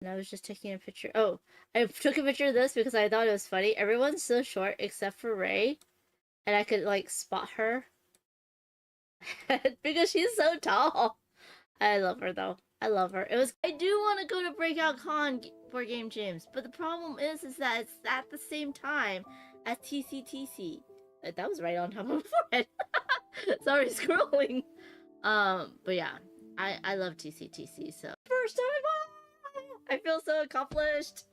And I was just taking a picture. Oh, I took a picture of this because I thought it was funny. Everyone's so short except for Ray. And I could, like, spot her. because she's so tall. I love her, though. I love her. I do want to go to Breakout Con for Game Gyms, but the problem is that it's at the same time as TCTC. That was right on top of my forehead. Sorry, scrolling. But yeah, I love TCTC, so. First time! I feel so accomplished.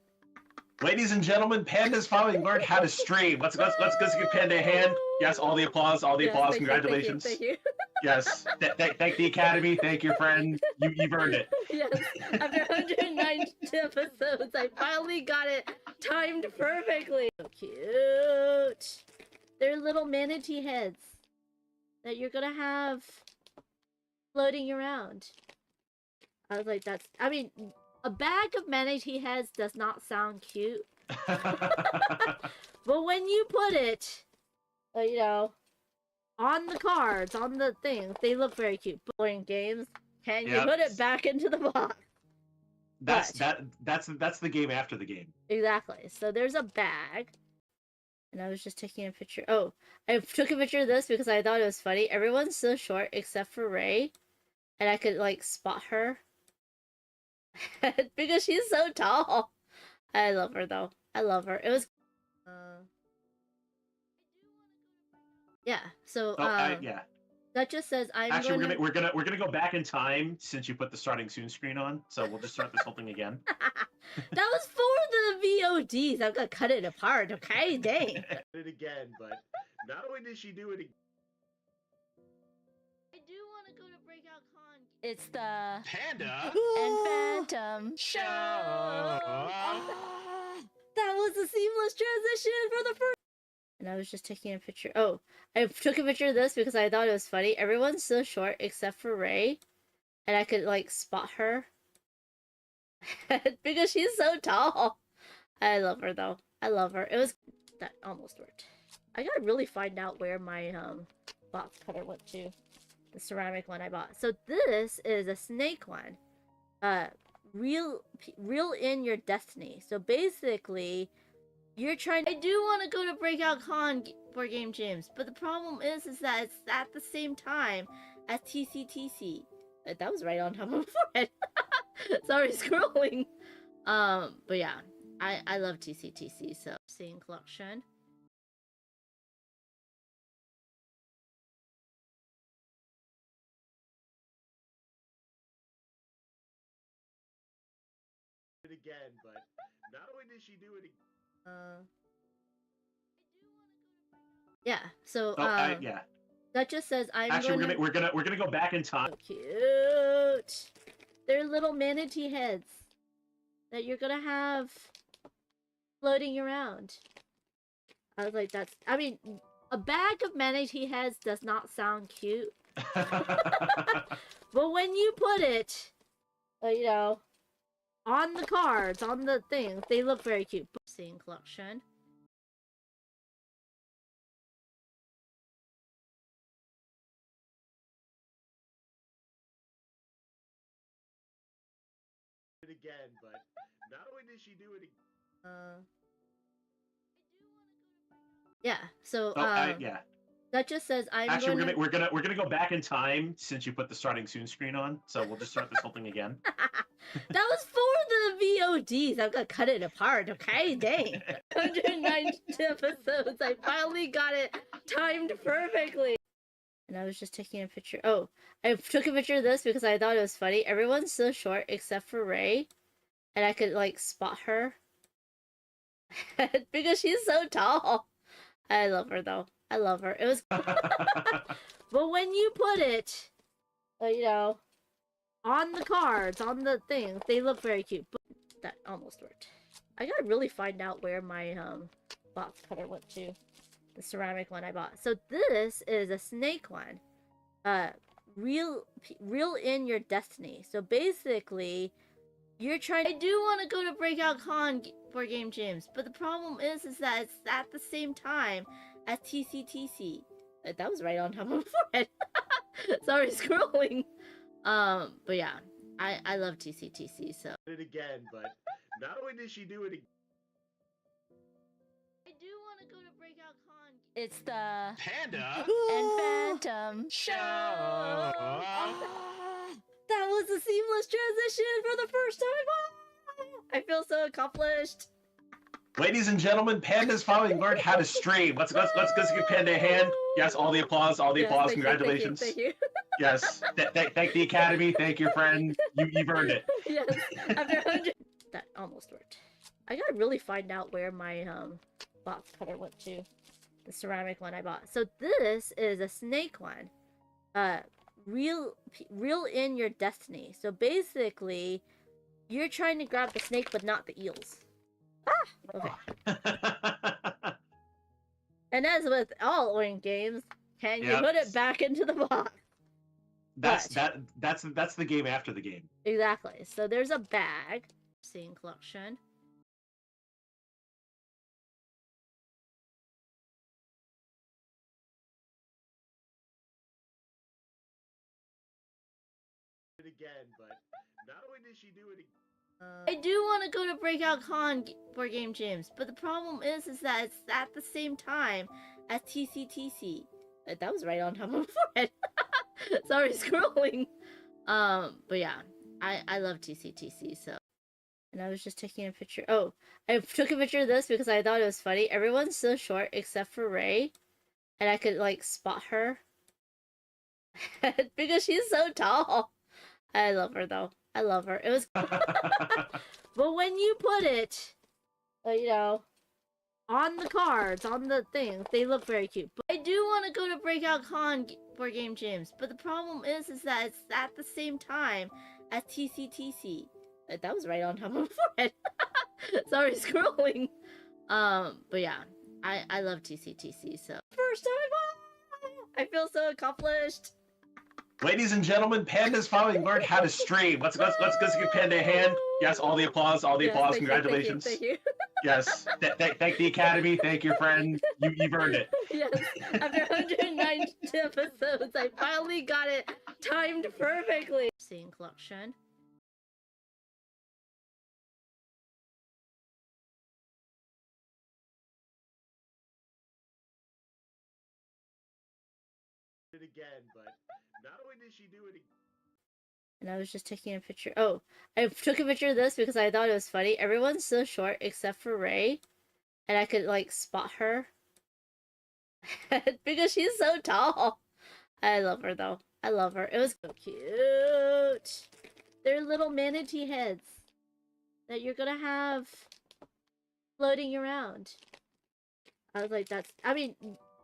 Ladies and gentlemen, Panda's finally learned how to stream. Let's give Panda a hand. Yes, all the applause, applause. Congratulations. Thank you. Yes, thank the Academy. Thank your friend. You've earned it. Yes, after 190 episodes, I finally got it timed perfectly. So cute. They're little manatee heads that you're gonna have floating around. I was like, I mean, a bag of manatee heads does not sound cute. But when you put it, you know, on the cards, on the things, they look very cute. Playing games, can you put it back into the box? That's the game after the game. Exactly. So there's a bag. And I was just taking a picture. Oh, I took a picture of this because I thought it was funny. Everyone's so short except for Ray. And I could, like, spot her. because she's so tall. I love her, though. I love her. It was... yeah, so, yeah. That just says Actually, we're gonna go back in time since you put the starting soon screen on. So we'll just start this whole thing again. That was for the VODs. I'm gonna cut it apart, okay? Dang. It again, but not only did she do it again. I do want to go to Breakout Con. It's the Panda and Phantom show. That was a seamless transition for the first. And I was just taking a picture. Oh, I took a picture of this because I thought it was funny. Everyone's so short except for Ray. And I could, like, spot her. because she's so tall. I love her, though. I love her. That almost worked. I gotta really find out where my box cutter went to. The ceramic one I bought. So this is a snake one. Reel in your destiny. So basically, you're trying. I do want to go to Breakout Con for Game Gyms, but the problem is that it's at the same time as TCTC. That was right on top of my forehead. Sorry, scrolling. But yeah, I love TCTC. So seeing collection. It again, but not only did she do it again. Yeah, so yeah. That just says Actually, we're gonna go back in time. So cute. They're little manatee heads that you're gonna have floating around. I was like, I mean, a bag of manatee heads does not sound cute. But when you put it, you know, on the cards, on the things, they look very cute. Seeing collection. It again, but not only did she do it again. Yeah, so yeah. That just says Actually, we're gonna go back in time since you put the starting soon screen on. So we'll just start this whole thing again. That was for the VODs. I'm gonna cut it apart, okay? Dang. 190 episodes. I finally got it timed perfectly. And I was just taking a picture. Oh, I took a picture of this because I thought it was funny. Everyone's so short except for Ray. And I could, like, spot her. because she's so tall. I love her, though. I love her. But when you put it, you know, on the cards, on the things, they look very cute. But that almost worked. I gotta really find out where my box cutter went to. The ceramic one I bought. So this is a snake one. Reel in your destiny. So basically, you're trying. I do want to go to Breakout Con for Game Gyms, but the problem is that it's at the same time as TCTC. That was right on top of my forehead. Sorry, scrolling. But yeah, I love TCTC, so. It again, but not only did she do it again. I do want to go to Breakout Con. It's the Panda and Phantom show. That was a seamless transition for the first time. I feel so accomplished. Ladies and gentlemen, Panda's finally learned how to stream. Let's give Panda a hand. Yes, all the applause, applause. Congratulations. Thank you. Yes, thank the Academy. Thank your friend. You've earned it. Yes, after 100. That almost worked. I gotta really find out where my box cutter went to. The ceramic one I bought. So this is a snake one. Reel in your destiny. So basically, you're trying to grab the snake, but not the eels. Ah! Okay. And as with all Oink games, can you put it back into the box? That's the game after the game. Exactly. So there's a bag. Scene collection. It again, but not only did she do it again. I do want to go to Breakout Con for Game Jams, but the problem is that it's at the same time as TCTC. That was right on top of my forehead. Sorry, scrolling. But yeah, I love TCTC, so. And I was just taking a picture. Oh, I took a picture of this because I thought it was funny. Everyone's so short except for Ray, and I could like spot her because she's so tall. I love her though. I love her. It was. But when you put it, you know, on the cards, on the things, they look very cute. But I do want to go to Breakout Con for Game Jams, but the problem is that it's at the same time as TCTC. That was right on top of my forehead. Sorry, scrolling. But yeah, I love TCTC, so. First time, I feel so accomplished. Ladies and gentlemen, Panda's finally learned how to stream. Let's give Panda a hand. Yes, all the applause. Congratulations. Thank you. Yes, thank the Academy. Thank your friend. You've earned it. Yes, after 109 episodes, I finally got it timed perfectly. Scene collection. It again, but not only did she do it again. And I was just taking a picture. Oh, I took a picture of this because I thought it was funny. Everyone's so short except for Ray, and I could like spot her because she's so tall. I love her though. I love her. It was so cute. They're little manatee heads that you're gonna have floating around. I was like, I mean,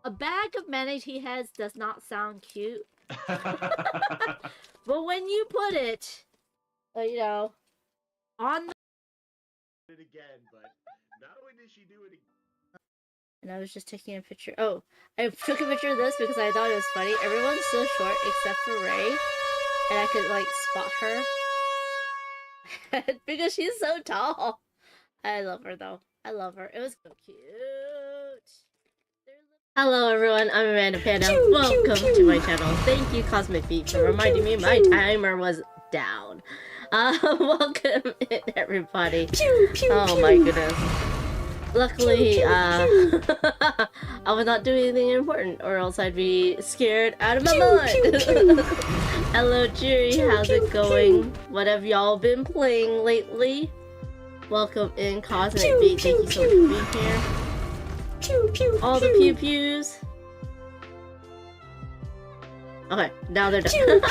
a bag of manatee heads does not sound cute. But when you put it, you know, on the. It again, but not only did she do it again. And I was just taking a picture. Oh, I took a picture of this because I thought it was funny. Everyone's so short except for Ray, and I could like spot her because she's so tall. I love her though. I love her. It was so cute. Hello everyone, I'm Amanda Panda. Welcome to my channel. Thank you Cosmic Feet for reminding me my timer was down. Welcome in everybody. Oh my goodness. Luckily, I was not doing anything important or else I'd be scared out of my mind. Hello Jiri, how's it going? What have y'all been playing lately? Welcome in Cosmic Feet. Thank you so much for being here. All the pew pews. Okay, now they're done.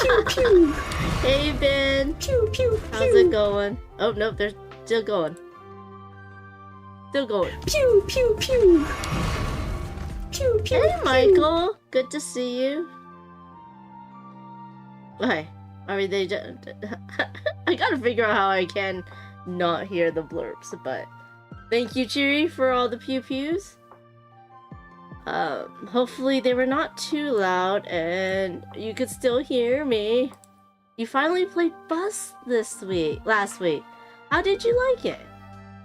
Hey Ben, how's it going? Oh no, they're still going. Still going. Hey Michael, good to see you. Okay, I mean they just. I gotta figure out how I can not hear the blurbs, but thank you Chiri for all the pew pews. Hopefully they were not too loud and you could still hear me. You finally played Bus last week. How did you like it?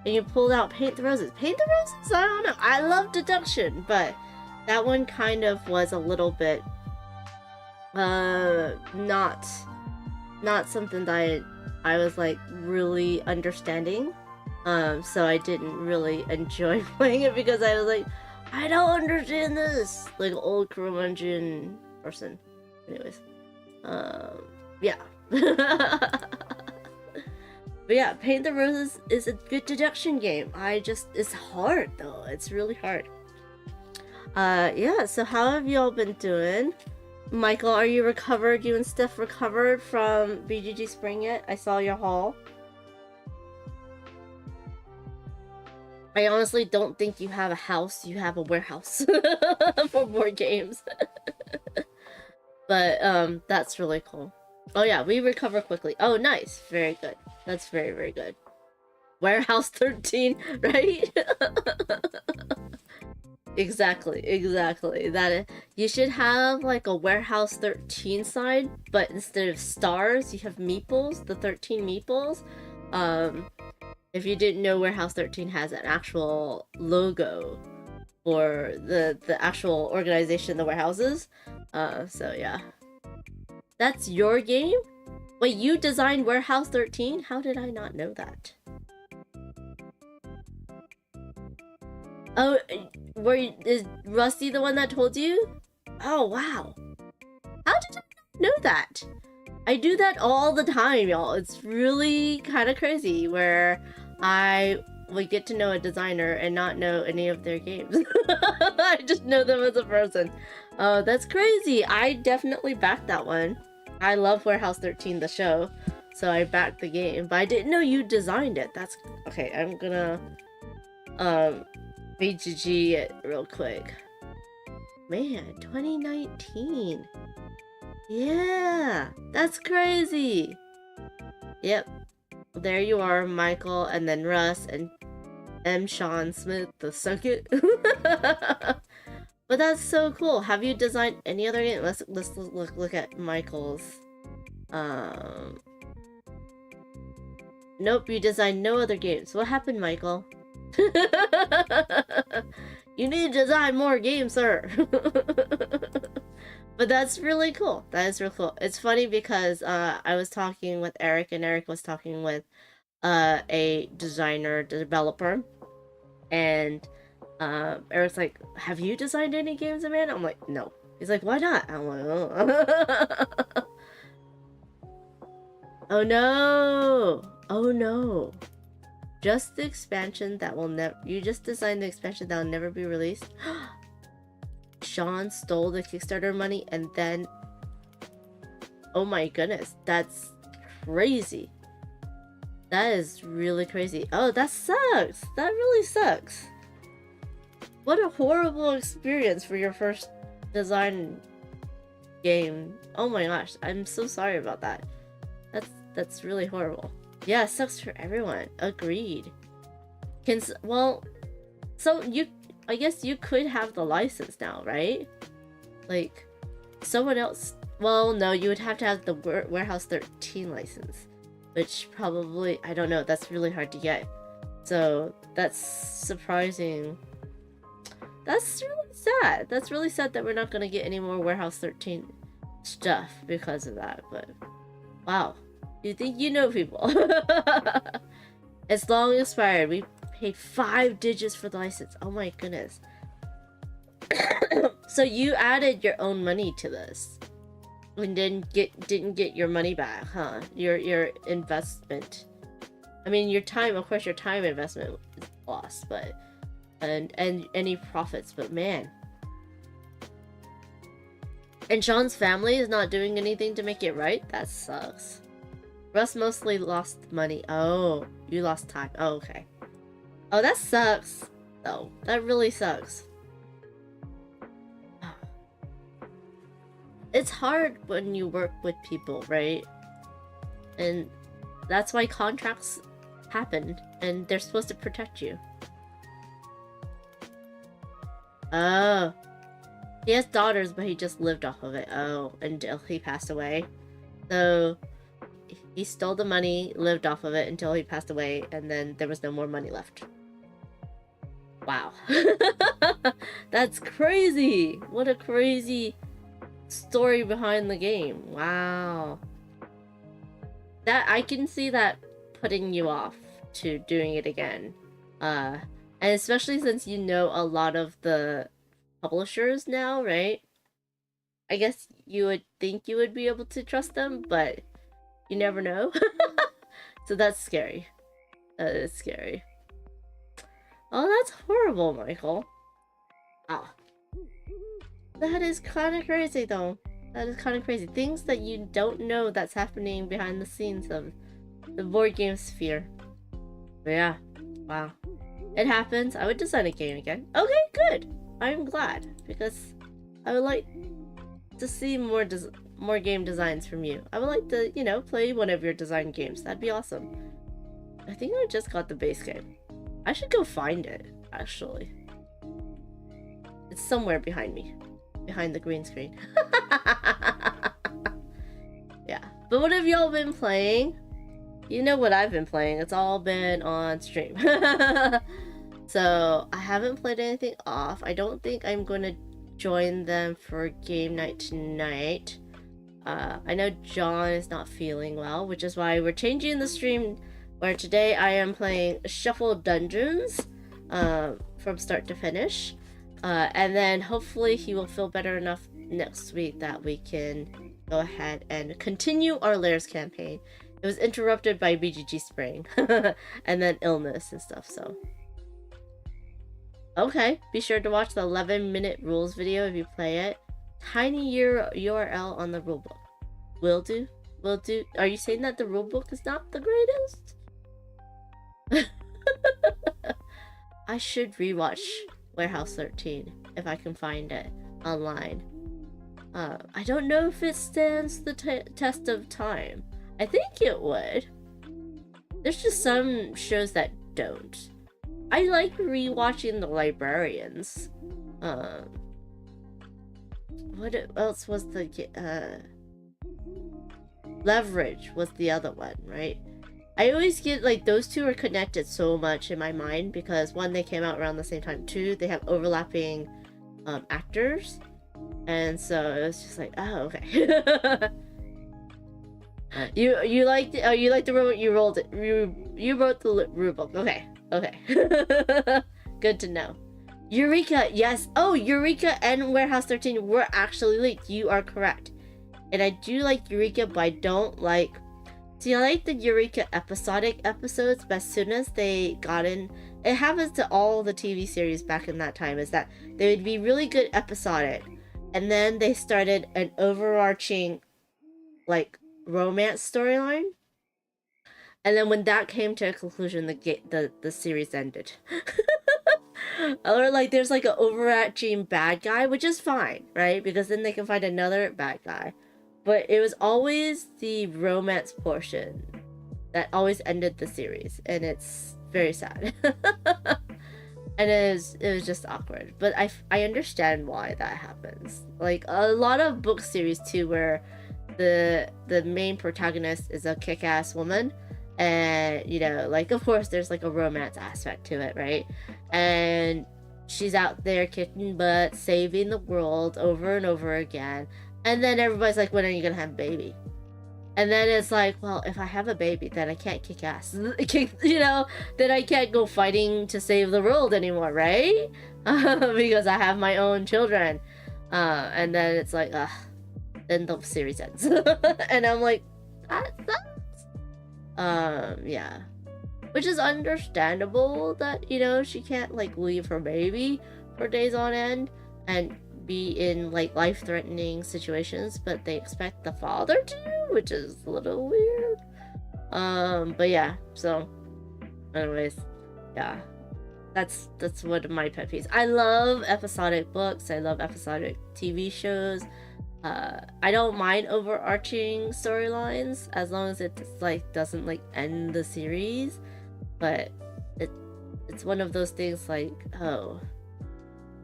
And you pulled out Paint the Roses. Paint the Roses? I don't know. I love Deduction, but that one kind of was a little bit, not something that I was like really understanding. So I didn't really enjoy playing it because I was like, I don't understand this. Like old curmudgeon person. Anyways. Yeah. But yeah, Paint the Roses is a good deduction game. It's hard though. It's really hard. Yeah, so how have y'all been doing? Michael, are you recovered? You and Steph recovered from BGG Spring yet? I saw your haul. I honestly don't think you have a house, you have a warehouse for board games. But, that's really cool. Oh yeah, we recover quickly. Oh, nice. Very good. That's very, very good. Warehouse 13, right? Exactly. You should have like a Warehouse 13 side, but instead of stars, you have meeples, the 13 meeples. If you didn't know, Warehouse 13 has an actual logo for the actual organization, the warehouses. So yeah. That's your game? Wait, you designed Warehouse 13? How did I not know that? Oh, is Rusty the one that told you? Oh, wow. How did I know that? I do that all the time, y'all. It's really kind of crazy where I would get to know a designer and not know any of their games. I just know them as a person. Oh, that's crazy. I definitely backed that one. I love Warehouse 13, the show, so I backed the game. But I didn't know you designed it. That's... Okay, I'm gonna... BGG it real quick. Man, 2019. Yeah, that's crazy. Yep. There you are, Michael, and then Russ, and M. Sean Smith the second. But that's so cool. Have you designed any other game? Let's look at Michael's. Nope, you designed no other games. What happened, Michael? You need to design more games, sir. But that's really cool. That is real cool. It's funny because I was talking with Eric, and Eric was talking with a designer, developer, and Eric's like, have you designed any games, Amanda? I'm like, no. He's like, why not? I'm like, oh. Oh no! Oh no! Just the expansion that will never... You just designed the expansion that will never be released? Sean stole the Kickstarter money and then... Oh my goodness, that's crazy. That is really crazy. Oh, that sucks! That really sucks. What a horrible experience for your first design game. Oh my gosh, I'm so sorry about that. That's really horrible. Yeah, it sucks for everyone. Agreed. Well, so I guess you could have the license now, right? Like, someone else... Well, no, you would have to have the Warehouse 13 license. Which probably... I don't know, that's really hard to get. So, that's surprising. That's really sad. That's really sad that we're not gonna get any more Warehouse 13 stuff because of that, but... Wow. You think you know people. It's long expired. We paid 5 digits for the license. Oh my goodness. So you added your own money to this and didn't get your money back, huh? Your investment. I mean, your time, of course, your time investment is lost, but and any profits, but man. And Sean's family is not doing anything to make it right? That sucks. Russ mostly lost money. Oh, you lost time. Oh, okay. Oh, that sucks. though. That really sucks. It's hard when you work with people, right? And that's why contracts happen, and they're supposed to protect you. Oh. He has daughters, but he just lived off of it. Oh, until he passed away. So, he stole the money, lived off of it until he passed away, and then there was no more money left. Wow. That's crazy! What a crazy story behind the game. Wow. that I can see that putting you off to doing it again. And especially since you know a lot of the publishers now, right? I guess you would think you would be able to trust them, but you never know. So that's scary. That is scary. Oh, that's horrible, Michael. Ah. That is kind of crazy, though. That is kind of crazy. Things that you don't know that's happening behind the scenes of the board game sphere. But yeah. Wow. It happens. I would design a game again. Okay, good. I'm glad. Because I would like to see more game designs from you. I would like to, you know, play one of your design games. That'd be awesome. I think I just got the base game. I should go find it, actually. It's somewhere behind me. Behind the green screen. Yeah. But what have y'all been playing? You know what I've been playing. It's all been on stream. So, I haven't played anything off. I don't think I'm going to join them for game night tonight. I know John is not feeling well, which is why we're changing the stream, where today I am playing Shuffle Dungeons from start to finish. And then hopefully he will feel better enough next week that we can go ahead and continue our Lairs campaign. It was interrupted by BGG Spring and then illness and stuff, so. Okay, be sure to watch the 11-minute rules video if you play it. Tiny URL on the rulebook. Will do? Will do? Are you saying that the rulebook is not the greatest? I should rewatch Warehouse 13 if I can find it online. I don't know if it stands the test of time. I think it would. There's just some shows that don't. I like rewatching The Librarians. What else was the Leverage was the other one, right? I always get like those two are connected so much in my mind because one, they came out around the same time. Two, they have overlapping actors, and so it was just like, oh, okay. you liked it? Oh, you liked the robot? You rolled it. You wrote the rulebook. Okay. Good to know. Eureka, yes. Oh, Eureka and Warehouse 13 were actually linked. You are correct. And I do like Eureka, but I don't like... See, I like the Eureka episodic episodes, but as soon as they got in... It happens to all the TV series back in that time, is that they would be really good episodic, and then they started an overarching, like, romance storyline. And then when that came to a conclusion, the series ended. Or like there's like an overarching bad guy, which is fine, right? Because then they can find another bad guy. But it was always the romance portion that always ended the series, and it's very sad. And it was just awkward. But I understand why that happens. Like a lot of book series too, where the main protagonist is a kick-ass woman. And, you know, like, of course, there's, like, a romance aspect to it, right? And she's out there kicking butt, saving the world over and over again. And then everybody's like, when are you gonna have a baby? And then it's like, well, if I have a baby, then I can't kick ass. You know, then I can't go fighting to save the world anymore, right? Because I have my own children. And then it's like, then the series ends. And I'm like, yeah, which is understandable that, you know, she can't like leave her baby for days on end and be in like life-threatening situations, but they expect the father to, which is a little weird. But yeah, so anyways, yeah, that's one of my pet peeves. I love episodic books, I love episodic TV shows. I don't mind overarching storylines as long as it like doesn't like end the series, but it's one of those things like, oh,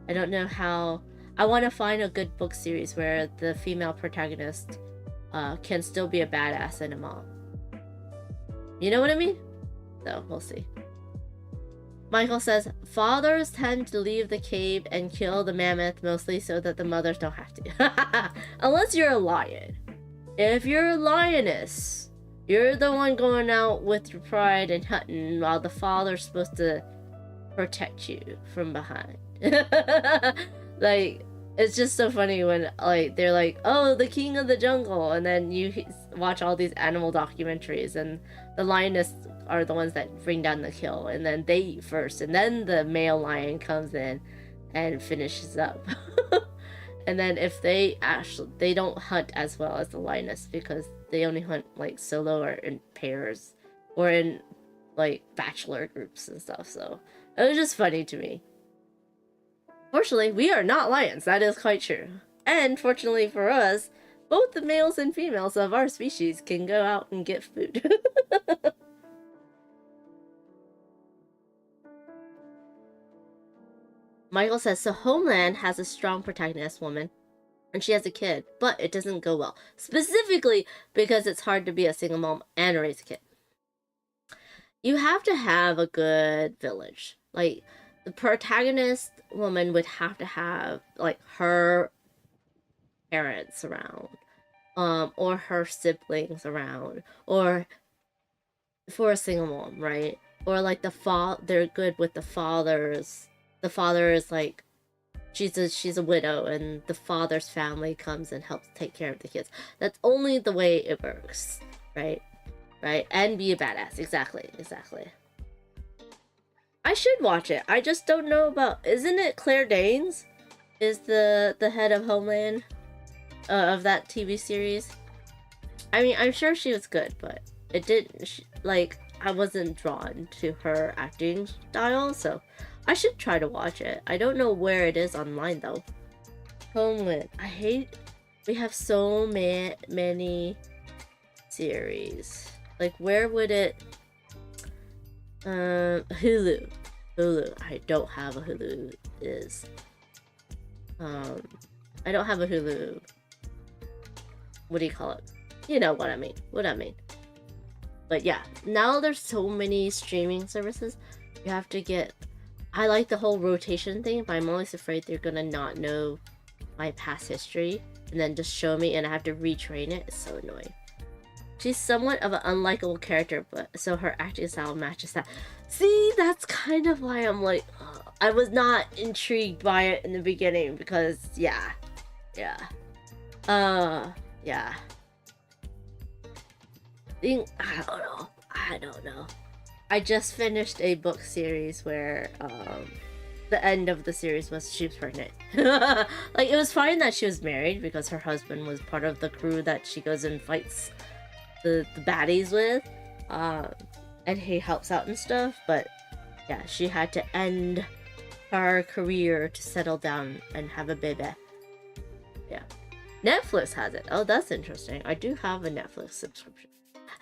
I don't know how. I want to find a good book series where the female protagonist can still be a badass and a mom. You know what I mean? So we'll see. Michael says, fathers tend to leave the cave and kill the mammoth mostly so that the mothers don't have to. Unless you're a lion. If you're a lioness, You're the one going out with your pride and hunting while the father's supposed to protect you from behind. Like, it's just so funny when, like, they're like, oh, the king of the jungle, and then you watch all these animal documentaries, and the lioness are the ones that bring down the kill, and then they eat first, and then the male lion comes in and finishes up. And then if they don't hunt as well as the lioness, because they only hunt like solo or in pairs or in like bachelor groups and stuff. So it was just funny to me. Fortunately, we are not lions. That is quite true. And fortunately for us, both the males and females of our species can go out and get food. Michael says, so Homeland has a strong protagonist woman, and she has a kid, but it doesn't go well. Specifically because it's hard to be a single mom and raise a kid. You have to have a good village. Like, the protagonist woman would have to have, like, her parents around, or her siblings around, or for a single mom, right? Or, like, they're good with the fathers. The father is like, she's a widow, and the father's family comes and helps take care of the kids. That's only the way it works, right? Right? And be a badass. Exactly. I should watch it. I just don't know about. Isn't it Claire Danes? Is the head of Homeland, of that TV series? I mean, I'm sure she was good, but it didn't. Like, I wasn't drawn to her acting style, so I should try to watch it. I don't know where it is online though. Homeland. We have so many series. Like, where would it? Hulu. I don't have a Hulu. I don't have a Hulu. What do you call it? You know what I mean. But yeah, now there's so many streaming services. You have to get. I like the whole rotation thing, but I'm always afraid they're gonna not know my past history and then just show me and I have to retrain it. It's so annoying. She's somewhat of an unlikable character, but so her acting style matches that. See, that's kind of why I'm like, ugh. I was not intrigued by it in the beginning because, yeah. I don't know. I just finished a book series where the end of the series was she was pregnant. Like, it was fine that she was married because her husband was part of the crew that she goes and fights the baddies with, and he helps out and stuff, but yeah, she had to end her career to settle down and have a baby. Yeah. Netflix has it. Oh, that's interesting. I do have a Netflix subscription.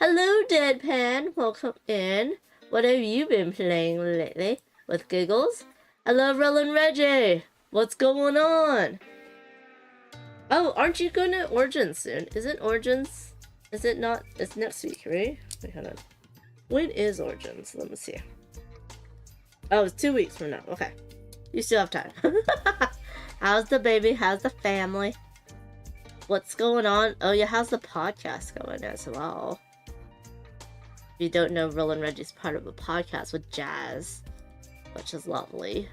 Hello, Deadpan. Welcome in. What have you been playing lately? With Giggles? Hello, Roland Reggie. What's going on? Oh, aren't you going to Origins soon? Isn't Origins? Is it not? It's next week, right? Wait, hold on. When is Origins? Let me see. Oh, it's 2 weeks from now. Okay. You still have time. How's the baby? How's the family? What's going on? Oh yeah, how's the podcast going as well? If you don't know, Roland Reggie's part of a podcast with Jazz, which is lovely.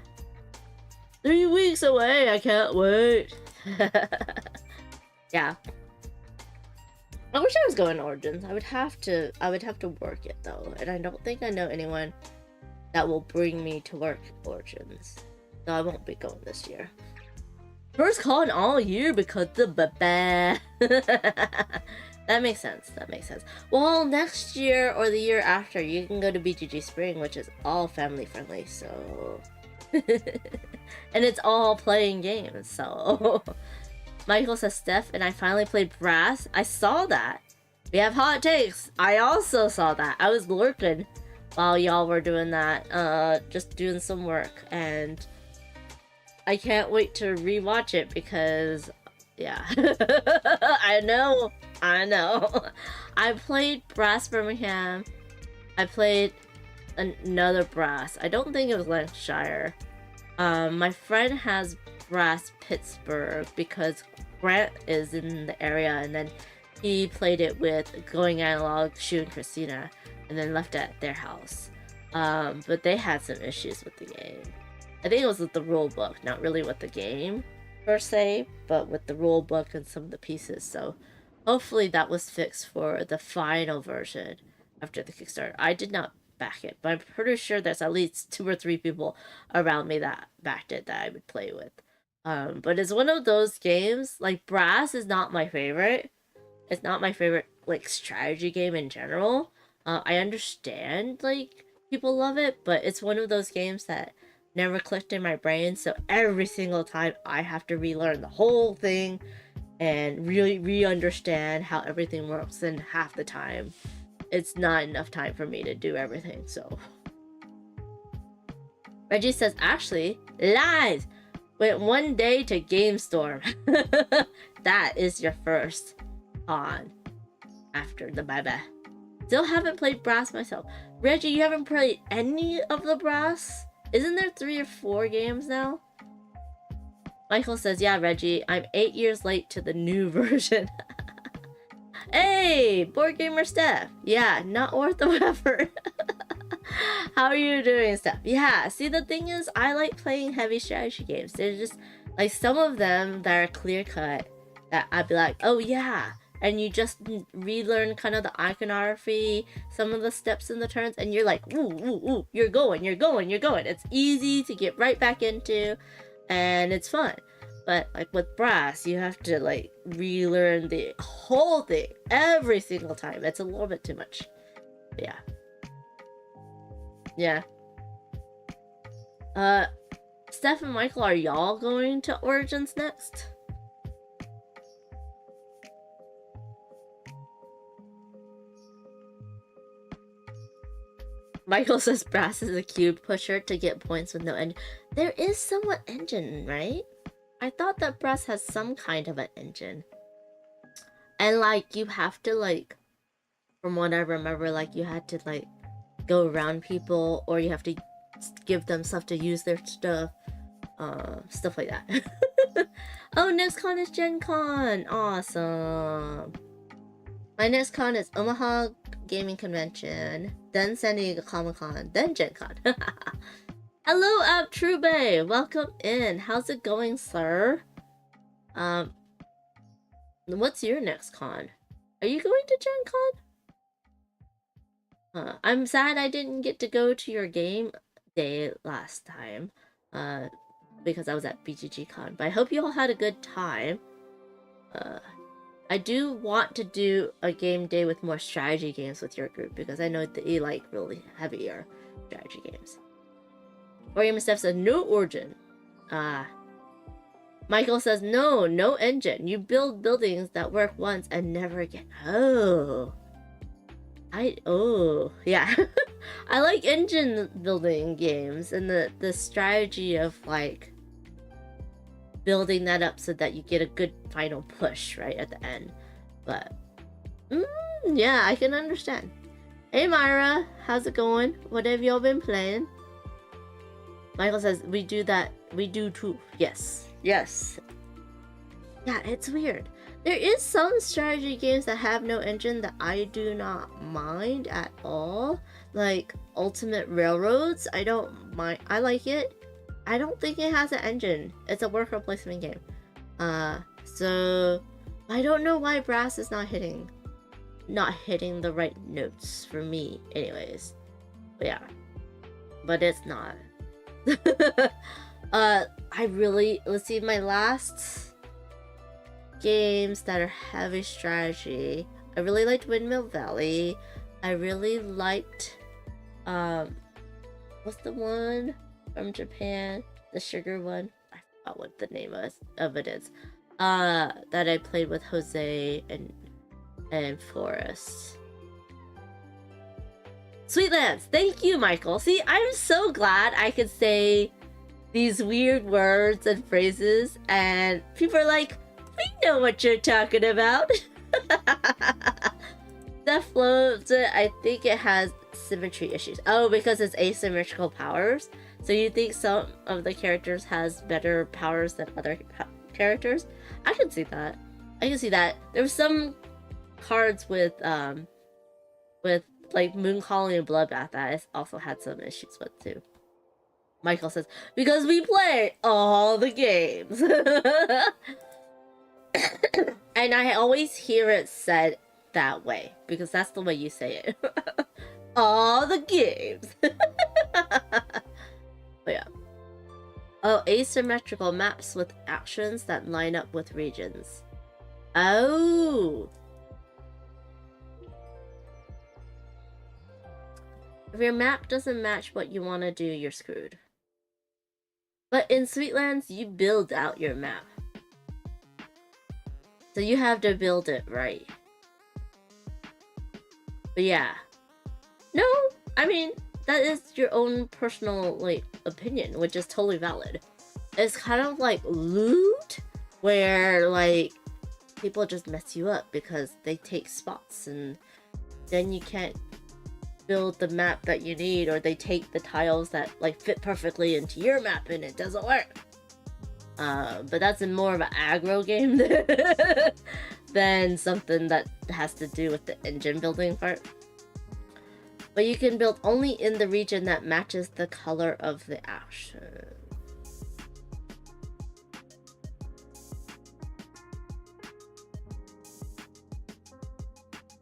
3 weeks away, I can't wait. Yeah. I wish I was going to Origins. I would have to work it though, and I don't think I know anyone that will bring me to work Origins. So I won't be going this year. First con all year because the ba. That makes sense. Well, next year or the year after, you can go to BGG Spring, which is all family friendly, so... And it's all playing games, so... Michael says, Steph and I finally played Brass. I saw that. We have hot takes. I also saw that. I was lurking while y'all were doing that, just doing some work, and I can't wait to rewatch it because, yeah. I know. I played Brass Birmingham. I played another Brass. I don't think it was Lancashire. My friend has Brass Pittsburgh because Grant is in the area, and then he played it with Going Analog, Shu, and Christina, and then left at their house. But they had some issues with the game. I think it was with the rule book, not really with the game per se, but with the rule book and some of the pieces. So hopefully that was fixed for the final version after the Kickstarter. I did not back it, but I'm pretty sure there's at least 2 or 3 people around me that backed it that I would play with. But it's one of those games, like Brass is not my favorite. It's not my favorite like strategy game in general. I understand like people love it, but it's one of those games that never clicked in my brain, so every single time I have to relearn the whole thing and really re-understand how everything works, and half the time it's not enough time for me to do everything. So Reggie says, actually, lies! Went one day to GameStorm. That is your first con after the bye-bye. Still haven't played Brass myself. Reggie, you haven't played any of the Brass? Isn't there 3 or 4 games now? Michael says, yeah, Reggie, I'm 8 years late to the new version. Hey, Board Gamer Steph. Yeah, not worth the effort. How are you doing, Steph? Yeah, see, the thing is, I like playing heavy strategy games. There's just, like, some of them that are clear-cut that I'd be like, oh, yeah. And you just relearn kind of the iconography, some of the steps in the turns, and you're like, ooh, ooh, ooh, you're going. It's easy to get right back into, and it's fun. But like with Brass, you have to like relearn the whole thing every single time. It's a little bit too much. Yeah. Yeah. Steph and Michael, are y'all going to Origins next? Michael says Brass is a cube pusher to get points with no engine. There is somewhat engine, right? I thought that Brass has some kind of an engine. And like you have to like, from what I remember, like you had to like go around people, or you have to give them stuff to use their stuff. Stuff like that. Oh, next con is Gen Con. Awesome. My next con is Omaha Gaming Convention, then San Diego Comic Con, then Gen Con. Hello, Ab Trube. Welcome in. How's it going, sir? What's your next con? Are you going to Gen Con? I'm sad I didn't get to go to your game day last time. Because I was at BGG Con. But I hope you all had a good time. I do want to do a game day with more strategy games with your group, because I know that you like really heavier strategy games. Oriam Steph says, no origin. Michael says, no engine. You build buildings that work once and never again. Oh. Yeah. I like engine building games and the strategy of like building that up so that you get a good final push right at the end. But yeah, I can understand. Hey Myra, how's it going? What have y'all been playing? Michael says, we do that. We do too. Yes. Yeah, it's weird. There is some strategy games that have no engine that I do not mind at all. Like Ultimate Railroads, I don't mind. I like it. I don't think it has an engine. It's a worker placement game. So I don't know why Brass is not hitting the right notes for me anyways. But yeah. But it's not. Let's see, my last games that are heavy strategy. I really liked Windmill Valley. I really liked what's the one from Japan? The sugar one? I forgot what the name of it is. That I played with Jose and Forrest. Sweetlands! Thank you, Michael. See, I'm so glad I could say these weird words and phrases, and people are like, we know what you're talking about. That flows it. I think it has symmetry issues. Oh, because it's asymmetrical powers. So you think some of the characters has better powers than other characters? I can see that. There was some cards with like Moon Calling and Bloodbath that I also had some issues with too. Michael says, because we play all the games. And I always hear it said that way, because that's the way you say it. All the games. But yeah. Oh, asymmetrical maps with actions that line up with regions. Oh. If your map doesn't match what you want to do, you're screwed. But in Sweetlands, you build out your map. So you have to build it right. But yeah. No, I mean, that is your own personal, like, opinion, which is totally valid. It's kind of like Loot, where, like, people just mess you up because they take spots, and then you can't build the map that you need, or they take the tiles that, like, fit perfectly into your map, and it doesn't work. But that's in more of an aggro game than something that has to do with the engine building part. But you can build only in the region that matches the color of the action.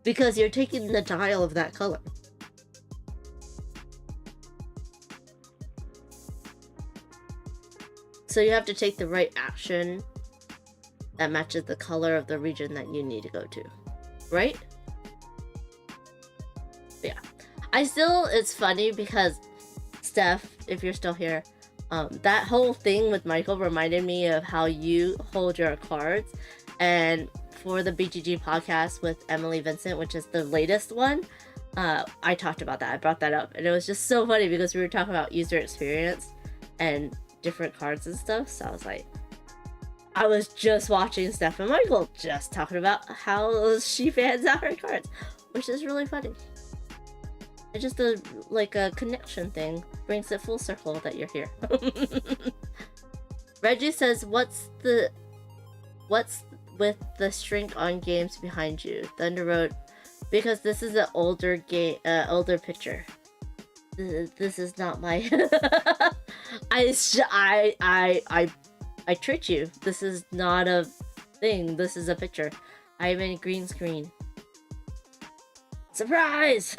Because you're taking the tile of that color. So you have to take the right action that matches the color of the region that you need to go to. Right? Yeah. It's funny because Steph, if you're still here, that whole thing with Michael reminded me of how you hold your cards. And for the BGG podcast with Emily Vincent, which is the latest one, I talked about that. I brought that up. And it was just so funny because we were talking about user experience and different cards and stuff. So I was just watching Steph and Michael just talking about how she fans out her cards, which is really funny. It's just a connection thing. Brings it full circle that you're here. Reggie says, what's with the shrink on games behind you? Thunder Road, because this is an older game, older picture. This is not my. I tricked you. This is not a thing. This is a picture. I'm in green screen. Surprise!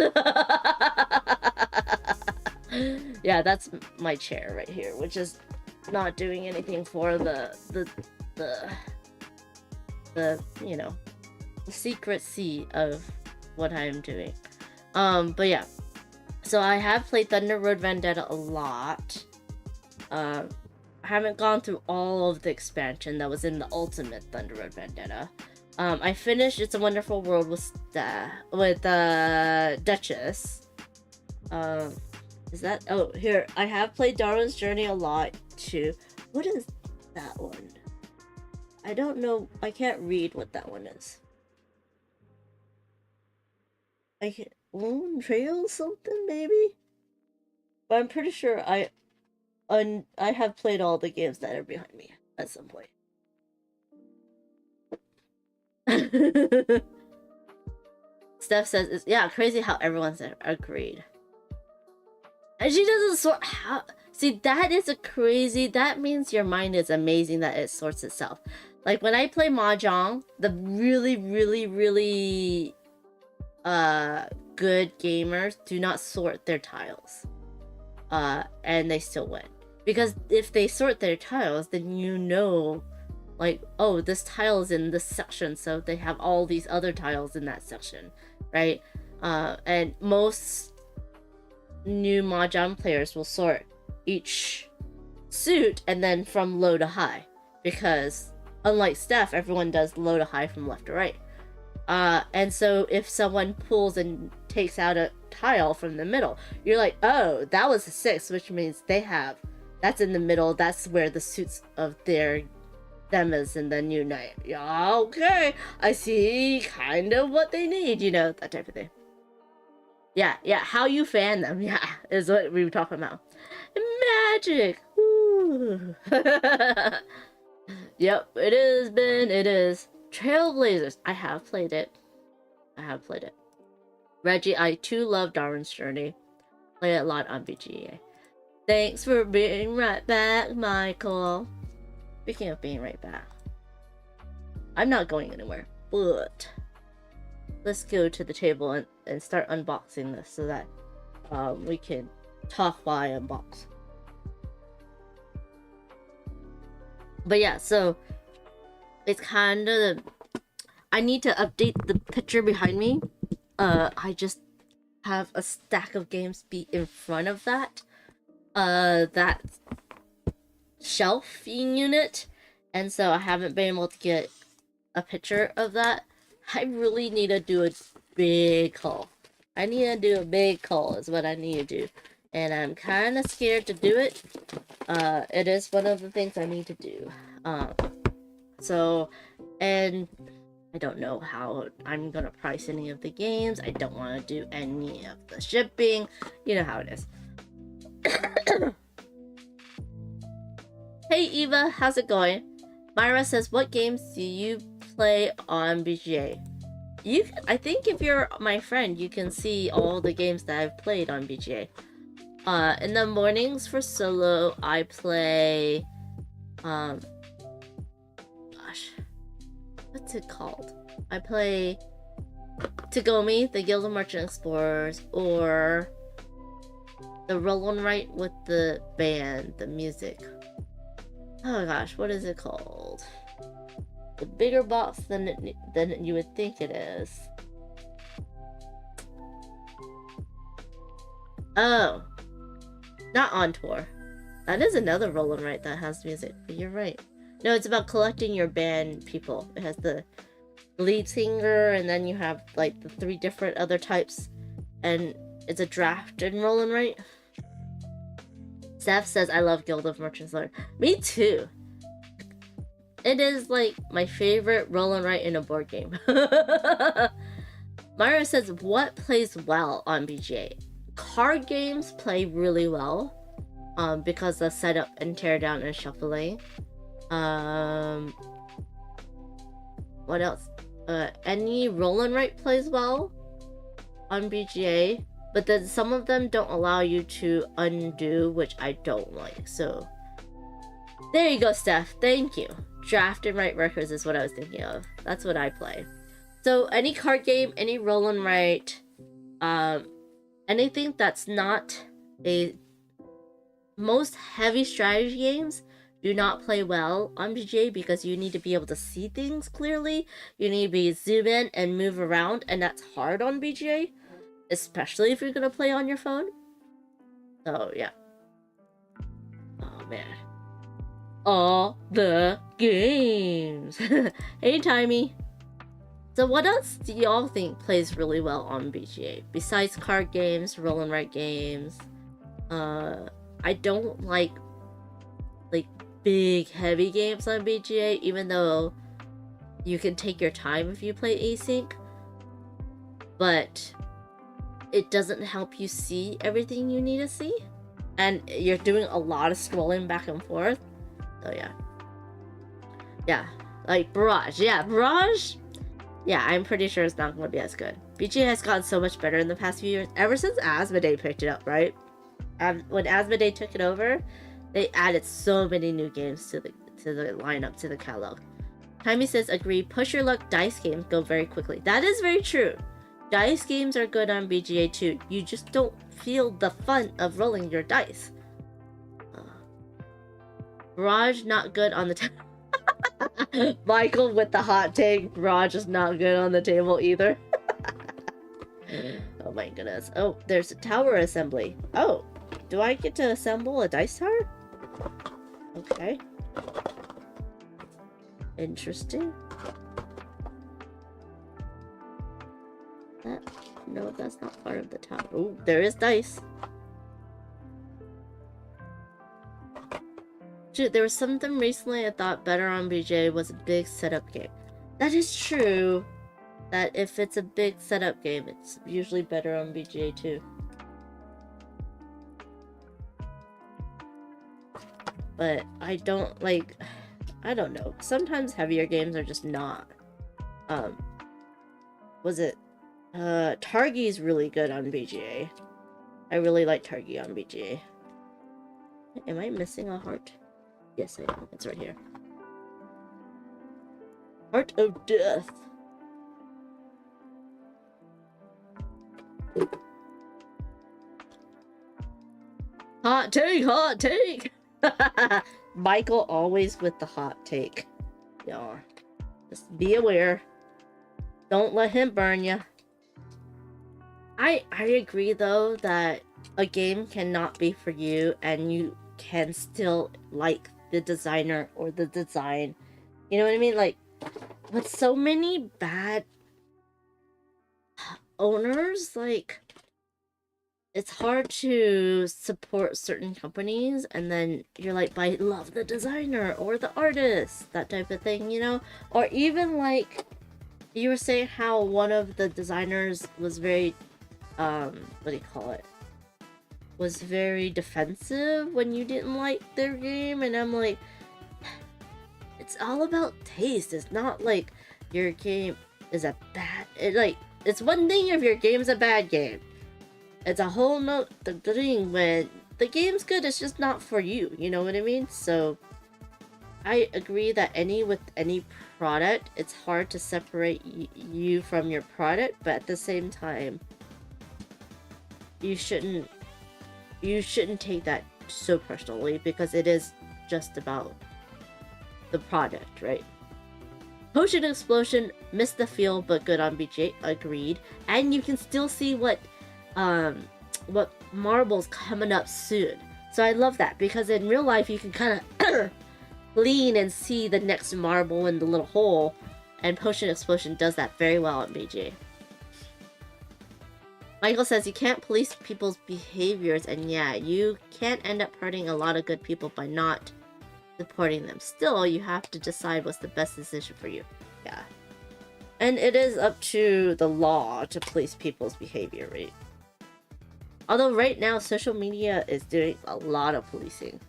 Yeah, that's my chair right here, which is not doing anything for the you know, the secrecy of what I'm doing. But yeah. So I have played Thunder Road Vendetta a lot. I haven't gone through all of the expansion that was in the ultimate Thunder Road Vendetta. I finished It's a Wonderful World with Duchess. Is that? Oh, here. I have played Darwin's Journey a lot too. What is that one? I don't know. I can't read what that one is. I can't. Lone Trail something maybe? But I'm pretty sure I have played all the games that are behind me at some point. Steph says, it's, yeah, crazy how everyone's agreed. And she doesn't sort how. See, that is a crazy. That means your mind is amazing that it sorts itself. Like when I play Mahjong, the really, really, really good gamers do not sort their tiles. And they still win. Because if they sort their tiles, then you know, like, oh, this tile is in this section, so they have all these other tiles in that section, right? And most new Mahjong players will sort each suit and then from low to high. Because unlike Steph, everyone does low to high from left to right. And so if someone pulls and takes out a tile from the middle, you're like, oh, that was a 6, which means they have, that's in the middle, that's where the suits of them is, and then you know, yeah, okay, I see kind of what they need, you know, that type of thing. Yeah, how you fan them, yeah, is what we were talking about. Magic! Woo. Yep, it is. Trailblazers, I have played it. I have played it. Reggie, I too love Darwin's Journey. Play it a lot on BGA. Thanks for being right back, Michael. Speaking of being right back, I'm not going anywhere, but let's go to the table and start unboxing this so that we can talk while I unbox. But yeah, so it's kind of, I need to update the picture behind me. I just have a stack of games be in front of that shelf unit, and so I haven't been able to get a picture of that. I really need to do a big haul. I need to do a big haul is what I need to do, and I'm kind of scared to do it. It is one of the things I need to do. So, and I don't know how I'm gonna price any of the games. I don't want to do any of the shipping. You know how it is. Hey Eva, how's it going? Myra says, what games do you play on BGA? I think if you're my friend, you can see all the games that I've played on BGA. In the mornings for solo, I play, gosh, what's it called? I play Tagomi, the Guild of Merchant Explorers, or the Roll and Write with the band, the music. Oh gosh, what is it called? The bigger box than you would think it is. Oh, not On Tour. That is another Roll and Write that has music, but you're right. No, it's about collecting your band people. It has the lead singer, and then you have like the 3 different other types, and it's a draft and Roll and Write. Steph says, I love Guild of Merchants Lord. Me too. It is like my favorite Roll and Write in a board game. Myra says, what plays well on BGA? Card games play really well because of setup and tear down and shuffling. What else? Any Roll and Write plays well on BGA, but then some of them don't allow you to undo, which I don't like. So there you go, Steph. Thank you. Draft and Write Records is what I was thinking of. That's what I play. So any card game, any Roll and Write, anything that's not a... Most heavy strategy games do not play well on BGA because you need to be able to see things clearly. You need to be zoom in and move around, and that's hard on BGA, especially if you're gonna play on your phone. So yeah. Oh man. All the games. Hey Timey. So what else do y'all think plays really well on BGA besides card games, Roll and Write games? I don't like big heavy games on BGA, even though you can take your time if you play async, but it doesn't help you see everything you need to see, and you're doing a lot of scrolling back and forth. So yeah, like Barrage. Barrage, I'm pretty sure it's not going to be as good. BGA has gotten so much better in the past few years, ever since Asmodee picked it up, right? When Asmodee took it over, they added so many new games to the lineup, to the catalog. Timey says, agree, push your luck dice games go very quickly. That is very true. Dice games are good on BGA too. You just don't feel the fun of rolling your dice. Barrage, not good on the table. Michael with the hot take. Barrage is not good on the table either. Oh my goodness. Oh, there's a tower assembly. Oh, do I get to assemble a dice tower? Okay. Interesting. No, that's not part of the tower. Oh, there is dice. Dude, there was something recently I thought better on BJ was a big setup game. That is true. That if it's a big setup game, it's usually better on BGA too. But I don't know. Sometimes heavier games are just not. Was it Targi's really good on BGA. I really like Targi on BGA. Am I missing a heart? Yes, I am. It's right here. Heart of Death. Hot take, hot take! Michael always with the hot take. Y'all, just be aware. Don't let him burn you. I agree though that a game cannot be for you and you can still like the designer or the design. You know what I mean? Like, with so many bad owners, like, it's hard to support certain companies and then you're like, but I love the designer or the artist, that type of thing, you know? Or even like, you were saying how one of the designers was very, what do you call it? Was very defensive when you didn't like their game, and I'm like, it's all about taste. It's not like your game is a bad, it's one thing if your game's a bad game. It's a whole nother thing when the game's good, it's just not for you, you know what I mean? So I agree that with any product, it's hard to separate you from your product, but at the same time, you shouldn't take that so personally, because it is just about the product, right? Potion Explosion missed the feel, but good on BJ. Agreed. And you can still see what marbles coming up soon. So I love that, because in real life you can kind of lean and see the next marble in the little hole, and Potion Explosion does that very well at BJ. Michael says you can't police people's behaviors, and yeah, you can't end up hurting a lot of good people by not supporting them. Still, you have to decide what's the best decision for you. Yeah. And it is up to the law to police people's behavior, right? Although right now, social media is doing a lot of policing.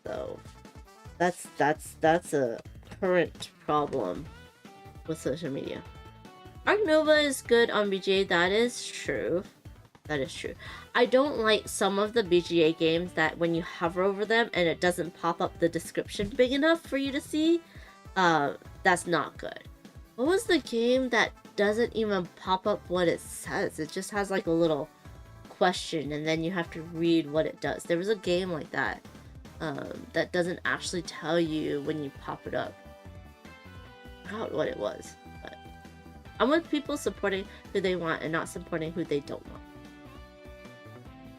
So, that's a current problem with social media. Arc Nova is good on BGA, that is true. That is true. I don't like some of the BGA games that when you hover over them and it doesn't pop up the description big enough for you to see. That's not good. What was the game that doesn't even pop up what it says? It just has like a little question and then you have to read what it does. There was a game like that that doesn't actually tell you when you pop it up. I forgot what it was. I'm with people supporting who they want and not supporting who they don't want.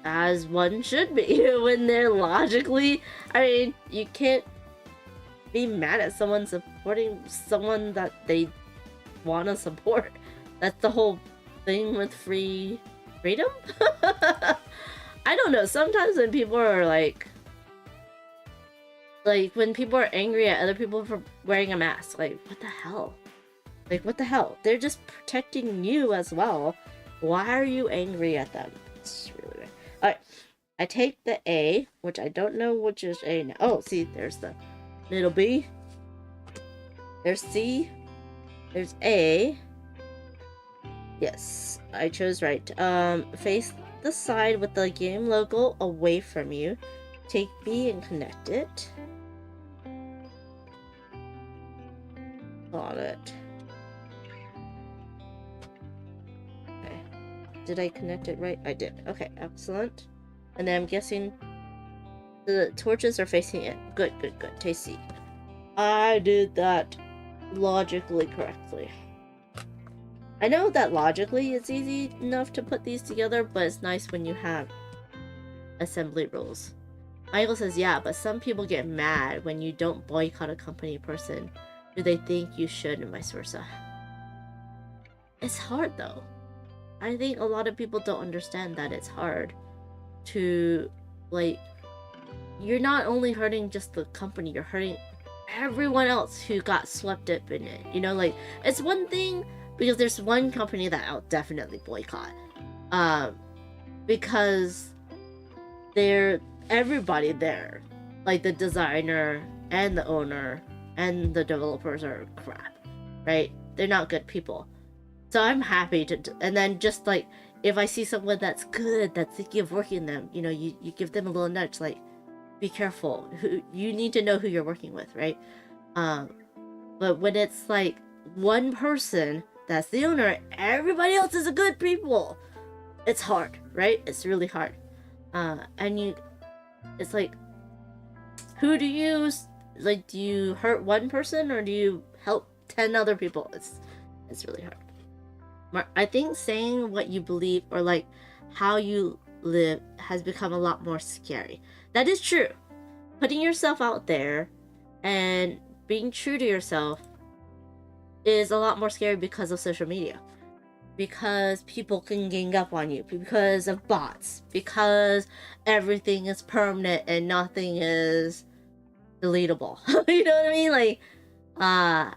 As one should be when they're logically... I mean, you can't be mad at someone supporting someone that they want to support. That's the whole thing with freedom? I don't know. Sometimes when people are like when people are angry at other people for wearing a mask, like, what the hell? Like, what the hell? They're just protecting you as well. Why are you angry at them? It's really weird. Alright. I take the A, which I don't know which is A now. Oh, see, there's the little B. There's C. There's A. Yes, I chose right. Face the side with the game logo away from you. Take B and connect it. Got it. Did I connect it right? I did. Okay, excellent. And then I'm guessing the torches are facing it. Good, good, good. Take C. I did that logically correctly. I know that logically it's easy enough to put these together, but it's nice when you have assembly rules. Michael says, yeah, but some people get mad when you don't boycott a company person. Do they think you should, and vice versa? It's hard though. I think a lot of people don't understand that it's hard to, like, you're not only hurting just the company, you're hurting everyone else who got swept up in it. You know, like, it's one thing because there's one company that I'll definitely boycott. Because everybody there, like the designer and the owner and the developers are crap, right? They're not good people. So I'm happy to, and then just like if I see someone that's good, that's thinking of working them, you know, you give them a little nudge, like, be careful. Who you need to know who you're working with, right? Um, but when it's like one person that's the owner, everybody else is a good people. It's hard, right? It's really hard. And it's like, who do you like? Do you hurt one person or do you help 10 other people? It's really hard. I think saying what you believe or like how you live has become a lot more scary. That is true. Putting yourself out there and being true to yourself is a lot more scary because of social media. Because people can gang up on you, because of bots, because everything is permanent and nothing is deletable. You know what I mean? Like,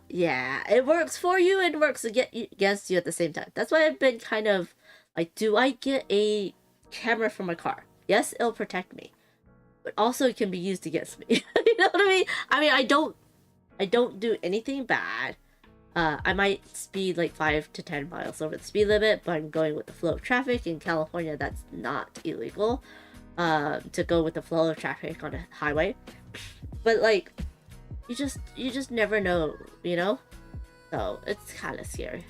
yeah, it works for you and works against you at the same time. That's why I've been kind of like, do I get a camera for my car? Yes, it'll protect me, but also it can be used against me. You know what I mean? I mean, I don't do anything bad. I might speed like 5 to 10 miles over the speed limit, but I'm going with the flow of traffic. In California, that's not illegal, to go with the flow of traffic on a highway. But like, you just never know, you know? So it's kind of scary.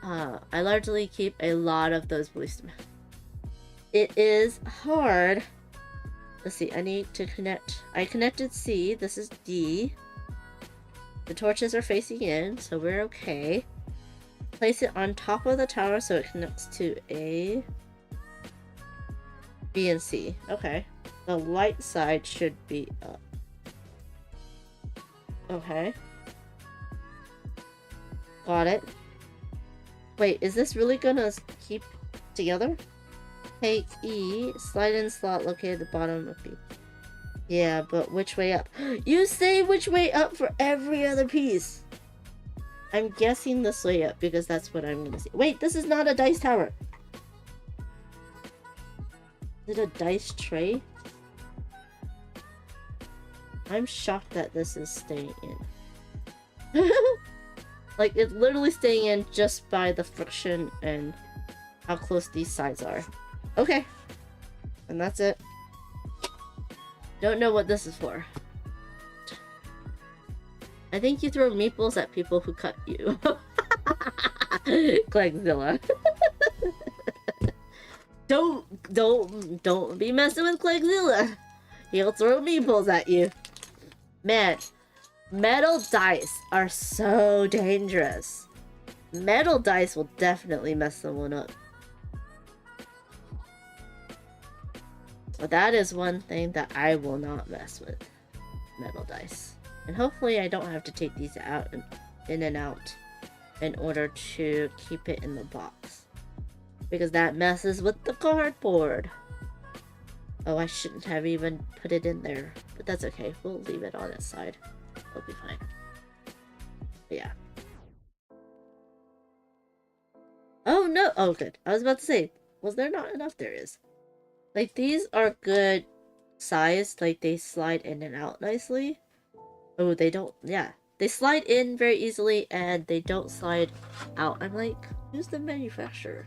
I largely keep a lot of those beliefs. It is hard. Let's see, I need to connect. I connected C, this is D. The torches are facing in, so we're okay. Place it on top of the tower so it connects to A, B, and C. Okay. The light side should be up. Okay. Got it. Wait, is this really gonna keep together? Take E, slide in slot located at the bottom of B. Yeah, but which way up? You say which way up for every other piece. I'm guessing this way up because that's what I'm gonna see. Wait, this is not a dice tower. Is it a dice tray? I'm shocked that this is staying in. Like, it's literally staying in just by the friction and how close these sides are. Okay. And that's it. Don't know what this is for. I think you throw meeples at people who cut you. Clegzilla. Don't be messing with Clegzilla. He'll throw meeples at you. Man, metal dice are so dangerous. Metal dice will definitely mess someone up. But that is one thing that I will not mess with. Metal dice. And hopefully I don't have to take these out and in and out in order to keep it in the box. Because that messes with the cardboard. Oh, I shouldn't have even put it in there. But that's okay. We'll leave it on its side. It'll be fine. But yeah. Oh no! Oh good. I was about to say, was there not enough? There is. Like, these are good size. Like, they slide in and out nicely. Oh, they don't. Yeah. They slide in very easily and they don't slide out. I'm like, who's the manufacturer?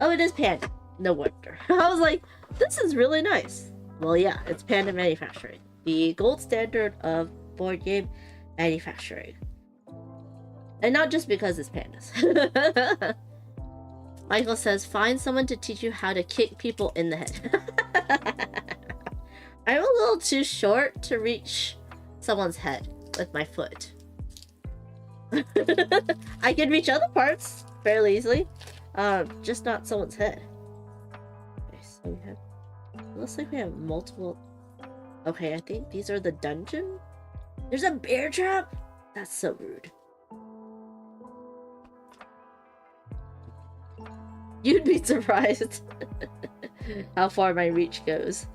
Oh, it is Panda. No wonder. I was like, this is really nice. Well, yeah, it's Panda Manufacturing. The gold standard of board game manufacturing. And not just because it's pandas. Michael says, find someone to teach you how to kick people in the head. I'm a little too short to reach someone's head with my foot. I can reach other parts fairly easily. Just not someone's head. Okay, so we have... It looks like we have multiple... Okay, I think these are the dungeon? There's a bear trap? That's so rude. You'd be surprised how far my reach goes.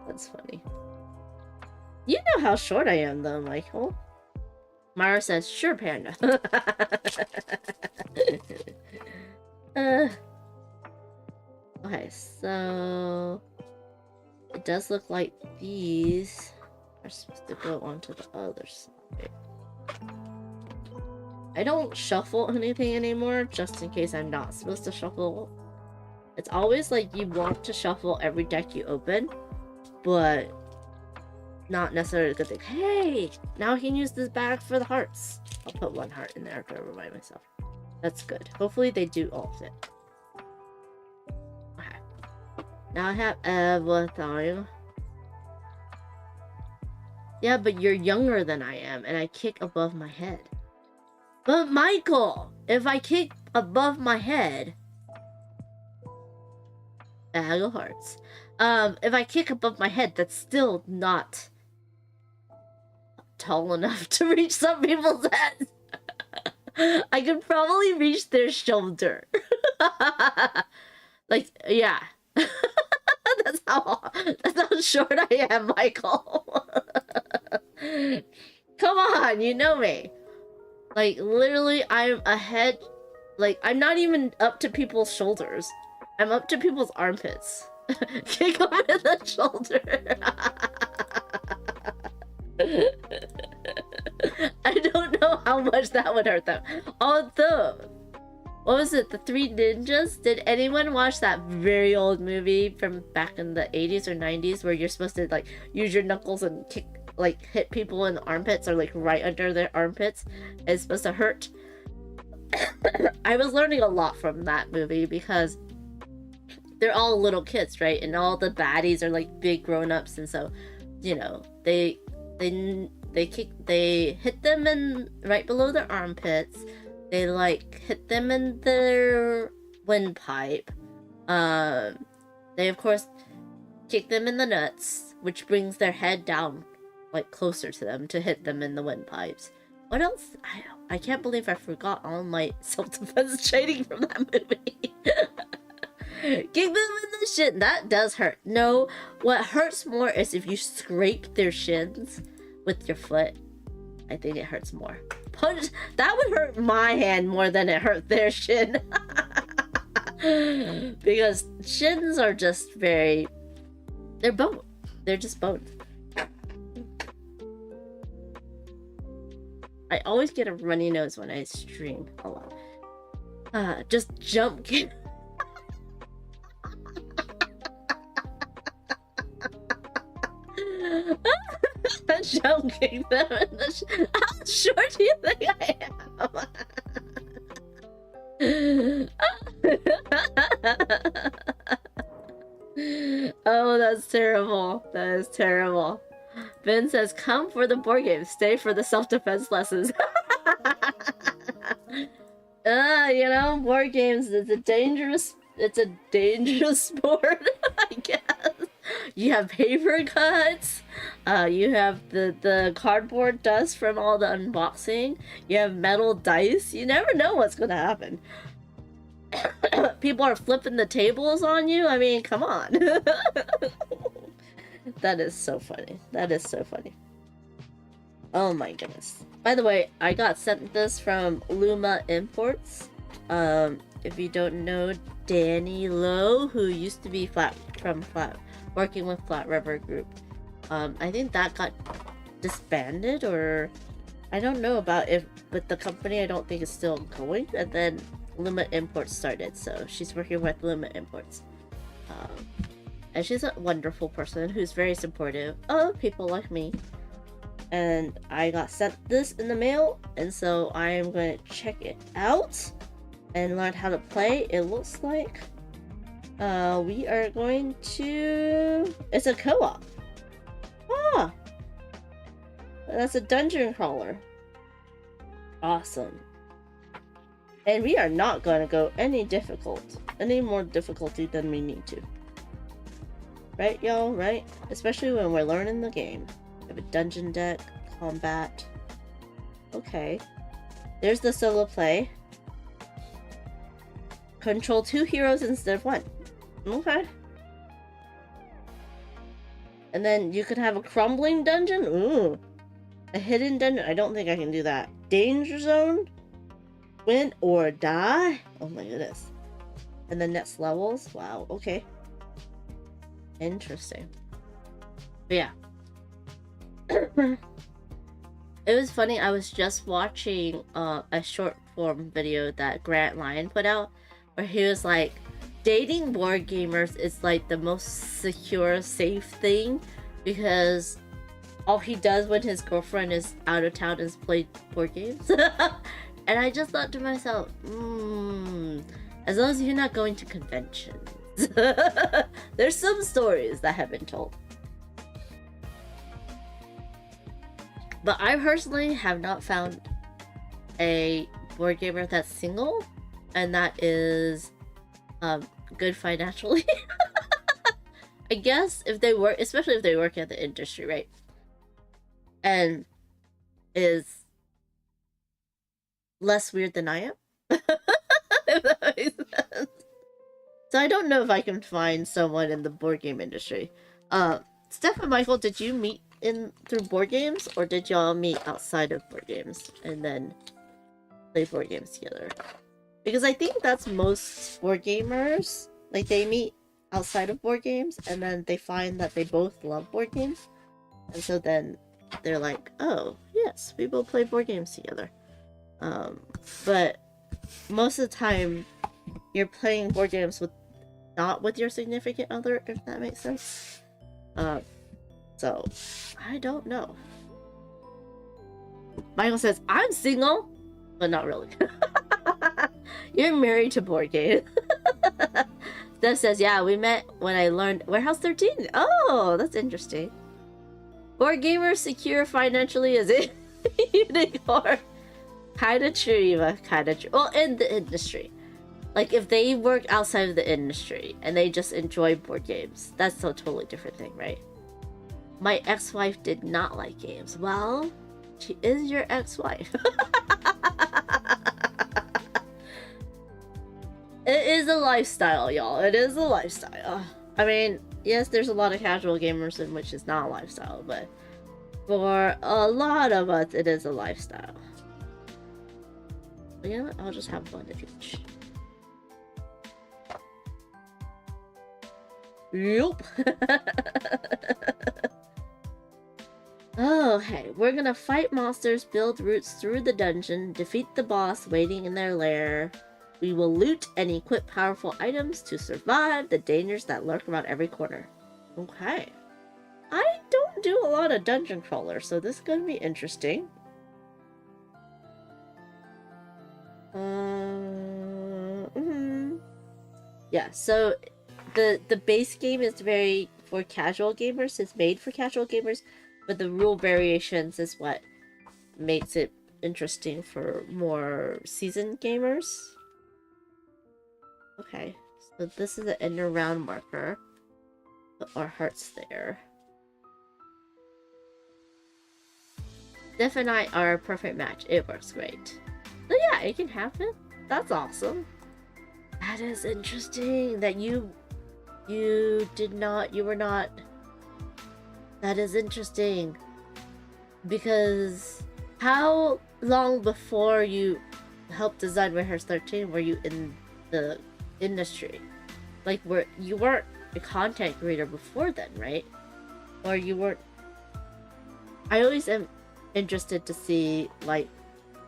That's funny. You know how short I am, though, Michael. Mara says, sure, Panda. Okay, so... It does look like these are supposed to go onto the other side. I don't shuffle anything anymore, just in case I'm not supposed to shuffle. It's always like you want to shuffle every deck you open, but not necessarily a good thing. Hey, now I can use this bag for the hearts. I'll put 1 heart in there to remind myself. That's good. Hopefully they do all fit. Okay. Now I have everything. Yeah, but you're younger than I am, and I kick above my head. But Michael, if I kick above my head, bag of hearts. If I kick above my head, that's still not tall enough to reach some people's heads. I could probably reach their shoulder. Like, yeah. That's how short I am, Michael. Come on, you know me. Like, literally, I'm ahead. Like, I'm not even up to people's shoulders. I'm up to people's armpits. Kick over the shoulder. I don't know how much that would hurt them. Although, what was it? The Three Ninjas? Did anyone watch that very old movie from back in the 80s or 90s where you're supposed to like use your knuckles and kick, like hit people in the armpits or like right under their armpits? It's supposed to hurt. I was learning a lot from that movie because they're all little kids, right? And all the baddies are like big grown-ups, and so, you know, they hit them in right below their armpits. They like hit them in their windpipe. They of course kick them in the nuts, which brings their head down like closer to them to hit them in the windpipes. What else? I can't believe I forgot all my self-defense training from that movie. Kick them in the shin. That does hurt. No, what hurts more is if you scrape their shins with your foot. I think it hurts more. Punch. That would hurt my hand more than it hurt their shin. Because shins are just very... They're bone. They're just bone. I always get a runny nose when I stream a lot. Just jump. Jump kick them in the How short do you think I am? Oh, that's terrible. That is terrible. Ben says, come for the board game, stay for the self-defense lessons. You know, board games, it's a dangerous sport, I guess. You have paper cuts, you have the cardboard dust from all the unboxing, you have metal dice, you never know what's gonna happen. People are flipping the tables on you, I mean, come on. That is so funny. That is so funny. Oh my goodness. By the way, I got sent this from Luma Imports. If you don't know Danny Lowe, who used to be working with Flat Rubber Group. I think that got disbanded, or I don't know about if, but the company I don't think is still going. And then Luma Imports started, so she's working with Luma Imports. And she's a wonderful person who's very supportive of people like me. And I got sent this in the mail, and so I am going to check it out and learn how to play. It looks like we are going to... It's a co-op. Ah! That's a dungeon crawler. Awesome. And we are not going to go any more difficulty than we need to. Right, y'all? Right? Especially when we're learning the game. We have a dungeon deck, combat. Okay. There's the solo play. Control 2 heroes instead of 1. Okay. And then you could have a crumbling dungeon. Ooh. A hidden dungeon. I don't think I can do that. Danger zone. Win or die. Oh my goodness. And the next levels. Wow. Okay. Interesting. But yeah. It was funny. I was just watching a short form video that Grant Lyon put out, where he was like, dating board gamers is like the most secure, safe thing, because all he does when his girlfriend is out of town is play board games. And I just thought to myself, as long as you're not going to conventions. There's some stories that have been told. But I personally have not found a board gamer that's single and that is good financially. I guess if they work, especially if they work at the industry, right? And is less weird than I am. If that makes sense. So I don't know if I can find someone in the board game industry. Steph and Michael, did you meet through board games, or did y'all meet outside of board games and then play board games together? Because I think that's most board gamers. Like, they meet outside of board games and then they find that they both love board games, and so then they're like, oh yes, we both play board games together. But most of the time you're playing board games not with your significant other, if that makes sense. So I don't know. Michael says, I'm single, but not really. You're married to board game. Steph says, yeah, we met when I learned Warehouse 13. Oh, that's interesting. Board gamers secure financially as a unicorn. Kinda true, Eva. Kinda true. Well, in the industry. Like, if they work outside of the industry and they just enjoy board games, that's a totally different thing, right? My ex-wife did not like games. Well, she is your ex-wife. It is a lifestyle, y'all. It is a lifestyle. I mean, yes, there's a lot of casual gamers in which it's not a lifestyle, but for a lot of us, it is a lifestyle. But you know what? I'll just have one of each. Yup. Oh, hey, we're gonna fight monsters, build routes through the dungeon, defeat the boss waiting in their lair. We will loot and equip powerful items to survive the dangers that lurk around every corner. Okay. I don't do a lot of dungeon crawlers, so this is gonna be interesting. Yeah, so the base game is very for casual gamers. It's made for casual gamers, but the rule variations is what makes it interesting for more seasoned gamers. Okay, so this is the inner round marker. Put our hearts there. Steph and I are a perfect match. It works great. So yeah, it can happen. That's awesome. That is interesting that you were not. That is interesting. Because how long before you helped design Warehouse 13 were you in the industry? Like, you weren't a content creator before then, right? Or you weren't. I always am interested to see, like,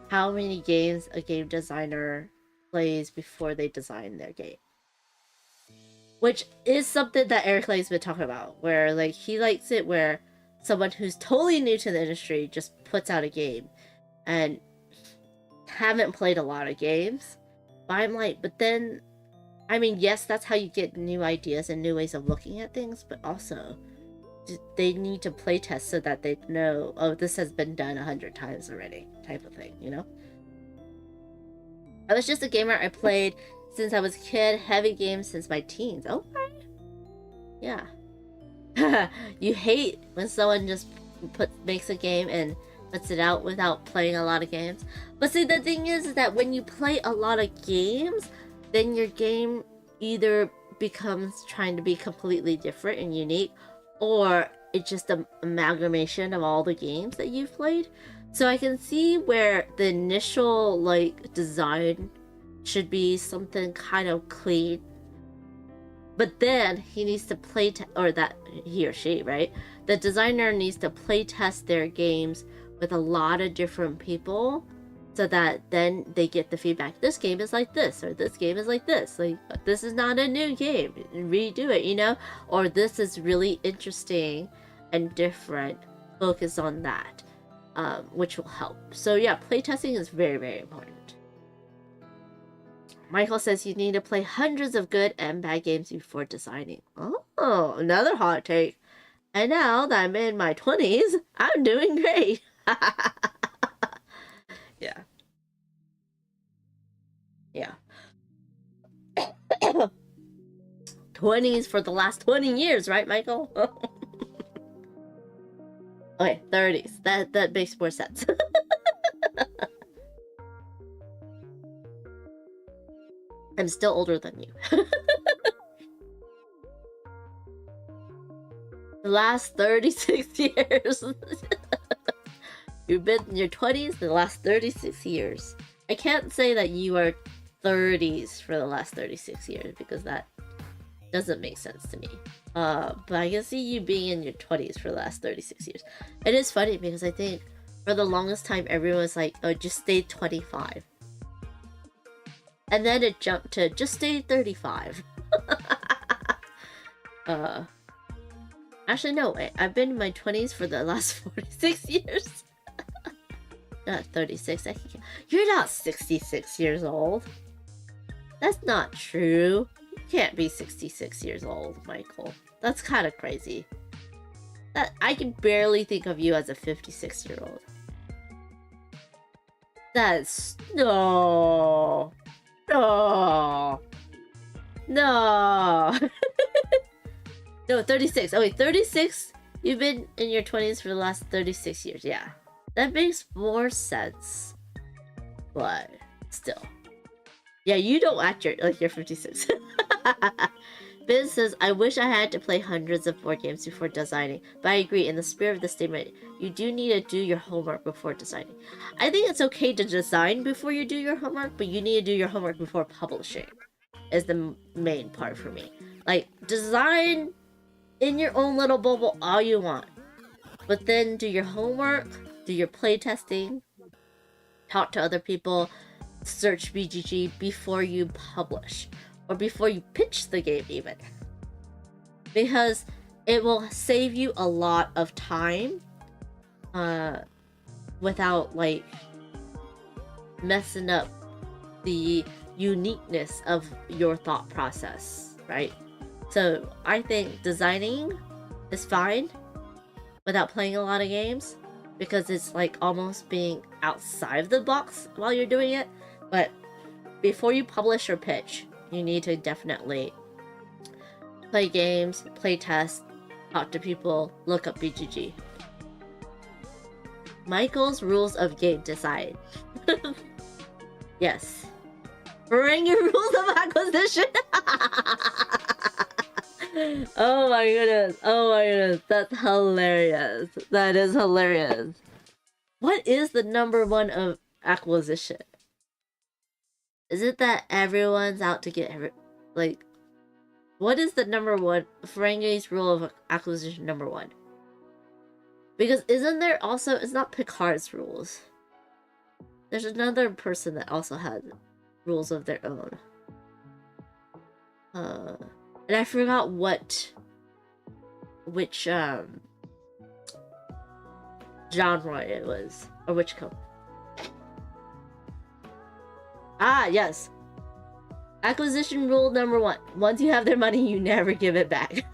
how many games a game designer plays before they design their game. Which is something that Eric Lang's been talking about, where, like, he likes it where someone who's totally new to the industry just puts out a game and haven't played a lot of games. But I'm like, but then, I mean, yes, that's how you get new ideas and new ways of looking at things, but also they need to playtest so that they know, oh, this has been done 100 times already, type of thing, you know? I was just a gamer. I played since I was a kid, heavy games since my teens. Okay. Yeah. You hate when someone just makes a game and puts it out without playing a lot of games. But see, the thing is that when you play a lot of games, then your game either becomes trying to be completely different and unique, or it's just an amalgamation of all the games that you've played. So I can see where the initial, like, design should be something kind of clean. But then he needs to he or she, right? The designer needs to play test their games with a lot of different people, so that then they get the feedback, this game is like this, or this game is like this, like this is not a new game, redo it, you know, or this is really interesting and different, focus on that, which will help. So yeah, playtesting is very, very important. Michael says you need to play hundreds of good and bad games before deciding. Oh, another hot take. And now that I'm in my 20s, I'm doing great. Yeah. Yeah. 20s for the last 20 years, right, Michael? Okay, 30s. That makes more sense. I'm still older than you. The last 36 years. You've been in your 20s the last 36 years. I can't say that you are 30s for the last 36 years because that doesn't make sense to me. But I can see you being in your 20s for the last 36 years. It is funny because I think for the longest time everyone was like, oh, just stay 25. And then it jumped to just stay 35. Actually, no, wait. I've been in my 20s for the last 46 years. Not 36. You're not 66 years old. That's not true. You can't be 66 years old, Michael. That's kind of crazy. I can barely think of you as a 56-year-old. That's... No. No. No. No, 36. Oh wait, 36? You've been in your 20s for the last 36 years. Yeah. That makes more sense. But still. Yeah, you don't act like you're 56. Biz says, I wish I had to play hundreds of board games before designing. But I agree, in the spirit of the statement, you do need to do your homework before designing. I think it's okay to design before you do your homework, but you need to do your homework before publishing. Is the main part for me. Like, design in your own little bubble all you want, but then do your homework, do your playtesting, talk to other people, search BGG before you publish, or before you pitch the game even, because it will save you a lot of time without like messing up the uniqueness of your thought process, right? So I think designing is fine without playing a lot of games, because it's like almost being outside of the box while you're doing it. But before you publish or pitch, you need to definitely play games, play test, talk to people, look up BGG. Michael's rules of game design. Yes. Bring your rules of acquisition. Oh my goodness. Oh my goodness. That's hilarious. That is hilarious. What is the number one of acquisition? Is it that everyone's out to get like, what is the number one Ferengi's rule of acquisition number one? Because isn't there also, it's not Picard's rules. There's another person that also has rules of their own. And I forgot which genre it was, or which company. Ah, yes. Acquisition rule number one. Once you have their money, you never give it back.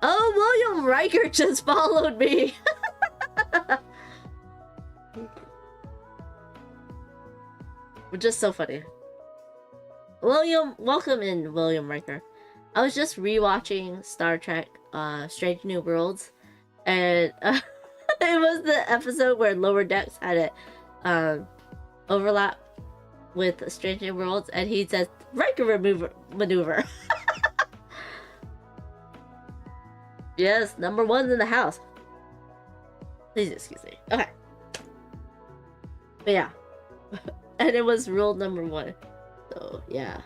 Oh, William Riker just followed me. Just so funny. William, welcome in, William Riker. I was just rewatching Star Trek, Strange New Worlds, and it was the episode where Lower Decks had it overlap with Strange New Worlds, and he says Riker maneuver. Yes, number one's in the house. Please excuse me. Okay. But yeah. And it was rule number one. So, yeah.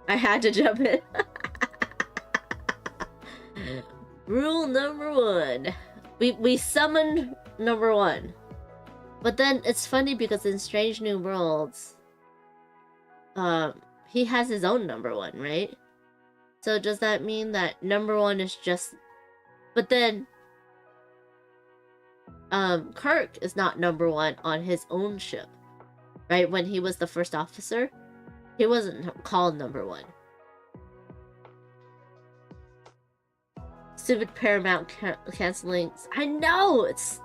I had to jump in. Rule number 1. We summon number 1. But then it's funny because in Strange New Worlds, he has his own number 1, right? So does that mean that number 1 is just... But then, Kirk is not number 1 on his own ship, right? When he was the first officer, he wasn't called number 1. Stupid Paramount canceling. I know! It's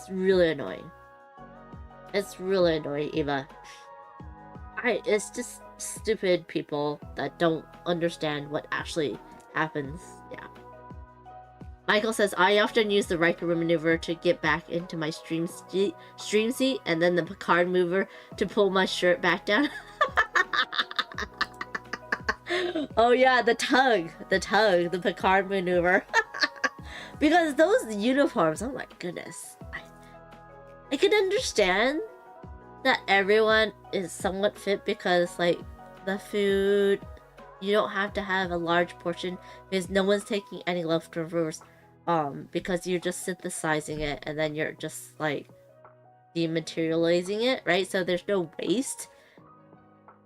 really annoying. It's really annoying, Eva. It's just stupid people that don't understand what actually happens. Yeah. Michael says, I often use the Riker maneuver to get back into my stream seat, and then the Picard mover to pull my shirt back down. Oh yeah, the Picard maneuver. Because those uniforms, oh my goodness. I can understand that everyone is somewhat fit because, like, the food, you don't have to have a large portion because no one's taking any leftovers, because you're just synthesizing it and then you're just, like, dematerializing it, right? So there's no waste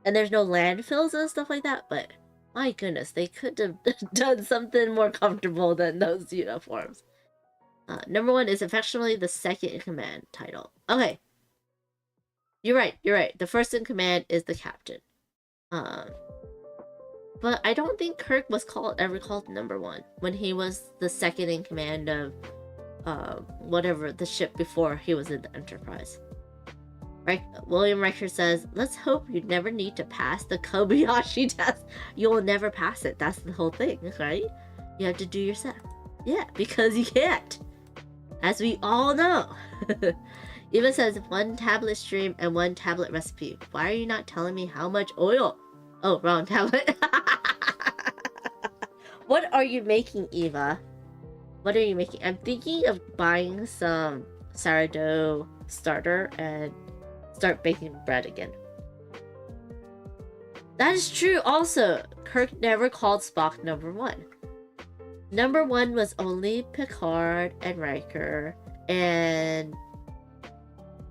and there's no landfills and stuff like that, but my goodness, they could have done something more comfortable than those uniforms. Number 1 is affectionately the second in command title. Okay. You're right. The first in command is the captain. But I don't think Kirk was ever called number 1 when he was the second in command of whatever the ship before he was in the Enterprise. Right? William Riker says, let's hope you never need to pass the Kobayashi test. You'll never pass it. That's the whole thing, right? You have to do yourself. Yeah, because you can't. As we all know. Eva says 1 tablet stream and 1 tablet recipe. Why are you not telling me how much oil? Oh, wrong tablet. What are you making, Eva? What are you making? I'm thinking of buying some sourdough starter and start baking bread again. That is true also. Kirk never called Spock number 1. Number 1 was only Picard and Riker and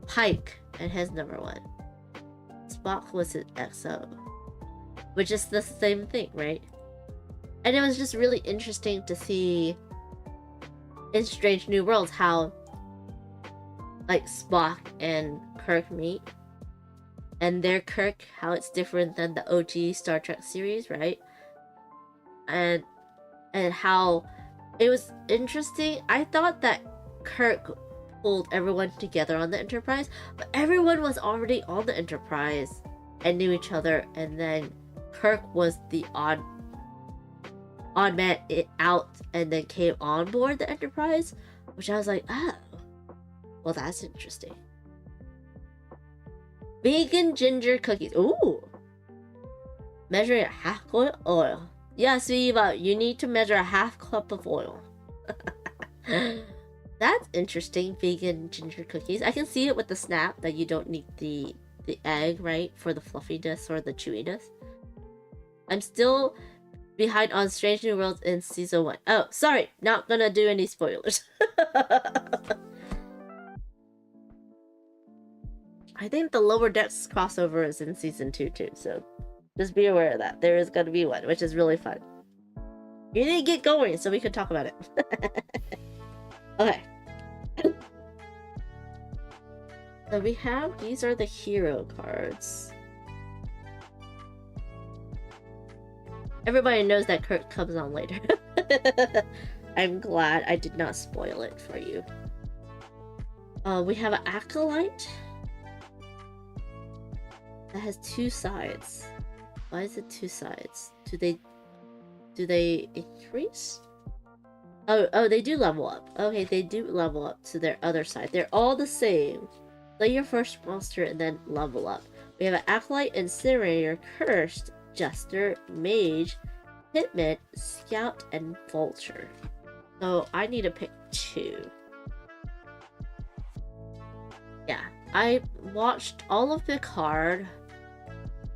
Pike and his number 1. Spock was his XO, which is the same thing, right? And it was just really interesting to see in Strange New Worlds how, like, Spock and Kirk meet, and their Kirk, how it's different than the OG Star Trek series, right? And how it was interesting. I thought that Kirk pulled everyone together on the Enterprise, but everyone was already on the Enterprise and knew each other, and then Kirk was the odd man out and then came on board the Enterprise, which I was like, oh, well, that's interesting. Vegan ginger cookies. Ooh. Measure a half cup of oil. Yes, Eva, you need to measure a half cup of oil. That's interesting, vegan ginger cookies. I can see it with the snap that you don't need the egg, right, for the fluffiness or the chewiness. I'm still behind on Strange New Worlds in season 1. Oh, sorry, not gonna do any spoilers. I think the Lower Decks crossover is in season 2 too, so just be aware of that. There is gonna be one, which is really fun. You need to get going so we can talk about it. Okay. So we have, these are the hero cards. Everybody knows that Kirk comes on later. I'm glad I did not spoil it for you. We have an acolyte that has 2 sides. Why is it 2 sides? Do they increase? Oh, they do level up. Okay, they do level up to their other side. They're all the same. Play your first monster and then level up. We have an acolyte, incinerator, cursed, jester, mage, hitman, scout, and vulture. So I need to pick 2. Yeah, I watched all of Picard.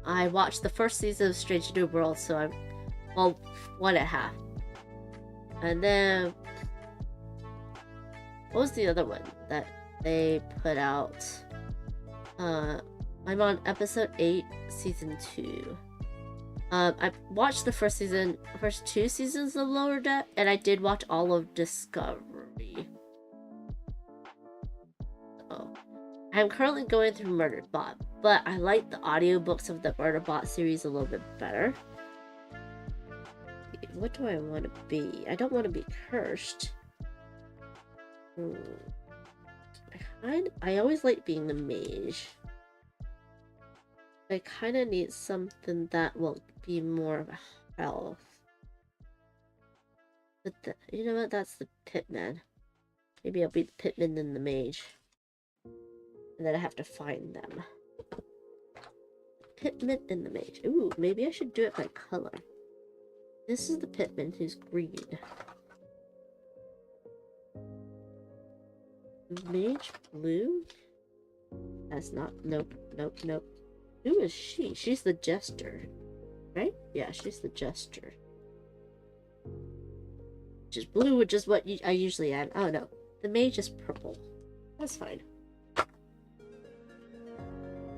I watched the first season of Strange New Worlds, so I'm, well, 1.5. And then what was the other one that they put out? I'm on episode 8, season 2. I watched the first 2 seasons of Lower Deck, and I did watch all of Discovery. Oh, I'm currently going through Murderbot, but I like the audiobooks of the Murderbot series a little bit better. What do I want to be? I don't want to be cursed. I always like being the mage. I kind of need something that will be more of a health. But you know what? That's the pitman. Maybe I'll be the pitman and the mage. And then I have to find them. Pitman and the mage. Ooh, maybe I should do it by color. This is the pitman who's green. Mage blue? That's not. Nope. Who is she? She's the jester. Right? Yeah, she's the jester. Which is blue, which is what I usually am. Oh no. The mage is purple. That's fine.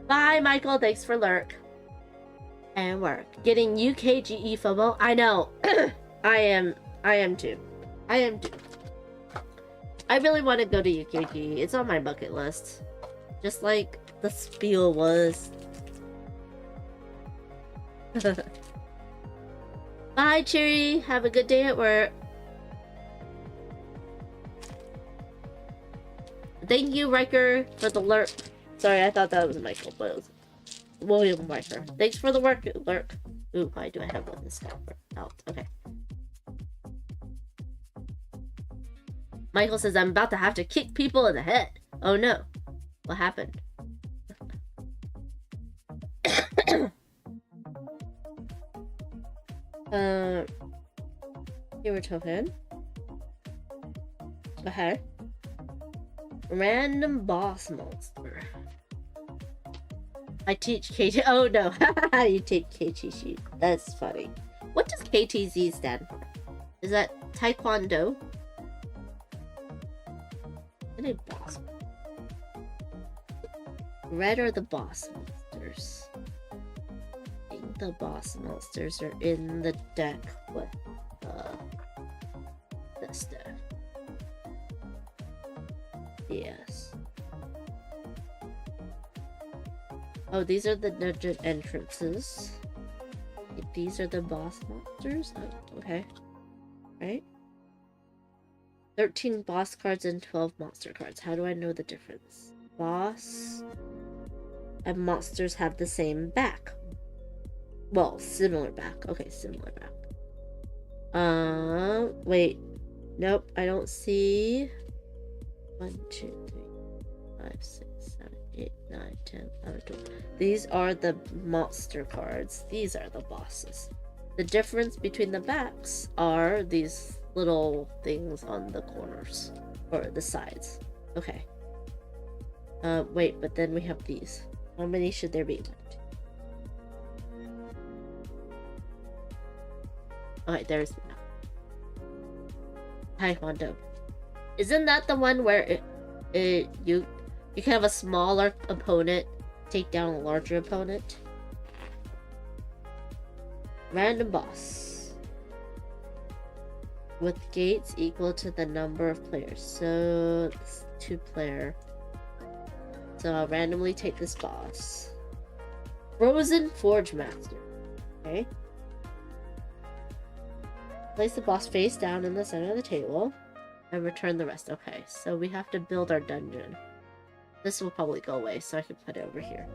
Bye, Michael. Thanks for lurk. And work. Getting UKGE FOMO. I know. I am too. I really want to go to UKGE. It's on my bucket list. Just like the spiel was. Bye, Cherry. Have a good day at work. Thank you, Riker, for the lurk. Sorry, I thought that was Michael, but it was William Riker. Thanks for the work, lurk. Ooh, why do I have one this guy out? Okay. Michael says, I'm about to have to kick people in the head. Oh no. What happened? Hero token. Okay. Random boss monster. I teach KT. Oh no. You take KT sheet. That's funny. What does KTZ stand for? Is that Taekwondo? Is it a boss? Red are the boss monsters. I think the boss monsters are in the deck with this deck. Yes. Oh, these are the dungeon entrances. These are the boss monsters? Oh, okay. Right? 13 boss cards and 12 monster cards. How do I know the difference? Boss and monsters have the same back. Well, similar back. Okay, similar back. Wait. Nope, I don't see. 1, 2, 3, 5, 6, 7, 8, 9, 10, 11, 12. These are the monster cards. These are the bosses. The difference between the backs are these little things on the corners or the sides. Okay. Wait, but then we have these. How many should there be? Okay, there's Taekwondo. Isn't that the one where you can have a smaller opponent take down a larger opponent? Random boss. With gates equal to the number of players. So it's 2-player. So I'll randomly take this boss. Frozen Forge Master. Okay. Place the boss face down in the center of the table. And return the rest. Okay, so we have to build our dungeon. This will probably go away, so I can put it over here.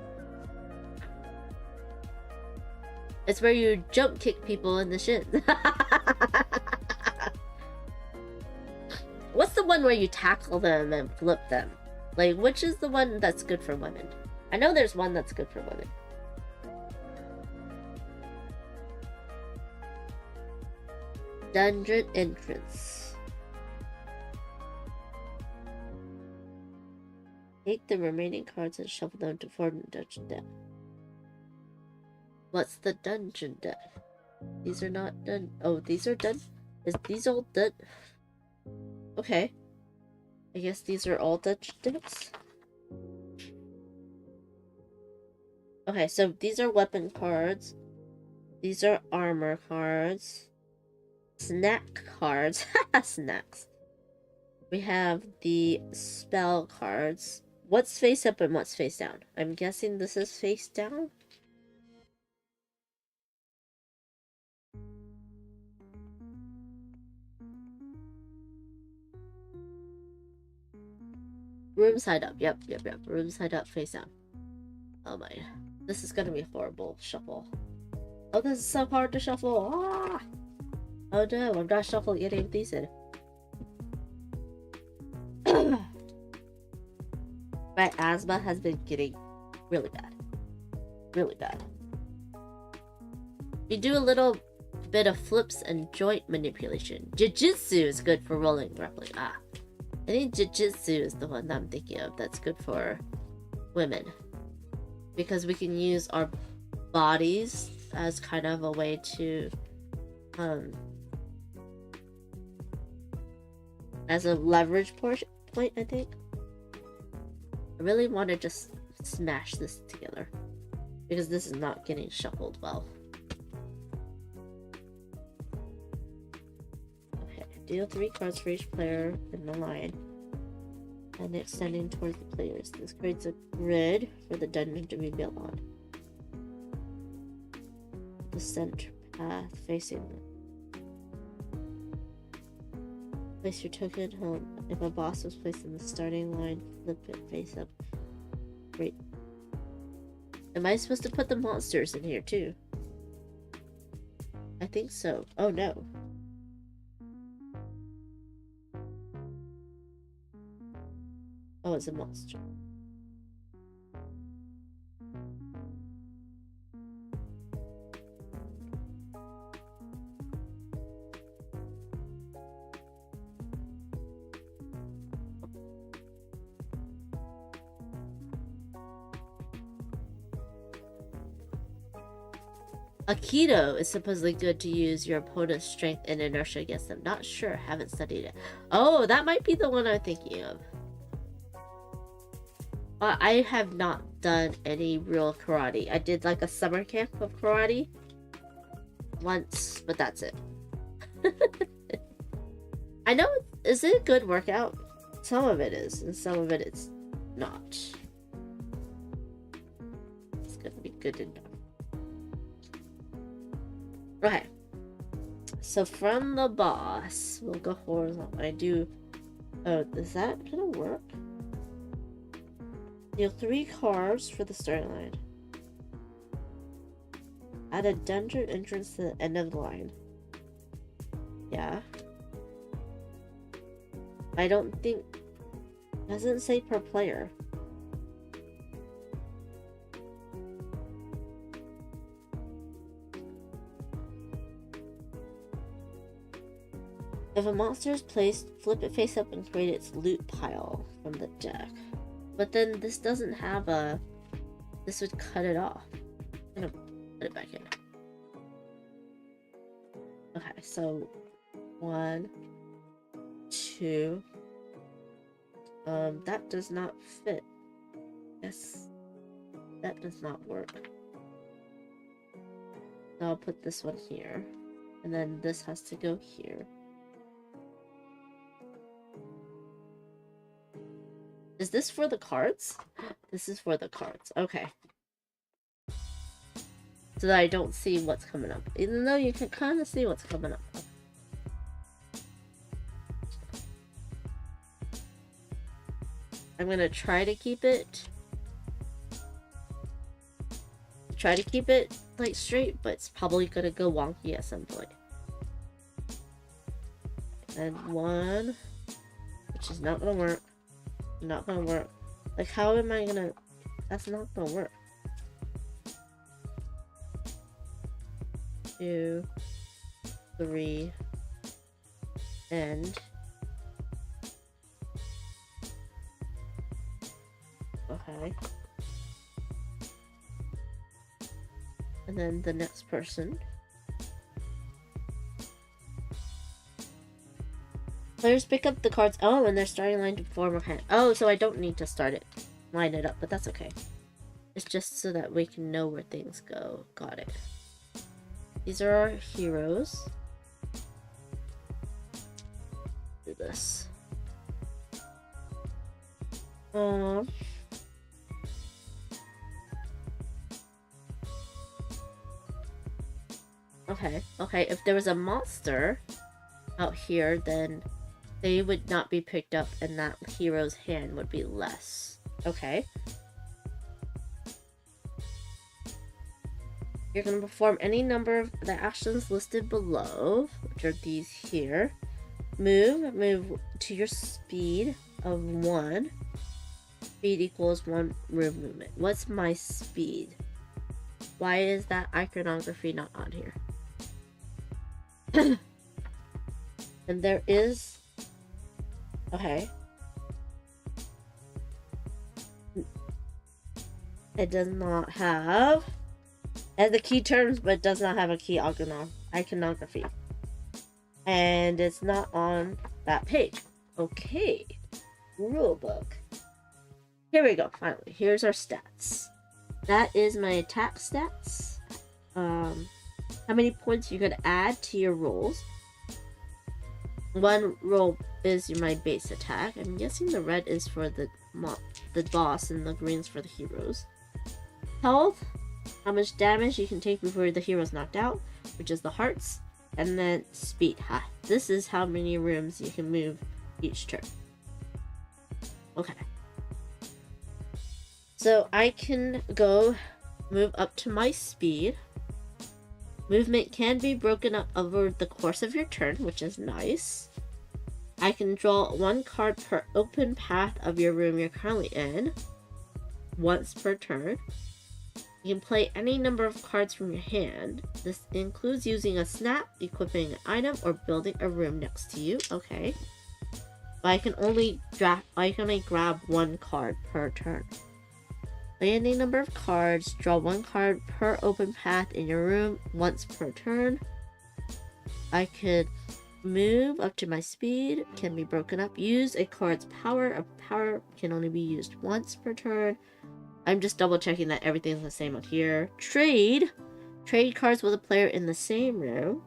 It's where you jump kick people in the shins. What's the one where you tackle them and flip them? Like, which is the one that's good for women? I know there's one that's good for women. Dungeon entrance. Take the remaining cards and shuffle them to form the dungeon deck. What's the dungeon deck? These are not done. Oh, these are done. Is these all Dutch? Okay. I guess these are all Dutch decks. Okay, so these are weapon cards. These are armor cards. Snack cards. Snacks. We have the spell cards. What's face up and what's face down? I'm guessing this is face down. Room side up. Yep. Room side up, face down. Oh my. This is gonna be a horrible shuffle. Oh, this is so hard to shuffle. Ah! Oh no, I'm not shuffling any of these in. My asthma has been getting really bad. Really bad. We do a little bit of flips and joint manipulation. Jiu-jitsu is good for rolling grappling. Ah. I think jiu-jitsu is the one that I'm thinking of that's good for women. Because we can use our bodies as kind of a way to as a leverage point, I think. I really want to just smash this together because this is not getting shuffled well. Okay, deal 3 cards for each player in the line and extending towards the players. This creates a grid for the dungeon to be built on. The center path facing them. Place your token home. If a boss was placed in the starting line, flip it face up. Great. Am I supposed to put the monsters in here too? I think so. Oh no. Oh, it's a monster. Aikido is supposedly good to use your opponent's strength and inertia against them. Not sure, haven't studied it. Oh, that might be the one I'm thinking of. I have not done any real karate. I did like a summer camp of karate once, but that's it. I know, is it a good workout? Some of it is, and some of it it's not. It's gonna be good enough. Okay, so from the boss, we'll go horizontal. I do. Oh, is that gonna work? Deal 3 cards for the starting line. Add a dungeon entrance to the end of the line. Yeah. I don't think. It doesn't say per player. If a monster is placed, flip it face up and create its loot pile from the deck. But then this doesn't have a... This would cut it off. I'm gonna put it back in. Okay, so 1, 2. That does not fit. Yes, that does not work. So I'll put this one here, and then this has to go here. Is this for the cards? This is for the cards. Okay. So that I don't see what's coming up. Even though you can kind of see what's coming up. I'm gonna try to keep it... like straight, but it's probably gonna go wonky at some point. And 1, which is not gonna work. Not gonna work. Like, how am I gonna... That's not gonna work. 2, 3, and... Okay. And then the next person. Players pick up the cards. Oh, and they're starting line to form a hand. Oh, so I don't need to line it up, but that's okay. It's just so that we can know where things go. Got it. These are our heroes. Do this. Okay. If there was a monster out here, then they would not be picked up and that hero's hand would be less. Okay. You're going to perform any number of the actions listed below, which are these here. Move to your speed of 1. Speed equals 1 room movement. What's my speed? Why is that iconography not on here? And there is... Okay. It does not have... It has the key terms, but it does not have a key iconography. And it's not on that page. Okay. Rulebook. Here we go, finally. Here's our stats. That is my attack stats. How many points you could add to your rolls. 1 roll is my base attack. I'm guessing the red is for the boss and the green's for the heroes. Health. How much damage you can take before the hero's knocked out, which is the hearts. And then speed. This is how many rooms you can move each turn. Okay. So I can go move up to my speed. Movement can be broken up over the course of your turn, which is nice. I can draw 1 card per open path of your room you're currently in, once per turn. You can play any number of cards from your hand. This includes using a snap, equipping an item, or building a room next to you. Okay. But I can only grab 1 card per turn. Play any number of cards, draw 1 card per open path in your room once per turn. I could move up to my speed, can be broken up. Use a card's power. A power can only be used once per turn. I'm just double checking that everything's the same out here. Trade. Trade cards with a player in the same room.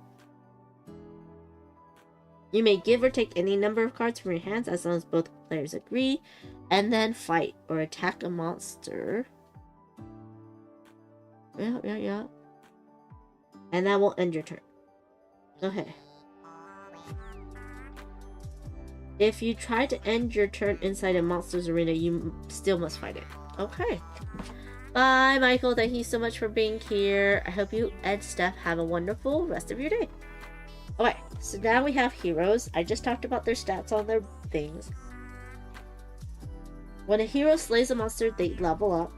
You may give or take any number of cards from your hands as long as both players agree. And then fight or attack a monster. Yeah. And that will end your turn. Okay. If you try to end your turn inside a monster's arena, you still must fight it. Okay. Bye, Michael. Thank you so much for being here. I hope you and Steph have a wonderful rest of your day. Okay, so now we have heroes. I just talked about their stats on their things. When a hero slays a monster, they level up.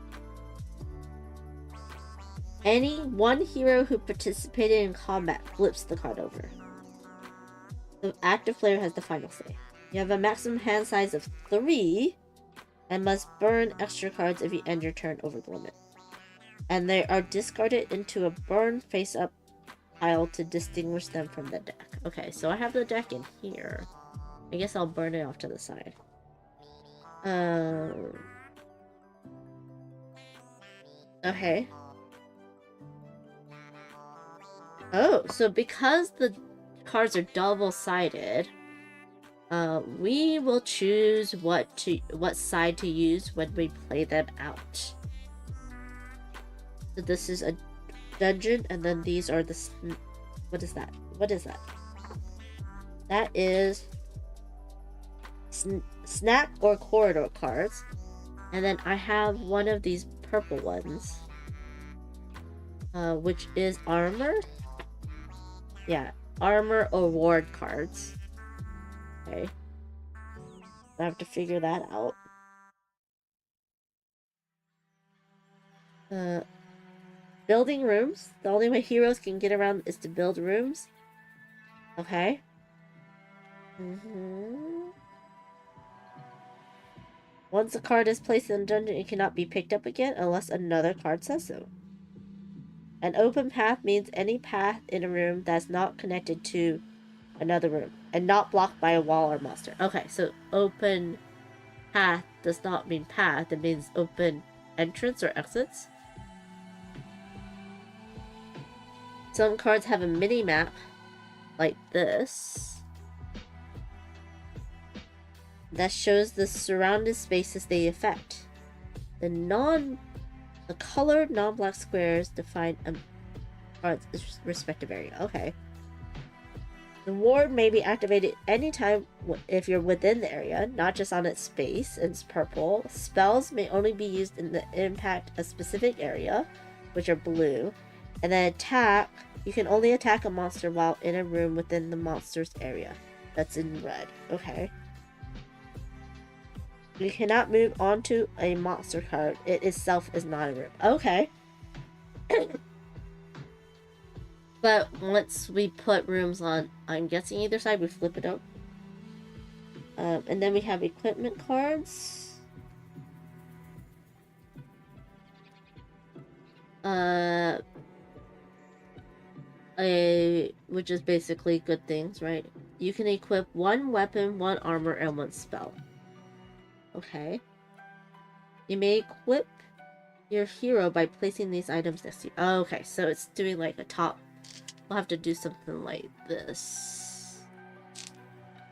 Any one hero who participated in combat flips the card over. The active player has the final say. You have a maximum hand size of 3 and must burn extra cards if you end your turn over the limit. And they are discarded into a burn face-up pile to distinguish them from the deck. Okay, so I have the deck in here. I guess I'll burn it off to the side. Okay. Oh, so because the cards are double-sided, we will choose what side to use when we play them out. So this is a dungeon, and then these are the... What is that? What is that? That is... snack or corridor cards. And then I have one of these purple ones. Which is armor. Yeah, armor or ward cards. Okay. I have to figure that out. Building rooms. The only way heroes can get around is to build rooms. Okay. Once a card is placed in a dungeon, it cannot be picked up again unless another card says so. An open path means any path in a room that's not connected to another room, and not blocked by a wall or monster. Okay, so open path does not mean path, it means open entrance or exits. Some cards have a mini map like this that shows the surrounding spaces they affect. The colored non-black squares define a card's respective area. Okay. The ward may be activated anytime if you're within the area, not just on its space. It's purple. Spells may only be used in the impact a specific area, which are blue. And then attack, you can only attack a monster while in a room within the monster's area. That's in red. Okay. You cannot move onto a monster card. It itself is not a room. Okay. But once we put rooms on, I'm guessing either side, we flip it up. And then we have equipment cards. Which is basically good things, right? You can equip one weapon, one armor, and one spell. Okay. You may equip your hero by placing these items next to you. Oh, okay, so it's doing like a top. We'll have to do something like this.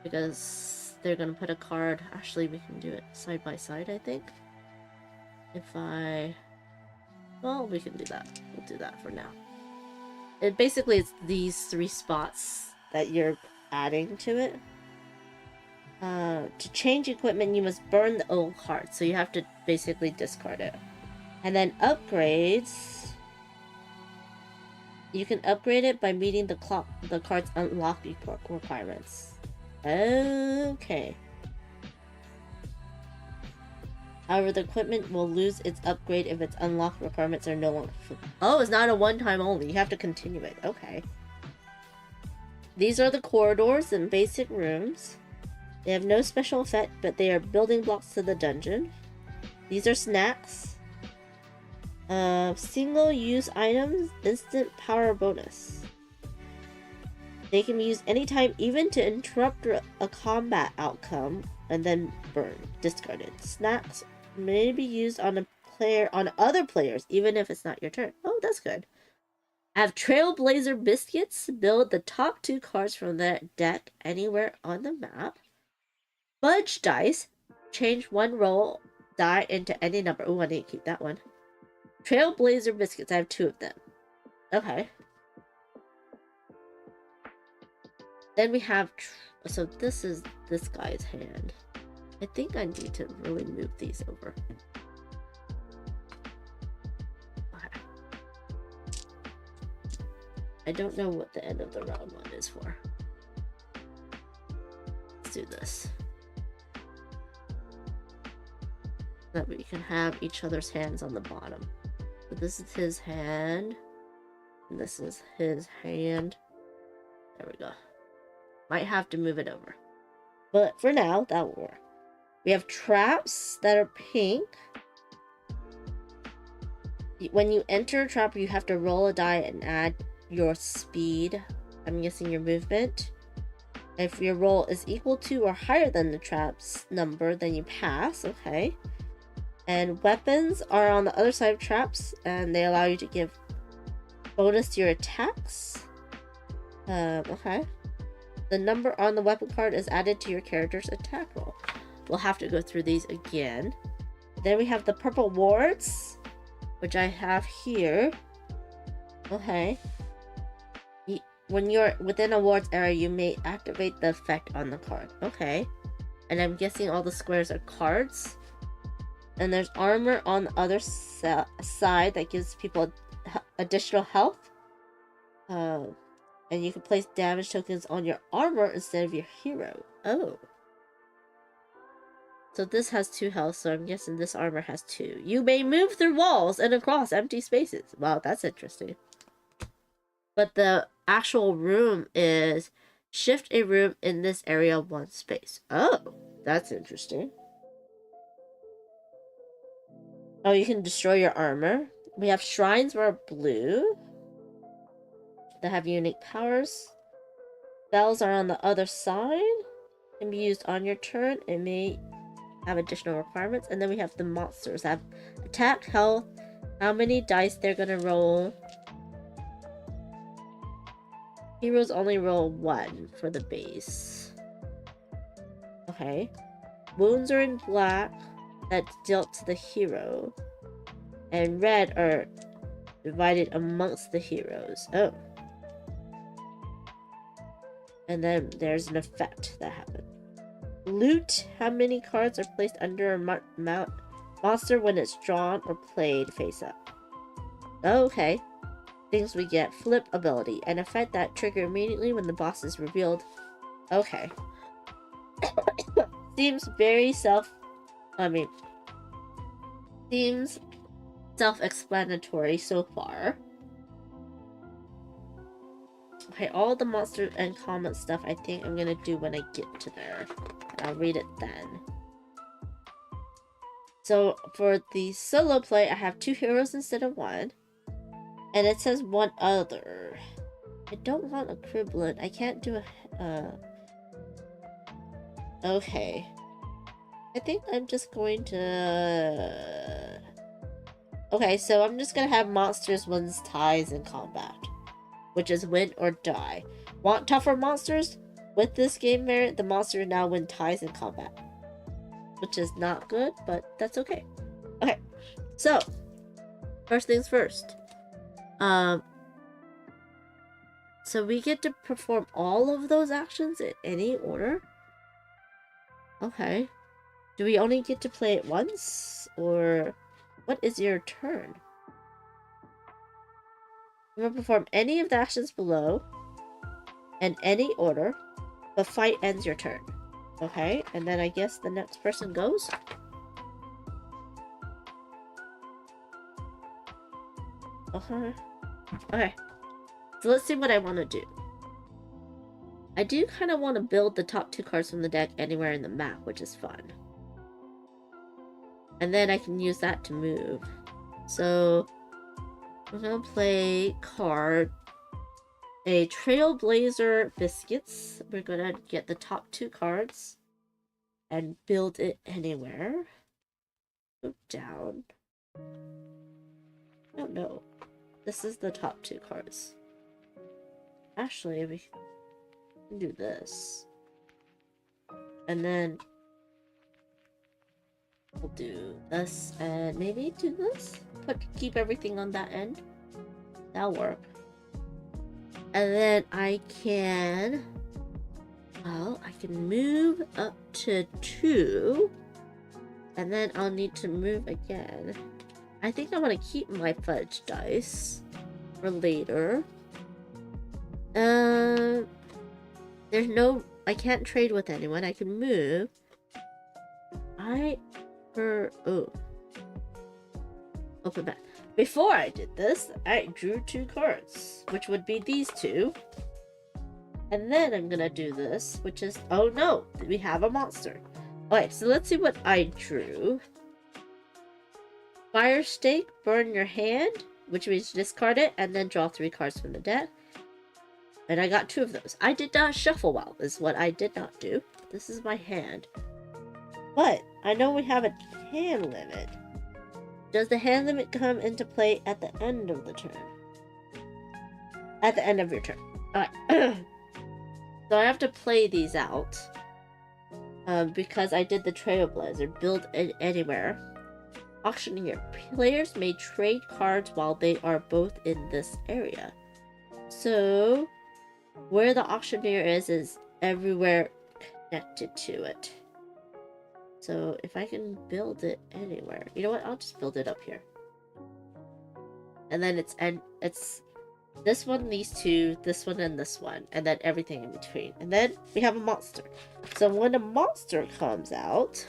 Because they're gonna put a card. Actually, we can do it side by side, I think. Well, we can do that. We'll do that for now. Basically, it's these 3 spots that you're adding to it. To change equipment, you must burn the old card. So you have to basically discard it. And then upgrades. You can upgrade it by meeting the card's unlock requirements. Okay. However, the equipment will lose its upgrade if its unlock requirements are no longer fulfilled. Oh, it's not a one-time only. You have to continue it. Okay. These are the corridors and basic rooms. They have no special effect, but they are building blocks to the dungeon. These are snacks. Single-use items, instant power bonus. They can be used anytime, even to interrupt a combat outcome, and then burn, discarded. Snacks may be used on other players, even if it's not your turn. Oh, that's good. I have Trailblazer Biscuits. Build the top 2 cards from the deck anywhere on the map. Fudge Dice. Change one roll die into any number. Oh, I need to keep that one. Trailblazer Biscuits. I have 2 of them. Okay. Then we have... So this is this guy's hand. I think I need to really move these over. Okay. I don't know what the end of the round one is for. Let's do this. That we can have each other's hands on the bottom. So this is his hand. And this is his hand. There we go. Might have to move it over. But for now, that will work. We have traps that are pink. When you enter a trap, you have to roll a die and add your speed. I'm guessing your movement. If your roll is equal to or higher than the trap's number, then you pass. Okay. And weapons are on the other side of traps, and they allow you to give bonus to your attacks. Okay. The number on the weapon card is added to your character's attack roll. We'll have to go through these again. Then we have the purple wards, which I have here. Okay. When you're within a ward's area, you may activate the effect on the card. Okay. And I'm guessing all the squares are cards. And there's armor on the other side that gives people additional health. And you can place damage tokens on your armor instead of your hero. Oh. So this has 2 health, so I'm guessing this armor has 2. You may move through walls and across empty spaces. Wow, that's interesting. But the actual room is shift a room in this area 1 space. Oh, that's interesting. Oh, you can destroy your armor. We have shrines that are blue that have unique powers. Spells are on the other side. Can be used on your turn. It may have additional requirements. And then we have the monsters. Have attack, health, how many dice they're gonna roll. Heroes only roll 1 for the base. Okay. Wounds are in black. That's dealt to the hero. And red are divided amongst the heroes. Oh. And then there's an effect that happens. Loot. How many cards are placed under a monster when it's drawn or played face up? Okay. Things we get. Flip ability. An effect that trigger immediately when the boss is revealed. Okay. Seems very seems self-explanatory so far. Okay, all the monster and comment stuff I think I'm gonna do when I get to there. I'll read it then. So for the solo play, I have 2 heroes instead of 1. And it says 1 other. I don't want equivalent. I can't do a... Okay. I think I'm just going to... Okay, so I'm just gonna have monsters wins ties in combat. Which is win or die. Want tougher monsters? With this game merit, the monster now win ties in combat. Which is not good, but that's okay. Okay, so first things first. So we get to perform all of those actions in any order. Okay. Do we only get to play it once? Or what is your turn? You will perform any of the actions below in any order, but fight ends your turn. Okay, and then I guess the next person goes. Okay, so let's see what I want to do. I do kind of want to build the top 2 cards from the deck anywhere in the map, which is fun. And then I can use that to move. So we're gonna play card a Trailblazer Biscuits. We're gonna get the top 2 cards and build it anywhere. Go down. Oh no. This is the top 2 cards. Actually, we can do this. And then we'll do this and maybe do this. Keep everything on that end. That'll work. And then I can... Well, I can move up to 2. And then I'll need to move again. I think I want to keep my fudge dice for later. There's no... I can't trade with anyone. I can move. Oh. Open back. Before I did this, I drew 2 cards, which would be these 2. And then I'm gonna do this, which is... Oh no! We have a monster. Okay, so let's see what I drew. Fire Stake, burn your hand, which means discard it, and then draw 3 cards from the deck. And I got 2 of those. I did not shuffle well, is what I did not do. This is my hand. But I know we have a hand limit. Does the hand limit come into play at the end of the turn? At the end of your turn. Alright. So I have to play these out. Because I did the Trailblazer. Build it anywhere. Auctioneer. Players may trade cards while they are both in this area. So, where the auctioneer is everywhere connected to it. So, if I can build it anywhere. You know what? I'll just build it up here. And then it's this one, these 2, this one, and this one. And then everything in between. And then we have a monster. So, when a monster comes out...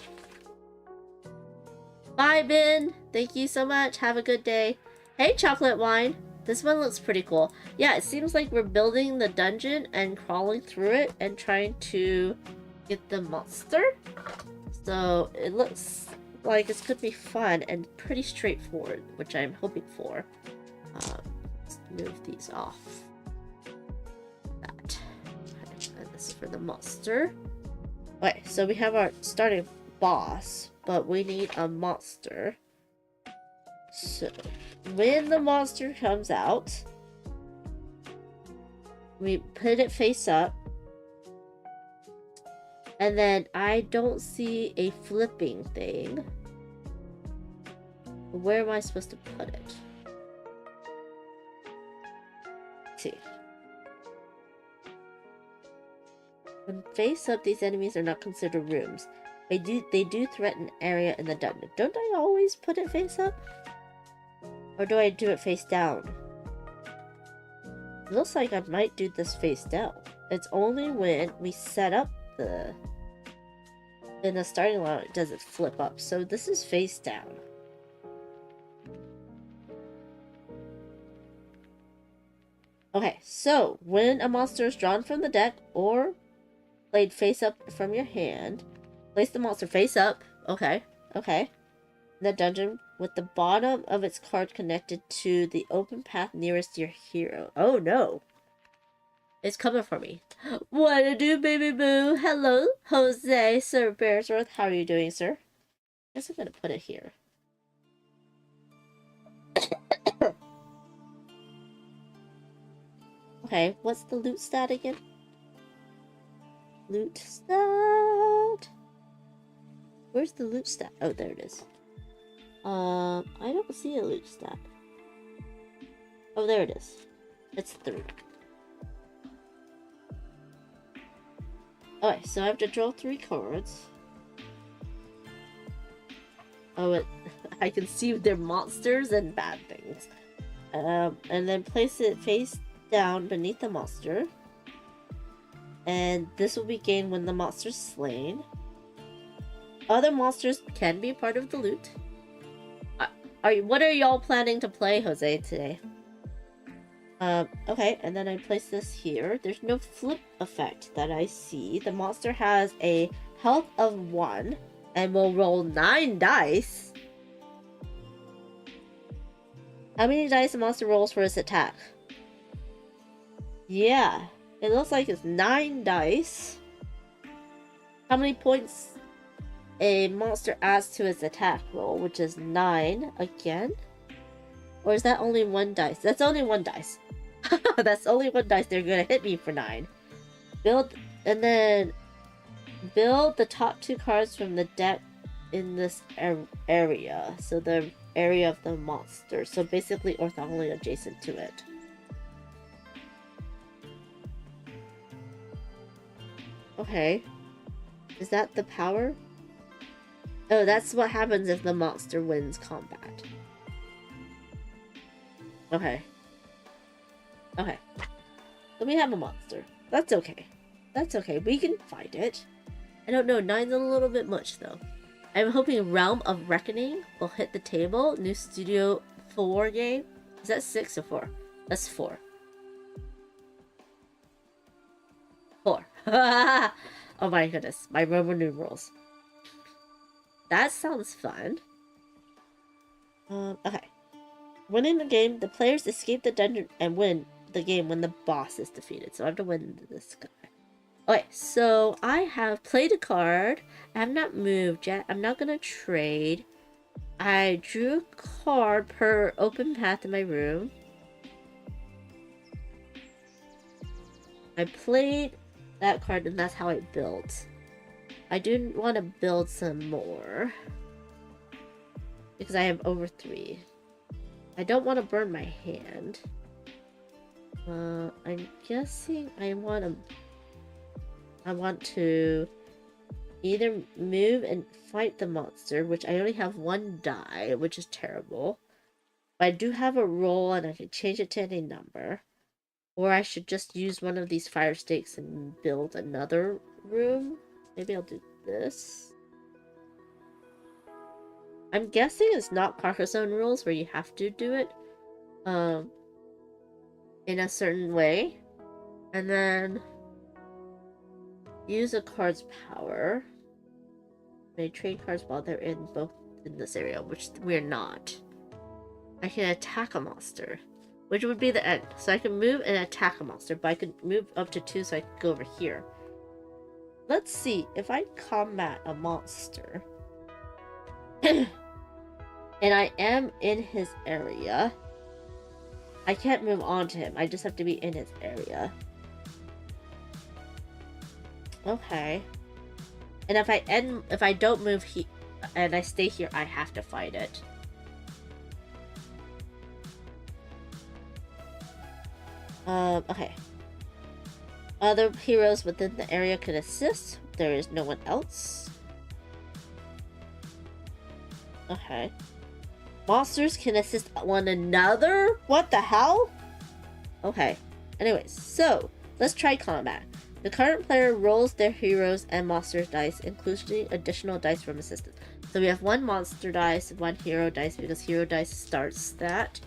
Bye, Ben! Thank you so much. Have a good day. Hey, Chocolate Wine! This one looks pretty cool. Yeah, it seems like we're building the dungeon and crawling through it and trying to get the monster. So it looks like this could be fun and pretty straightforward, which I'm hoping for. Let's move these off. That. This is for the monster. Okay, so we have our starting boss, but we need a monster. So, when the monster comes out, we put it face up. And then I don't see a flipping thing. Where am I supposed to put it? Let's see. When face up, these enemies are not considered rooms. They do threaten area in the dungeon. Don't I always put it face up? Or do I do it face down? It looks like I might do this face down. It's only when we set up in the starting line does it flip up. So this is face down. Okay, so when a monster is drawn from the deck or played face up from your hand, place the monster face up. Okay. In the dungeon with the bottom of its card connected to the open path nearest your hero. Oh no. It's coming for me. What to do, baby boo? Hello, Jose, Sir Bearsworth. How are you doing, sir? I guess I'm gonna put it here. Okay, what's the loot stat again? Loot stat. Where's the loot stat? Oh, there it is. I don't see a loot stat. Oh, there it is. It's 3. Okay, so I have to draw 3 cards. Oh, I can see they're monsters and bad things. And then place it face down beneath the monster. And this will be gained when the monster's slain. Other monsters can be part of the loot. What are y'all planning to play, Jose, today? Okay, and then I place this here. There's no flip effect that I see. The monster has a health of 1 and will roll 9 dice. How many dice a monster rolls for its attack? Yeah, it looks like it's 9 dice. How many points a monster adds to its attack roll, which is 9 again? Or is that only 1 dice? That's only 1 dice. That's only 1 dice. They're gonna hit me for 9. Build, and then build the top 2 cards from the deck in this area. So the area of the monster. So basically orthogonally adjacent to it. Okay. Is that the power? Oh, that's what happens if the monster wins combat. Okay. Okay. So we have a monster. That's okay. That's okay. We can fight it. I don't know. 9's a little bit much, though. I'm hoping Realm of Reckoning will hit the table. New Studio 4 game. Is that 6 or 4? That's 4. 4. Oh my goodness. My Roman numerals. That sounds fun. Okay. Winning the game, the players escape the dungeon and win the game when the boss is defeated. So I have to win this guy. Okay, so I have played a card. I have not moved yet. I'm not gonna trade. I drew a card per open path in my room. I played that card and that's how I built. I do want to build some more. Because I have over 3. I don't want to burn my hand. I'm guessing I want to either move and fight the monster, which I only have 1 die, which is terrible. But I do have a roll and I can change it to any number. Or I should just use one of these fire stakes and build another room. Maybe I'll do this. I'm guessing it's not Carcassonne rules where you have to do it in a certain way. And then use a card's power. They trade cards while they're in this area, which we're not. I can attack a monster, which would be the end. So I can move and attack a monster, but I could move up to 2 so I can go over here. let's see if I combat a monster and I am in his area. I can't move on to him. I just have to be in his area. Okay. And if I don't move and I stay here, I have to fight it. Okay. Other heroes within the area could assist. There is no one else. Okay. Monsters can assist one another? What the hell? Okay. Anyways, so let's try combat. The current player rolls their heroes and monsters dice, including additional dice from assistance. So we have one monster dice, one hero dice, because hero dice starts that.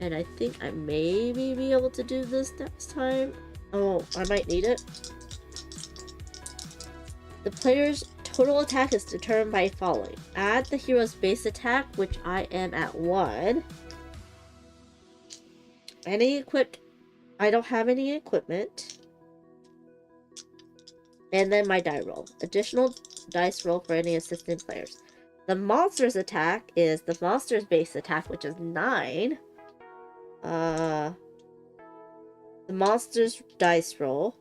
And I think I maybe be able to do this next time. Oh, I might need it. The player's total attack is determined by following. Add the hero's base attack, which I am at 1. Any equipped... I don't have any equipment. And then my die roll. Additional dice roll for any assistant players. The monster's attack is the monster's base attack, which is 9. The monster's dice roll.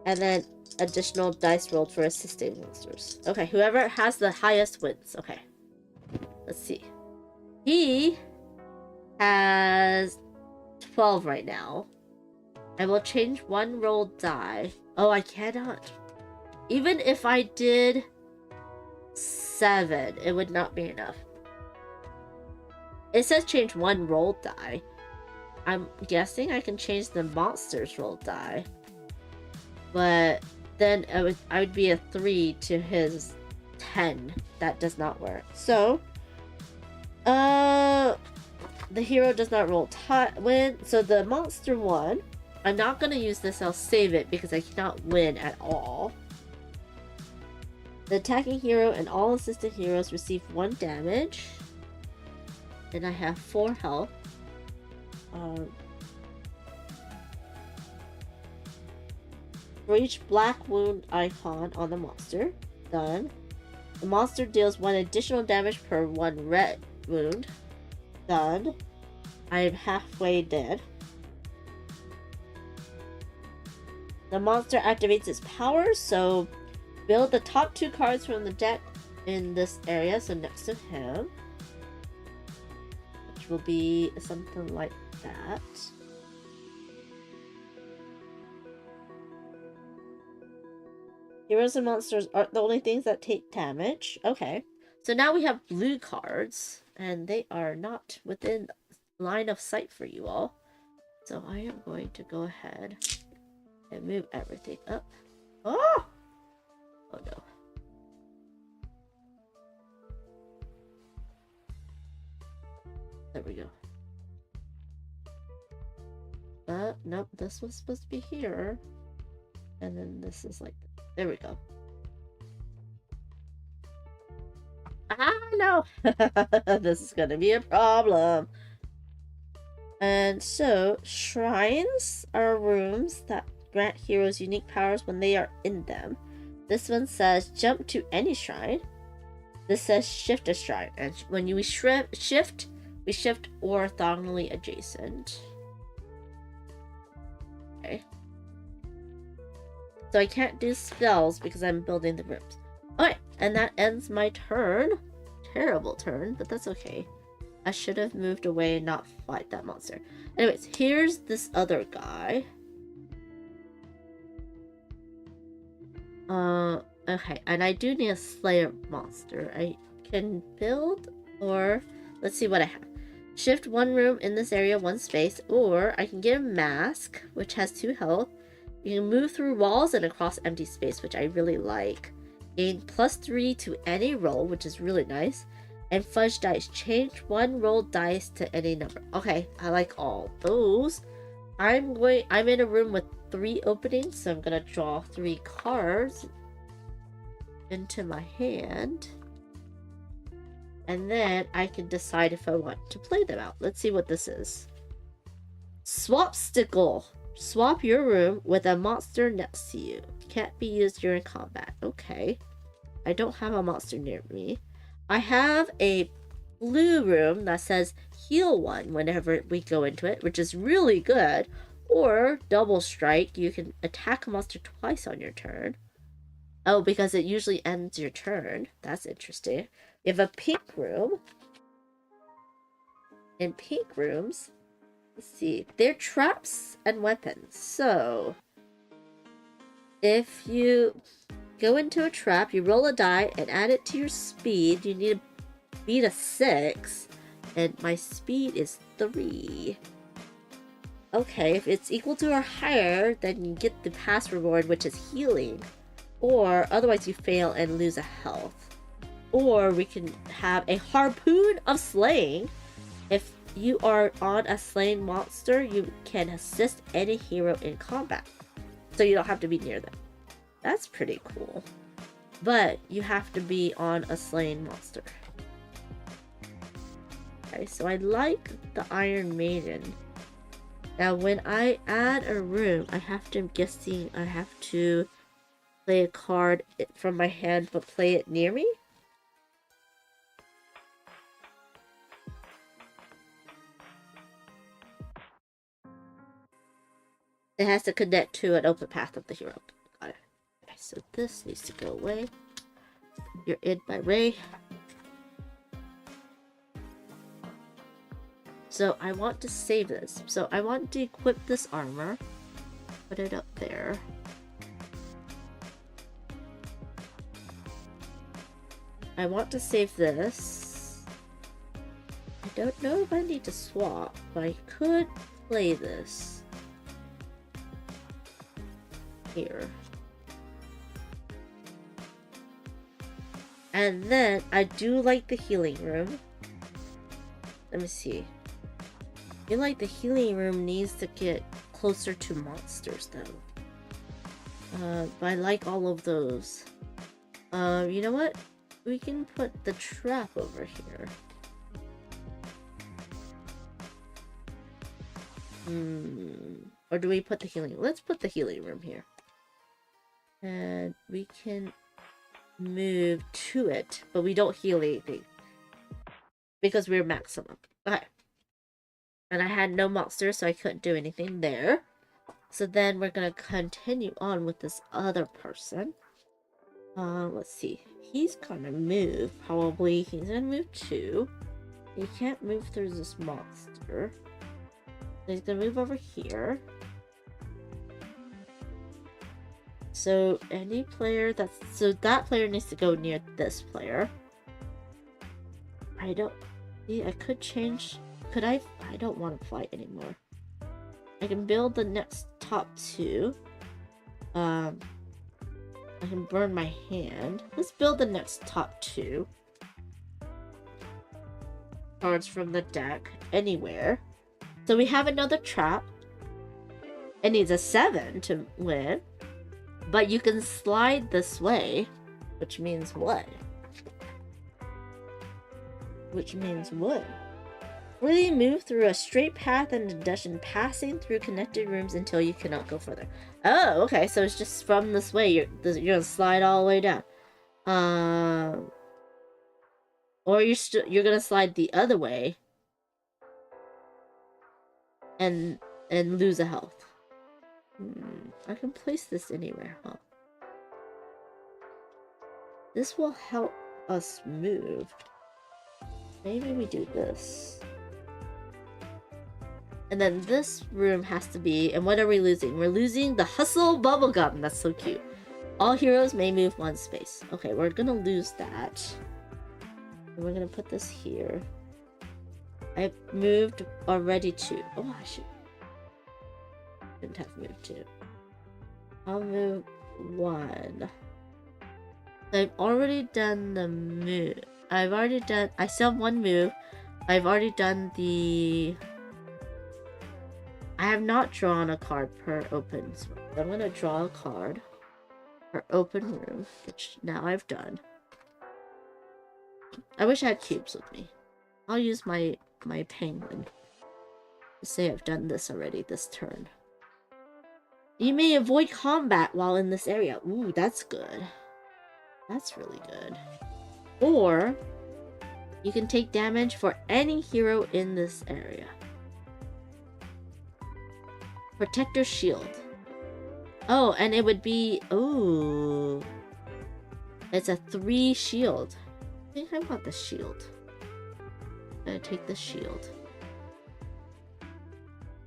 And then additional dice rolled for assisting monsters. Okay, whoever has the highest wins. Okay. Let's see. He has 12 right now. I will change one rolled die. Oh, I cannot. Even if I did 7, it would not be enough. It says change one rolled die. I'm guessing I can change the monster's rolled die. But then I would be a 3 to his 10. That does not work. So, the hero does not roll win. So the monster won. I'm not going to use this. I'll save it because I cannot win at all. The attacking hero and all assistant heroes receive 1 damage. And I have 4 health. For each black wound icon on the monster. Done. The monster deals 1 additional damage per 1 red wound. Done. I am halfway dead. The monster activates its power, so build the top 2 cards from the deck in this area, so next to him. Which will be something like that. Heroes and monsters aren't the only things that take damage. Okay. So now we have blue cards, and they are not within line of sight for you all. So I am going to go ahead and move everything up. Oh! Oh no. There we go. Nope, this was supposed to be here. And then this is like, there we go. Ah, no! This is gonna be a problem. And so, shrines are rooms that grant heroes unique powers when they are in them. This one says jump to any shrine. This says shift a shrine. And when we shift, we shift orthogonally adjacent. Okay. So I can't do spells because I'm building the rooms. Alright, and that ends my turn. Terrible turn, but that's okay. I should have moved away and not fight that monster. Anyways, here's this other guy. Okay, and I do need a Slayer monster. I can build, or let's see what I have. Shift 1 room in this area 1 space, or I can get a mask, which has 2 health. You can move through walls and across empty space, which I really like. Gain +3 to any roll, which is really nice. And fudge dice. Change 1 rolled dice to any number. Okay, I like all those. I'm in a room with 3 openings, so I'm gonna draw 3 cards into my hand. And then I can decide if I want to play them out. Let's see what this is. Swapstickle. Swap your room with a monster next to you. Can't be used during combat. Okay. I don't have a monster near me. I have a blue room that says heal 1 whenever we go into it, which is really good. Or double strike, you can attack a monster twice on your turn. Oh, because it usually ends your turn. That's interesting. You have a pink room. In pink rooms, let's see, they're traps and weapons. So, if you go into a trap, you roll a die and add it to your speed. You need to beat a 6, and my speed is 3. Okay, if it's equal to or higher, then you get the pass reward, which is healing. Or otherwise you fail and lose a health. Or we can have a harpoon of slaying. If you are on a slain monster, you can assist any hero in combat. So you don't have to be near them. That's pretty cool. But you have to be on a slain monster. Okay, so I like the Iron Maiden. Now when I add a room, I have to play a card from my hand but play it near me. It has to connect to an open path of the hero. Got it. Okay, so this needs to go away. You're in my Ray. So I want to save this. So I want to equip this armor. Put it up there. I want to save this. I don't know if I need to swap, but I could play this. Here. And then I do like the healing room. Let me see. I feel like the healing room needs to get closer to monsters though. But I like all of those. You know what? We can put the trap over here. Or do we put the healing? Let's put the healing room here. And we can move to it, but we don't heal anything. Because we're maximum. Okay. And I had no monsters, so I couldn't do anything there. So then we're gonna continue on with this other person. Let's see. He's gonna move. Probably he's gonna move 2. He can't move through this monster. So he's gonna move over here. So any player that's... So that player needs to go near this player. I don't... See, I could change... Could I... I don't want to fight anymore. I can build the next top 2. I can burn my hand. Let's build the next top 2. Cards from the deck. Anywhere. So we have another trap. It needs a 7 to win. But you can slide this way. Which means what? Which means what? Really move through a straight path in a dungeon, passing through connected rooms until you cannot go further. Oh, okay, so it's just from this way. You're gonna slide all the way down. Or you're gonna slide the other way and lose a health. I can place this anywhere, huh? This will help us move. Maybe we do this. And then this room has to be... And what are we losing? We're losing the Hustle Bubblegum. That's so cute. All heroes may move 1 space. Okay, we're gonna lose that. And we're gonna put this here. I've moved already 2. Oh, I shouldn't have moved 2. I'll move 1. I've already done the move. I still have 1 move. I've already done the... I have not drawn a card per open. So I'm gonna draw a card per open room, which now I've done. I wish I had cubes with me. I'll use my penguin to say I've done this already this turn. You may avoid combat while in this area. Ooh, that's good. That's really good. Or you can take damage for any hero in this area. Protector shield. Oh, and it would be... Ooh. It's a 3 shield. I think I want the shield. I'm gonna take the shield.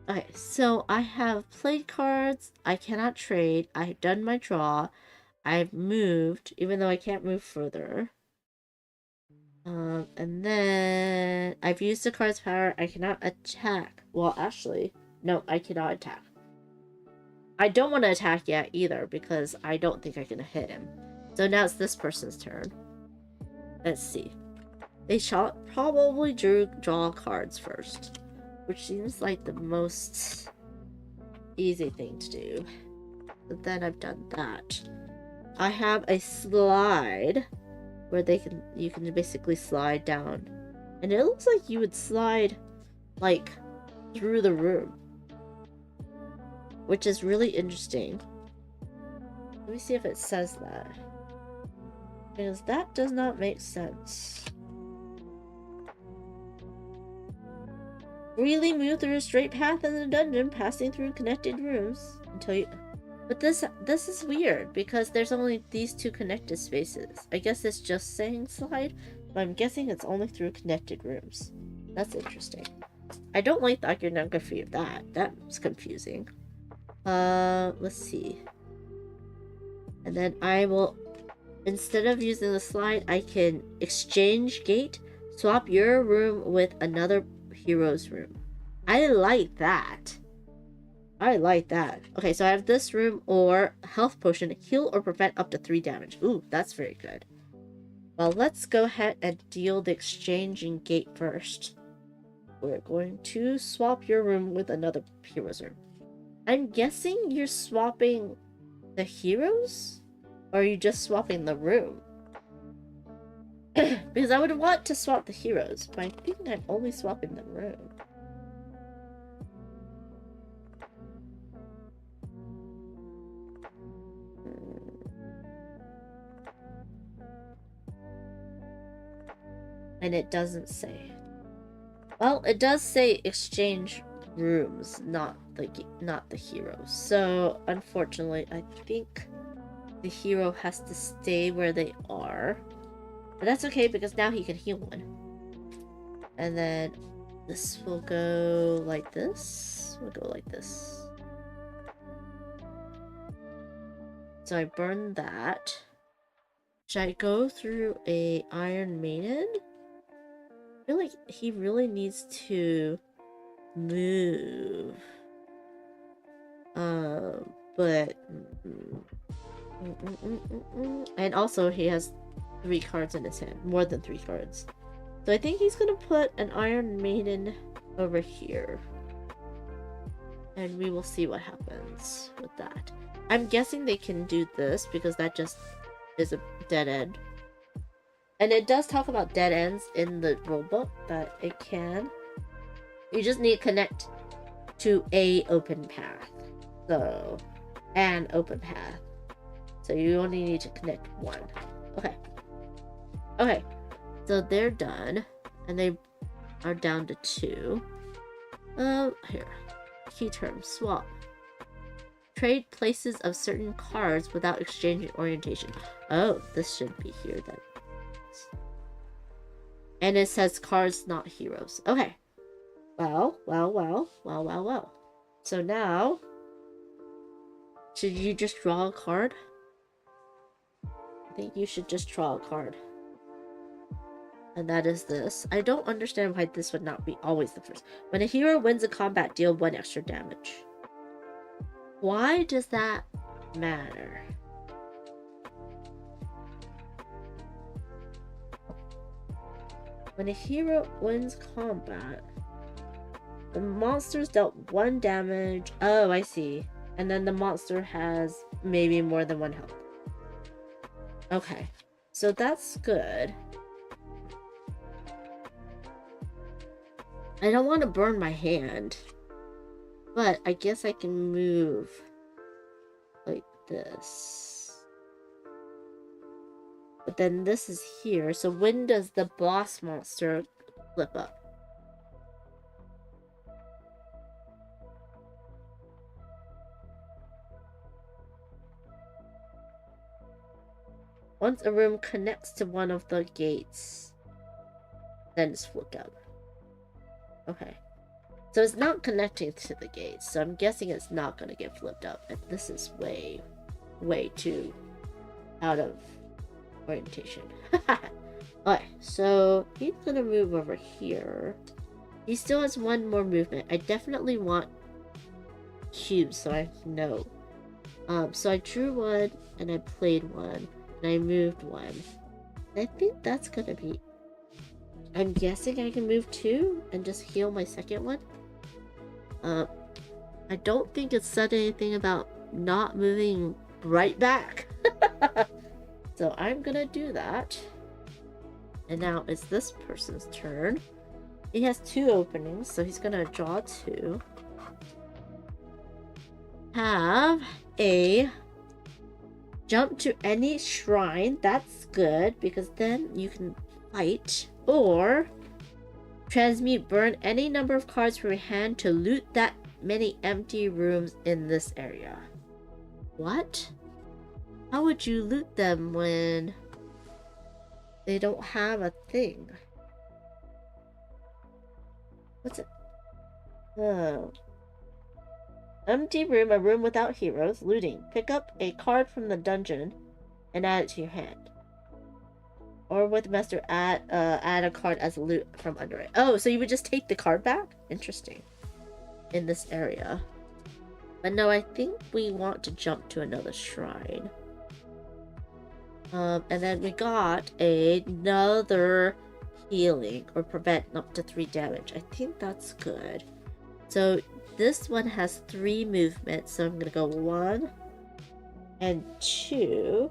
Okay, so I have played cards. I cannot trade. I've done my draw. I've moved, even though I can't move further. And then I've used the card's power. I cannot attack. Well, actually, no, I cannot attack. I don't want to attack yet either because I don't think I can hit him. So now it's this person's turn. Let's see. They probably draw cards first, which seems like the most easy thing to do. But then I've done that. I have a slide where you can basically slide down, and it looks like you would slide like through the room, which is really interesting. Let me see if it says that, because that does not make sense. Freely move through a straight path in the dungeon, passing through connected rooms until you... But this is weird because there's only these 2 connected spaces. I guess it's just saying slide, but I'm guessing it's only through connected rooms. That's interesting. I don't like the iconography of that. That's confusing. Let's see. And then I will, instead of using the slide, I can exchange gate, swap your room with another hero's room. I like that. I like that. Okay, so I have this room or health potion, heal or prevent up to 3 damage. Ooh, that's very good. Well, let's go ahead and deal the exchanging gate first. We're going to swap your room with another hero's room. I'm guessing you're swapping the heroes? Or are you just swapping the room? Because I would want to swap the heroes, but I think I'm only swapping the room. And it doesn't say. Well, it does say exchange rooms, not the heroes. So, unfortunately, I think the hero has to stay where they are. But that's okay because now he can heal one. And then this will go like this. We'll go like this. So I burned that. Should I go through a Iron Maiden? I feel like he really needs to move. But and also he has 3 cards in his hand, more than 3 cards. So I think he's gonna put an Iron Maiden over here, and we will see what happens with that. I'm guessing they can do this because that just is a dead end. And it does talk about dead ends in the rulebook that it can. You just need to connect to a open path. So, an open path. So you only need to connect 1. Okay. Okay. So they're done. And they are down to 2. Here. Key term. Swap. Trade places of certain cards without exchanging orientation. Oh, this should be here then. And it says cards, not heroes. Okay. Well. So now, should you just draw a card? I think you should just draw a card. And that is this. I don't understand why this would not be always the first. When a hero wins a combat, deal 1 extra damage. Why does that matter? When a hero wins combat, the monster's dealt 1 damage. Oh, I see. And then the monster has maybe more than 1 health. Okay. So that's good. I don't want to burn my hand. But I guess I can move like this. But then this is here. So when does the boss monster flip up? Once a room connects to one of the gates, then it's flipped up. Okay. So it's not connecting to the gates, so I'm guessing it's not going to get flipped up. And this is way, way too out of orientation. Okay, so he's going to move over here. He still has one more movement. I definitely want cubes, so I know. So I drew one, and I played one, and I moved one. I think that's going to be... I'm guessing I can move two and just heal my second one. I don't think it said anything about not moving right back. So I'm gonna do that. And now it's this person's turn. He has two openings, so he's gonna draw two. Have a jump to any shrine. That's good, because then you can fight. Or transmute, burn any number of cards from your hand to loot that many empty rooms in this area. What? How would you loot them when they don't have a thing? What's it? Oh. Empty room, a room without heroes. Looting. Pick up a card from the dungeon and add it to your hand. Or with master, add a card as loot from under it. Oh, so you would just take the card back? Interesting. In this area. But no, I think we want to jump to another shrine. And then we got another healing, or prevent up to 3 damage. I think that's good. So this one has 3 movements, so I'm gonna go 1 and 2.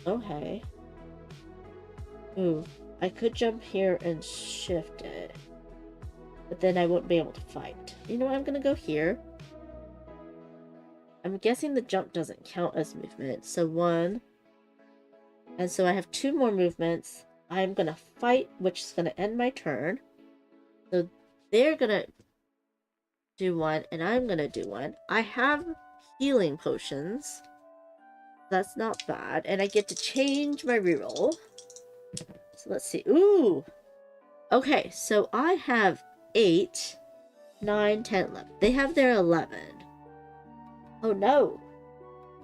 Okay. Ooh, I could jump here and shift it. But then I won't be able to fight. You know what, I'm gonna go here. I'm guessing the jump doesn't count as movement. So 1. And so I have 2 more movements. I'm gonna fight, which is gonna end my turn. So they're gonna do 1, and I'm gonna do 1. I have healing potions. That's not bad. And I get to change my reroll. So let's see. Ooh! Okay, so I have 8, 9, 10, 11. They have their 11. Oh no!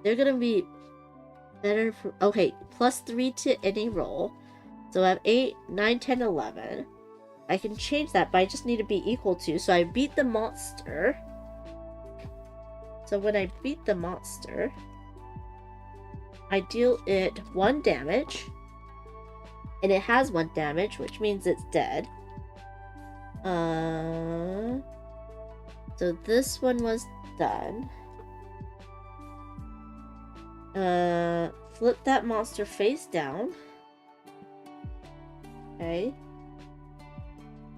They're gonna be better for... Okay, plus 3 to any roll. So I have 8, 9, 10, 11. I can change that, but I just need to be equal to. So I beat the monster. So when I beat the monster, I deal it 1 damage. And it has 1 damage, which means it's dead. So this one was done. Flip that monster face down. Okay.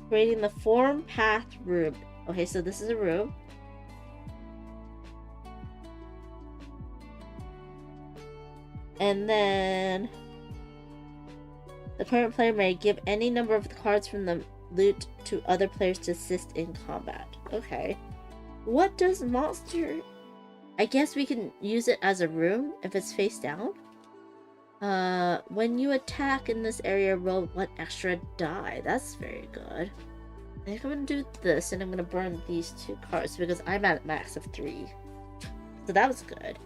Creating the form path room. Okay, so this is a room. And then the current player may give any number of the cards from the loot to other players to assist in combat. Okay. What does monster... I guess we can use it as a room if it's face down. When you attack in this area, roll 1 extra die. That's very good. I think I'm gonna do this, and I'm gonna burn these 2 cards because I'm at a max of 3. So that was good.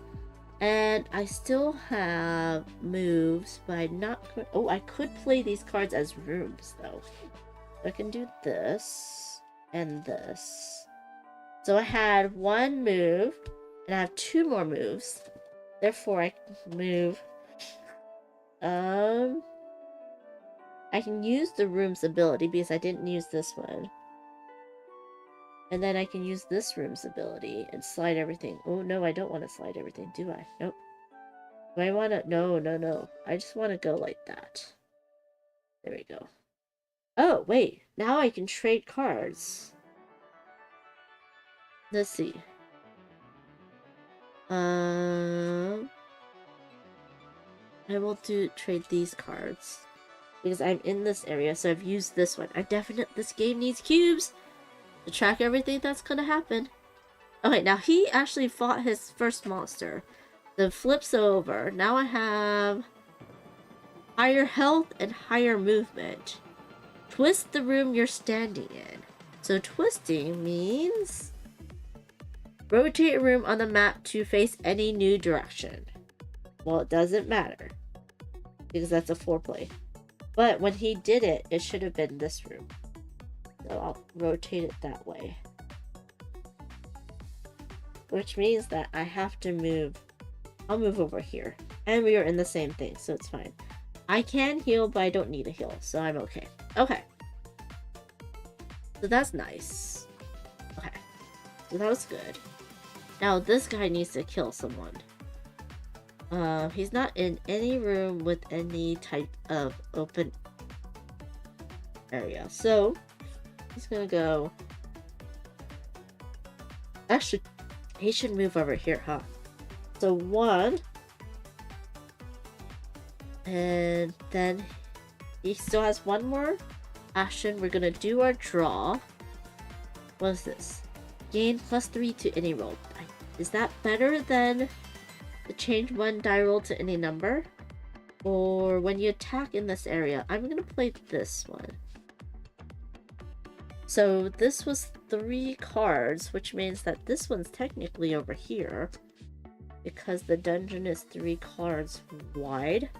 And I still have moves, but I'm not... Oh, I could play these cards as rooms, though. So I can do this and this. So I had 1 move, and I have 2 more moves. Therefore, I can move... I can use the room's ability because I didn't use this one. And then I can use this room's ability and slide everything. Oh, no, I don't want to slide everything, do I? Nope. Do I want to? No, no, no. I just want to go like that. There we go. Oh, wait. Now I can trade cards. Let's see. I will trade these cards. Because I'm in this area, so I've used this one. This game needs cubes to track everything that's gonna happen. Okay, now he actually fought his first monster. Then flips over. Now I have higher health and higher movement. Twist the room you're standing in. So twisting means rotate a room on the map to face any new direction. Well, it doesn't matter because that's a foreplay. But when he did it, it should have been this room. So I'll rotate it that way. Which means that I have to move. I'll move over here. And we are in the same thing, so it's fine. I can heal, but I don't need a heal, so I'm okay. Okay. So that's nice. Okay. So that was good. Now this guy needs to kill someone. He's not in any room with any type of open area. So he's gonna go. Actually, he should move over here, huh? So 1. And then he still has 1 more action. We're gonna do our draw. What is this? Gain +3 to any roll. Is that better than the change 1 die roll to any number? Or when you attack in this area? I'm gonna play this one. So this was 3 cards, which means that this one's technically over here. Because the dungeon is 3 cards wide.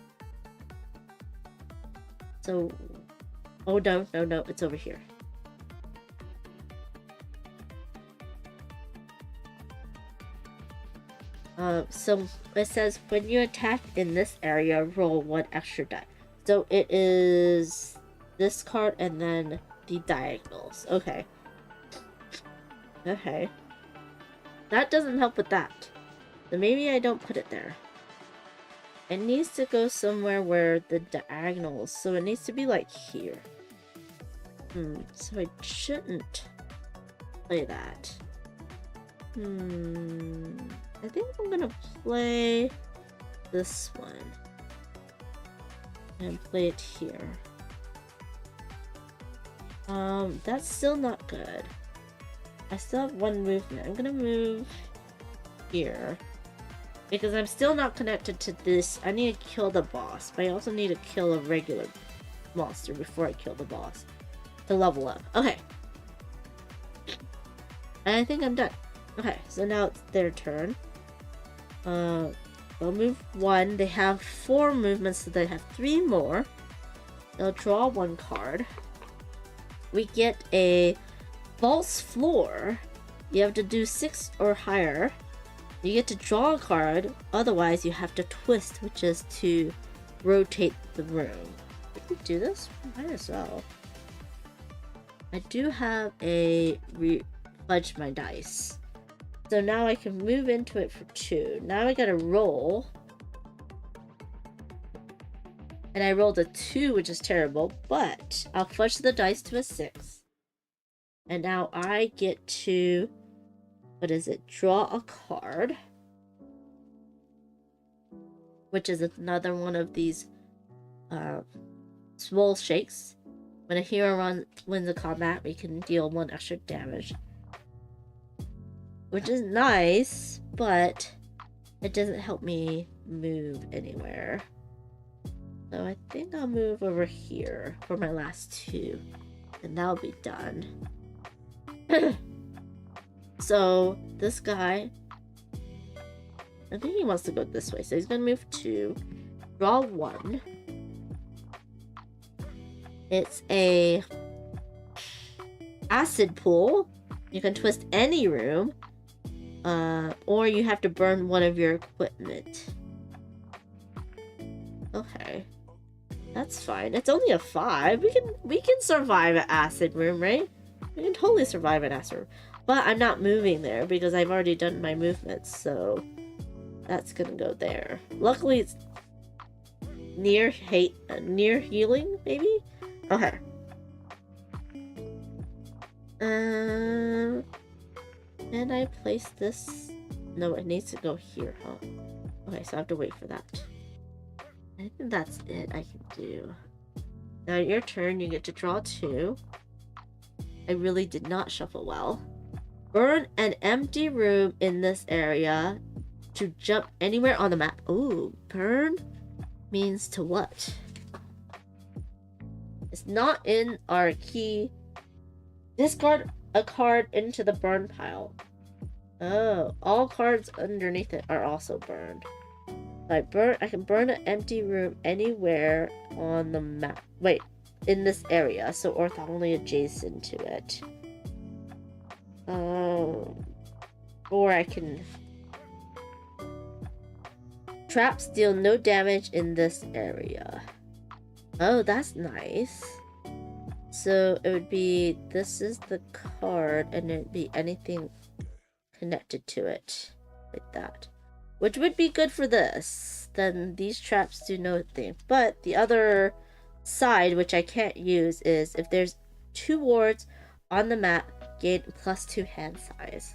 So, oh no, no, no, it's over here. So it says when you attack in this area, roll 1 extra die. So it is this card and then the diagonals. Okay. Okay. That doesn't help with that. So maybe I don't put it there. It needs to go somewhere where the diagonals, so it needs to be like here. So I shouldn't play that. I think I'm gonna play this one. And play it here. That's still not good. I still have 1 movement. I'm gonna move here. Because I'm still not connected to this. I need to kill the boss. But I also need to kill a regular monster before I kill the boss. To level up. Okay. And I think I'm done. Okay, so now it's their turn. They'll move 1. They have 4 movements, so they have 3 more. They'll draw 1 card. We get a false floor. You have to do 6 or higher. You get to draw a card, otherwise you have to twist, which is to rotate the room. We can do this? Might as well. I do have a fudge my dice. So now I can move into it for 2. Now I gotta roll. And I rolled a 2, which is terrible, but I'll fudge the dice to a 6. And now I get to, what is it? Draw a card. Which is another one of these swole shakes. When a hero wins a combat, we can deal 1 extra damage. Which is nice, but it doesn't help me move anywhere. So I think I'll move over here for my last 2. And that'll be done. So this guy, I think he wants to go this way. So he's gonna move 2, draw 1. It's a acid pool. You can twist any room, or you have to burn one of your equipment. Okay, that's fine. It's only a 5. We can survive an acid room, right? We can totally survive an acid room. But I'm not moving there because I've already done my movements, so That's gonna go there. Luckily, it's near healing, maybe? Okay. Can I place this? No, it needs to go here, huh? Okay, so I have to wait for that. I think that's it I can do. Now, your turn, you get to draw 2. I really did not shuffle well. Burn an empty room in this area to jump anywhere on the map. Ooh, burn means to what? It's not in our key. Discard a card into the burn pile. Oh, all cards underneath it are also burned. I can burn an empty room anywhere on the map. Wait, in this area, so orthogonally adjacent to it. Or I can traps deal no damage in this area. Oh, that's nice. So it would be, this is the card, and it would be anything connected to it, like that. Which would be good for this. Then these traps do no thing. But the other side, which I can't use, is if there's 2 wards on the map, gain +2 hand size.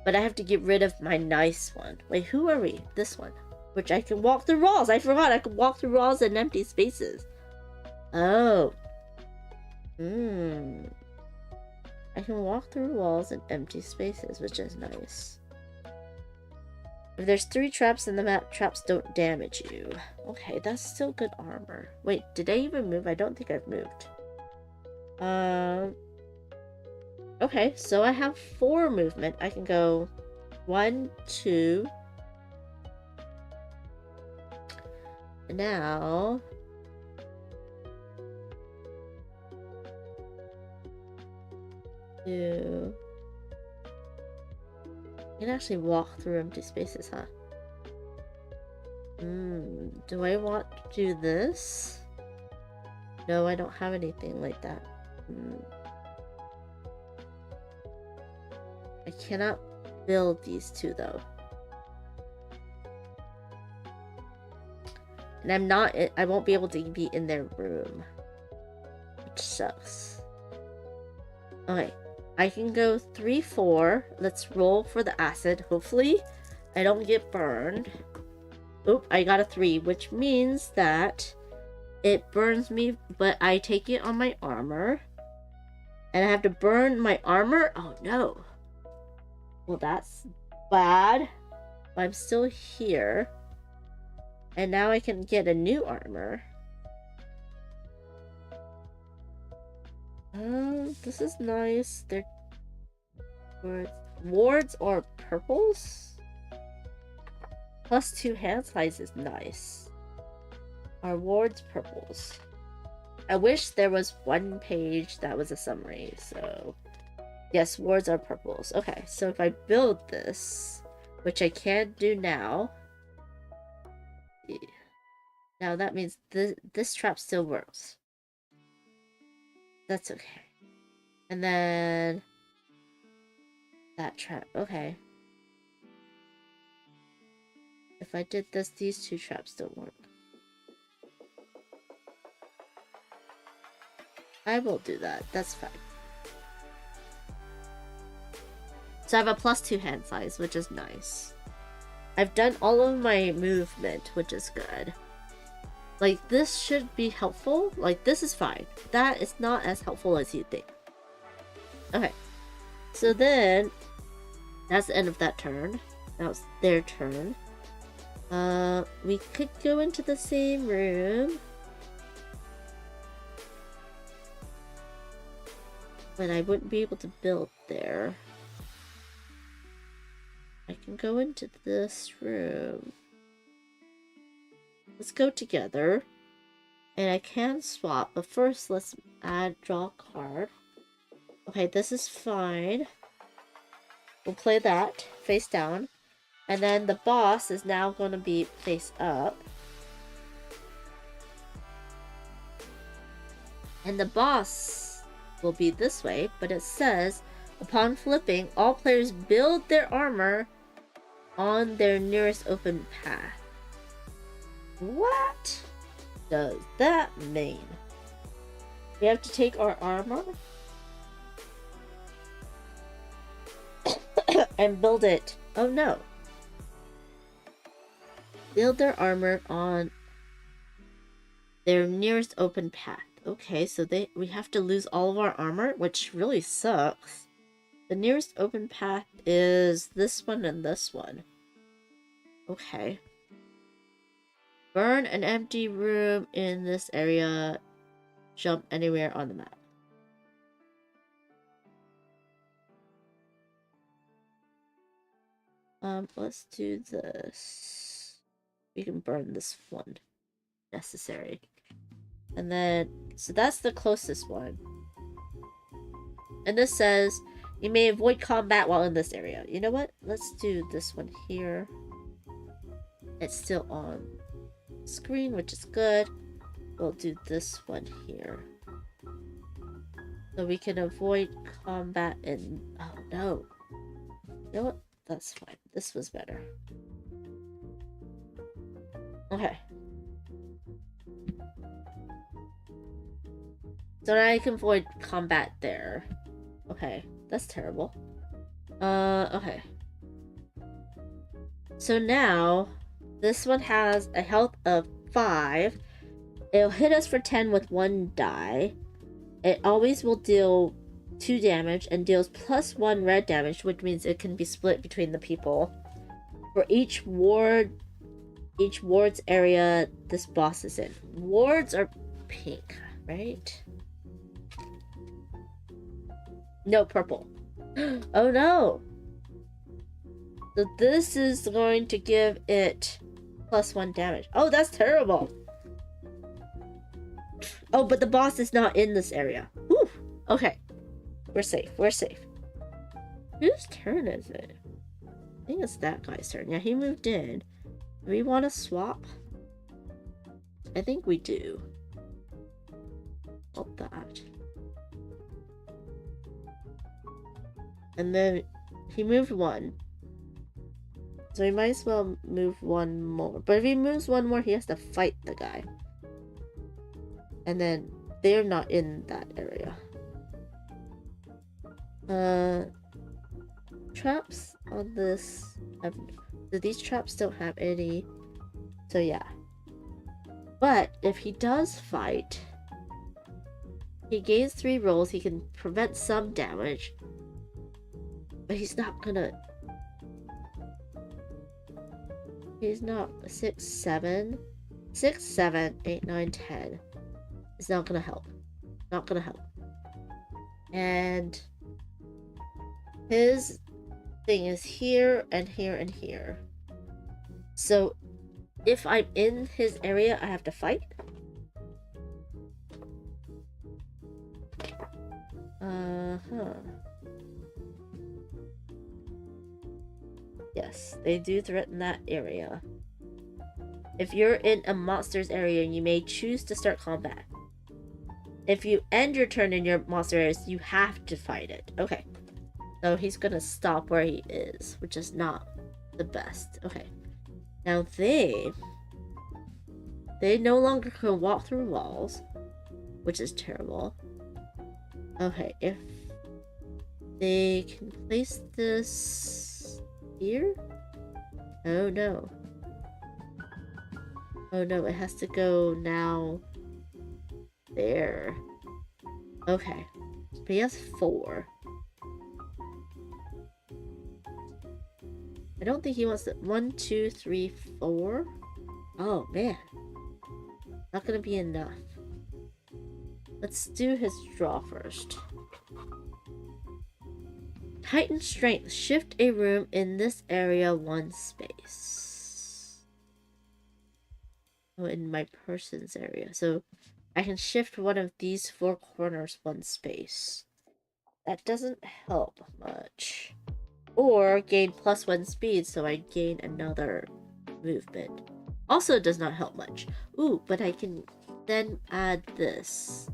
But I have to get rid of my nice one. Wait, who are we? This one. Which I can walk through walls. I forgot I can walk through walls and empty spaces. Oh. I can walk through walls and empty spaces, which is nice. If there's 3 traps in the map, traps don't damage you. Okay, that's still good armor. Wait, did I even move? I don't think I've moved. Okay, so I have 4 movement. I can go 1, 2. Now... I can actually walk through empty spaces, huh? Do I want to do this? No, I don't have anything like that. I cannot build these 2 though. And I won't be able to be in their room. Which sucks. Okay. I can go 3, 4. Let's roll for the acid. Hopefully, I don't get burned. Oop, I got a 3, which means that it burns me, but I take it on my armor. And I have to burn my armor? Oh, no. Well, that's bad. But I'm still here. And now I can get a new armor. This is nice. They're wards or purples? +2 hand size is nice. Are wards purples? I wish there was 1 page that was a summary, so... Yes, wards are purples. Okay, so if I build this, which I can do now... Now that means this trap still works. That's okay. And then... that trap, okay. If I did this, these 2 traps don't work. I will do that, that's fine. So I have a +2 hand size, which is nice. I've done all of my movement, which is good. Like, this should be helpful. Like, this is fine. That is not as helpful as you think. Okay. So then, that's the end of that turn. That was their turn. We could go into the same room. But I wouldn't be able to build there. I can go into this room. Let's go together. And I can swap, but first let's draw a card. Okay, this is fine. We'll play that face down. And then the boss is now going to be face up. And the boss will be this way, but it says, upon flipping, all players build their armor on their nearest open path. What does that mean? We have to take our armor and build it. Oh no. Build their armor on their nearest open path. Okay, so we have to lose all of our armor, which really sucks. The nearest open path is this one and this one. Okay. Burn an empty room in this area. Jump anywhere on the map. Let's do this. We can burn this one. Necessary. And then, so that's the closest one. And this says, you may avoid combat while in this area. You know what? Let's do this one here. It's still on screen, which is good. We'll do this one here. So we can avoid combat in... Oh, no. You know what? That's fine. This was better. Okay. So now I can avoid combat there. Okay. That's terrible. Okay. So now, this one has a health of 5. It'll hit us for 10 with 1 die. It always will deal 2 damage and deals +1 red damage, which means it can be split between the people. For each ward's area this boss is in. Wards are pink, right? No, purple. Oh no! So this is going to give it +1 damage. Oh, that's terrible! Oh, but the boss is not in this area. Whew. Okay. We're safe. We're safe. Whose turn is it? I think it's that guy's turn. Yeah, he moved in. Do we want to swap? I think we do. Hold that. And then he moved 1. So he might as well move 1 more. But if he moves 1 more, he has to fight the guy. And then they're not in that area. Traps on this. So these traps don't have any. So yeah. But if he does fight, he gains 3 rolls. He can prevent some damage. But he's not gonna. He's not 6, 7. 6, 7, 8, 9, 10. It's not gonna help. Not gonna help. And his thing is here and here and here. So if I'm in his area, I have to fight. Yes, they do threaten that area. If you're in a monster's area, you may choose to start combat. If you end your turn in your monster areas, you have to fight it. Okay. So he's gonna stop where he is, which is not the best. Okay. Now they no longer can walk through walls, which is terrible. Okay, if they can place this here? Oh no. Oh no, it has to go now there. Okay. But he has 4. I don't think he wants to. 1, 2, 3, 4. Oh man. Not gonna be enough. Let's do his draw first. Heightened strength. Shift a room in this area 1 space. Oh, in my person's area. So I can shift one of these 4 corners 1 space. That doesn't help much. Or gain +1 speed, so I gain another movement. Also does not help much. Ooh, but I can then add this.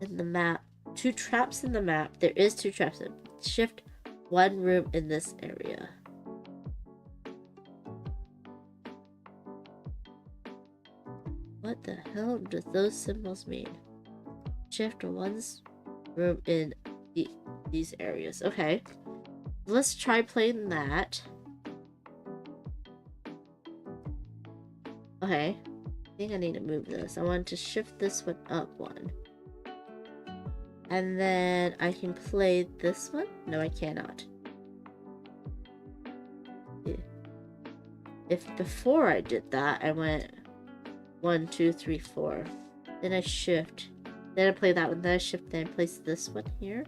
In the map. 2 traps in the map. There is 2 traps in. Shift 1 room in this area. What the hell do those symbols mean? Shift one's room in these areas. Okay. Let's try playing that. Okay. I think I need to move this. I want to shift this one up one. And then I can play this one? No, I cannot. If before I did that, I went 1, 2, 3, 4. Then I shift. Then I play that one. Then I shift. Then I place this one here.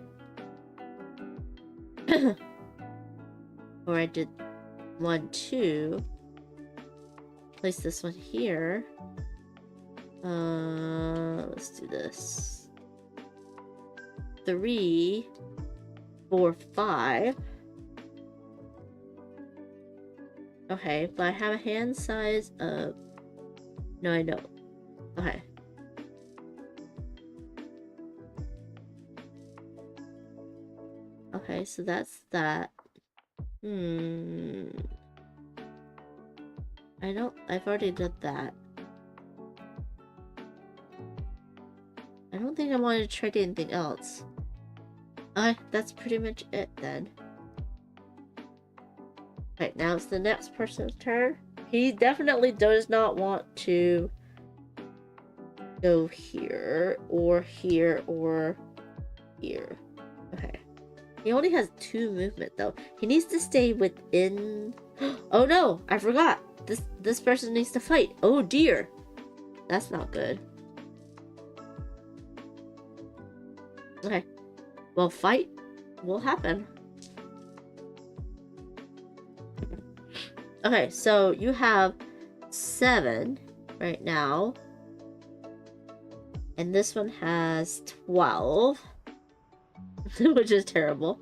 Or I did 1, 2. Place this one here. Let's do this. 3, 4, 5. Okay, but I have a hand size of... No, I don't. Okay. Okay, so that's that. I've already did that. I don't think I want to try anything else. Okay, that's pretty much it then. Okay, now it's the next person's turn. He definitely does not want to go here, or here, or here. Okay. He only has 2 movement though. He needs to stay within... Oh no! I forgot! This person needs to fight. Oh dear! That's not good. Okay. Well, fight will happen. Okay, so you have 7 right now. And this one has 12. Which is terrible.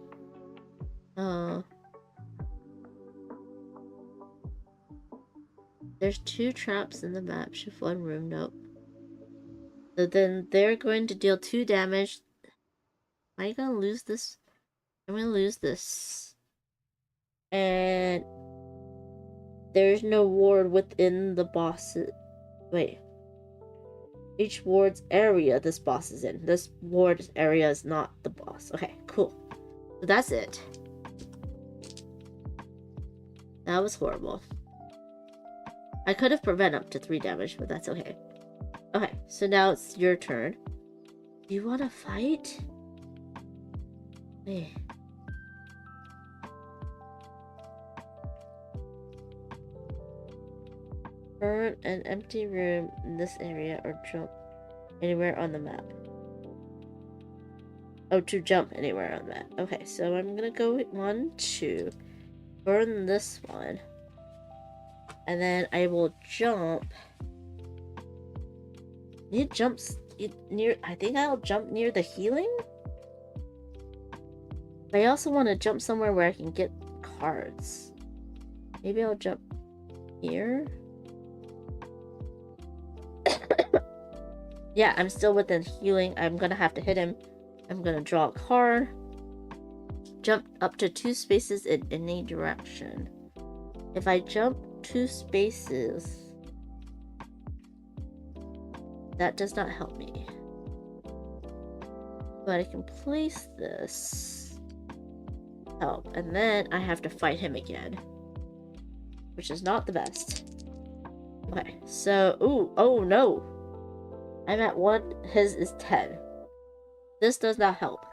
There's 2 traps in the map. Shift 1 room. Nope. So then they're going to deal 2 damage. Am I gonna lose this? I'm gonna lose this. And there's no ward within the boss's... Wait. Each ward's area this boss is in. This ward's area is not the boss. Okay, cool. So that's it. That was horrible. I could have prevented up to 3 damage, but that's okay. Okay, so now it's your turn. Do you want to fight? Wait. Burn an empty room in this area or jump anywhere on the map. Oh, to jump anywhere on the map. Okay, so I'm gonna go with 1, 2. Burn this one. And then I will jump. Need jumps near... I think I'll jump near the healing? But I also want to jump somewhere where I can get cards. Maybe I'll jump here? Yeah, I'm still within healing. I'm gonna have to hit him. I'm gonna draw a card. Jump up to 2 spaces in any direction. If I jump 2 spaces, that does not help me. But I can place this. Help. And then I have to fight him again. Which is not the best. Okay, so... Ooh, oh no! I'm at 1, his is 10. This does not help.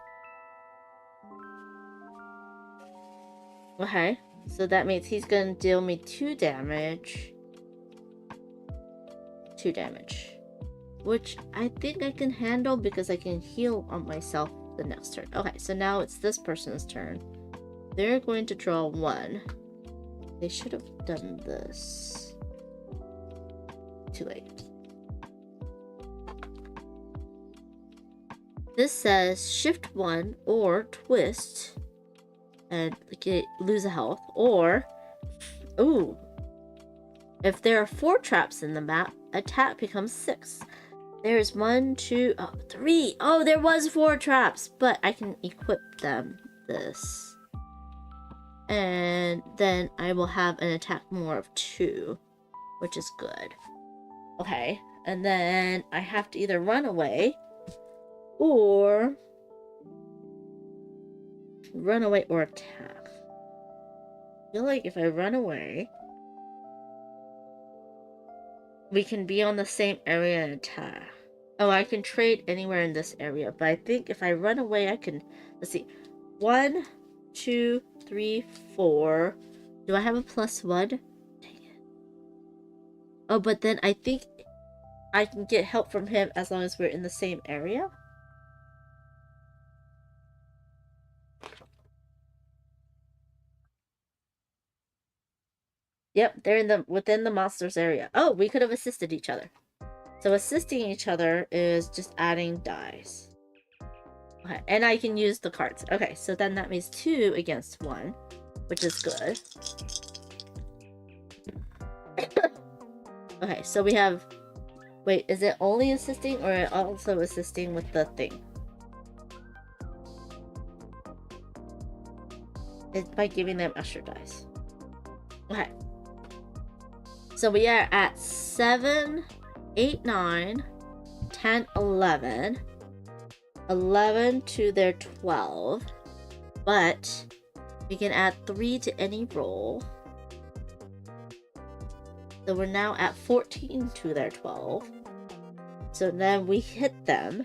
Okay, so that means he's gonna deal me 2 damage. 2 damage. Which I think I can handle because I can heal on myself the next turn. Okay, so now it's this person's turn. They're going to draw 1. They should have done this. Too late. This says shift 1 or twist and lose a health, or ooh, if there are 4 traps in the map, attack becomes 6. There's 1, 2, 3. Oh, there was 4 traps, but I can equip them this. And then I will have an attack more of 2, which is good. Okay, And then I have to either run away or attack. I feel like if I run away, we can be on the same area and attack. Oh, I can trade anywhere in this area, but I think if I run away, I can... Let's see. 1, 2, 3, 4. Do I have a +1? Dang it. Oh, but then I think I can get help from him as long as we're in the same area. Yep, they're within the monster's area. Oh, we could have assisted each other. So assisting each other is just adding dice. Okay, and I can use the cards. Okay, so then that means 2 against 1, which is good. Okay, so we have... Wait, is it only assisting or also assisting with the thing? It's by giving them extra dice. Okay. So we are at 7, 8, 9, 10, 11. 11 to their 12. But we can add 3 to any roll. So we're now at 14 to their 12. So then we hit them.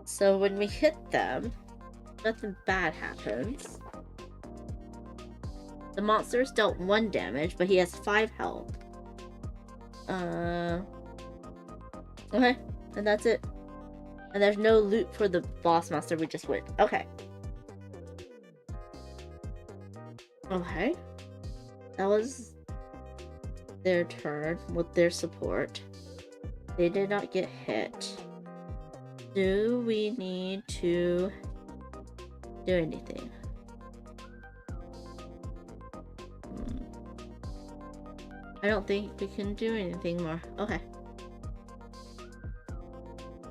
So when we hit them, nothing bad happens. The monster's dealt 1 damage, but he has 5 health. Okay, and that's it. And there's no loot for the boss monster, we just win. Okay. Okay. That was their turn with their support. They did not get hit. Do we need to do anything? I don't think we can do anything more. Okay.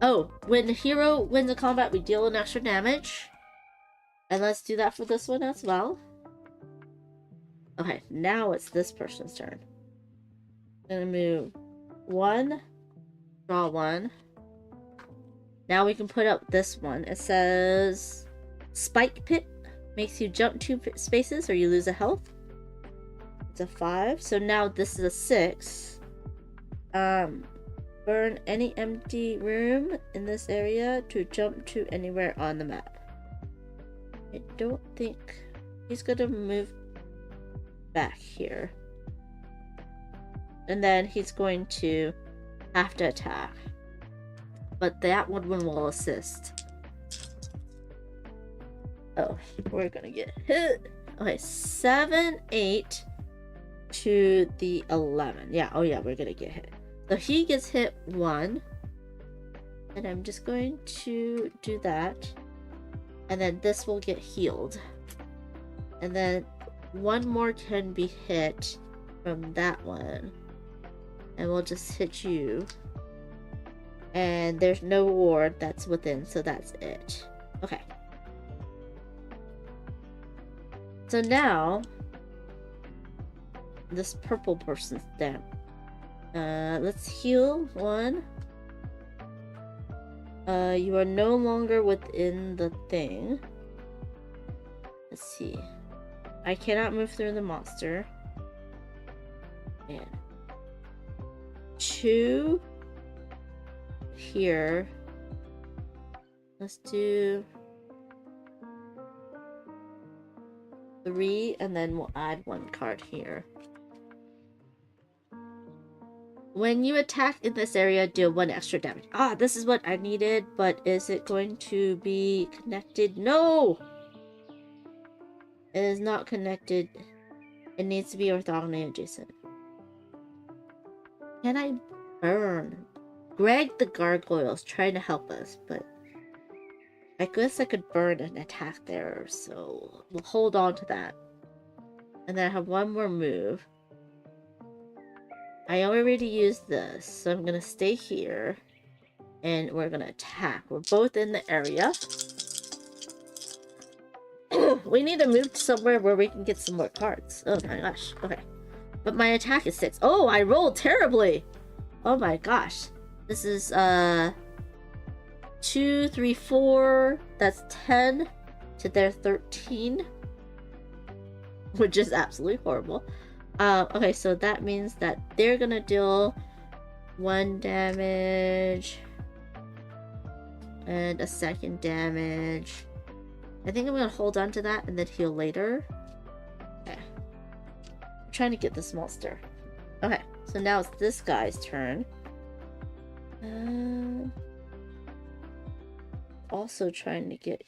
Oh, when the hero wins a combat, we deal an extra damage. And let's do that for this one as well. Okay, now it's this person's turn. I'm gonna move 1, draw 1. Now we can put up this one. It says Spike Pit makes you jump 2 spaces or you lose a health. It's a 5. So now this is a 6. Burn any empty room in this area to jump to anywhere on the map. I don't think he's gonna move back here. And then he's going to have to attack. But that one will assist. Oh, we're gonna get hit. Okay, 7, 8 to the 11. Yeah, oh yeah, we're gonna get hit. So he gets hit 1. And I'm just going to do that. And then this will get healed. And then 1 more can be hit from that one. And we'll just hit you. And there's no ward that's within, so that's it. Okay. So now, this purple person's down. Let's heal 1. You are no longer within the thing. Let's see. I cannot move through the monster. And 2 here. Let's do 3, and then we'll add 1 card here. When you attack in this area, deal 1 extra damage. Ah, this is what I needed, but is it going to be connected? No! It is not connected. It needs to be orthogonally adjacent. Can I burn? Greg the Gargoyle is trying to help us, but I guess I could burn an attack there, so we'll hold on to that. And then I have 1 more move. I already used this, so I'm gonna stay here. And we're gonna attack. We're both in the area. We need to move to somewhere where we can get some more cards. Oh my gosh, okay. But my attack is 6. Oh, I rolled terribly! Oh my gosh. This is 2, 3, 4. That's 10 to their 13. Which is absolutely horrible. Okay, so that means that they're gonna deal 1 damage and a 2nd damage. I think I'm gonna hold on to that and then heal later. Okay. I'm trying to get this monster. Okay, so now it's this guy's turn. Also trying to get...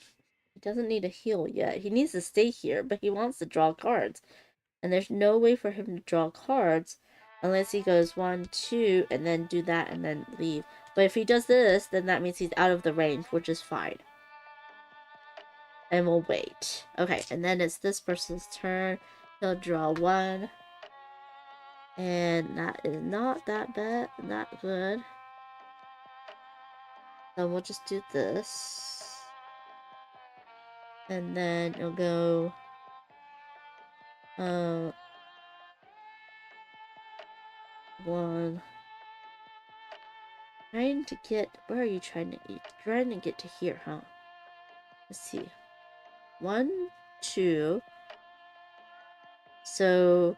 He doesn't need a heal yet. He needs to stay here, but he wants to draw cards. And there's no way for him to draw cards unless he goes 1, 2, and then do that and then leave. But if he does this, then that means he's out of the range, which is fine. And we'll wait. Okay, and then it's this person's turn. He'll draw 1. And that is not that bad, not good. So we'll just do this. And then it'll go... 1. Trying to get... Where are you trying to eat? Trying to get to here, huh? Let's see. 1, 2. So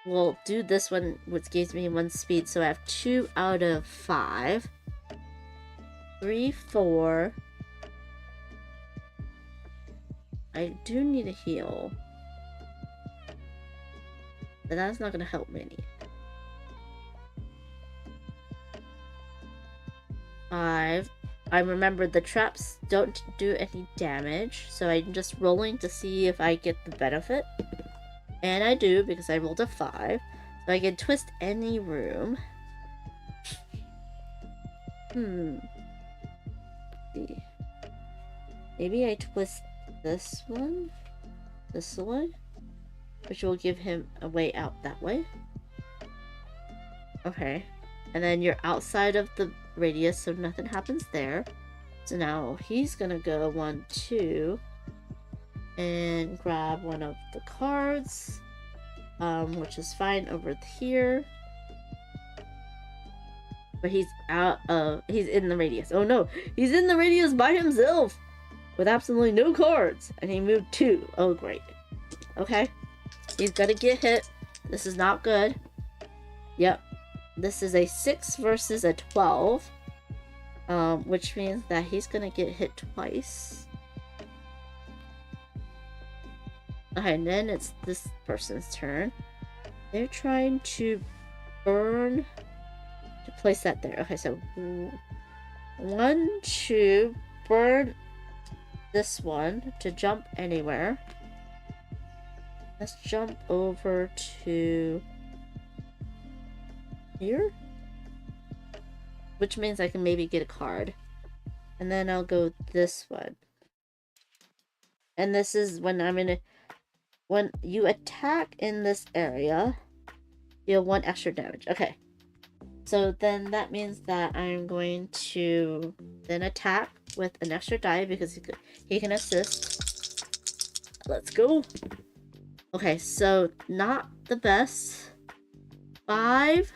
we'll do this one, which gives me 1 speed. So I have 2 out of 5. 3, 4. I do need a heal. But that's not going to help me any. 5. I remember the traps don't do any damage, so I'm just rolling to see if I get the benefit. And I do, because I rolled a 5. So I can twist any room. See. Maybe I twist this one? This way? Which will give him a way out that way. Okay. And then you're outside of the radius, so nothing happens there. So now he's gonna go 1, 2, and grab one of the cards, which is fine over here. But he's he's in the radius. Oh no, he's in the radius by himself with absolutely no cards, and he moved 2. Oh great. Okay, he's gonna get hit. This is not good. Yep. This is a 6 versus a 12, which means that he's gonna get hit twice. Okay, and then it's this person's turn. They're trying to burn to place that there. Okay, so 1, 2, burn this one to jump anywhere. Let's jump over to here, which means I can maybe get a card, and then I'll go this one. And this is when when you attack in this area, deal 1 extra damage. Okay, so then that means that I'm going to then attack with an extra die because he can assist. Let's go. Okay, so not the best. 5,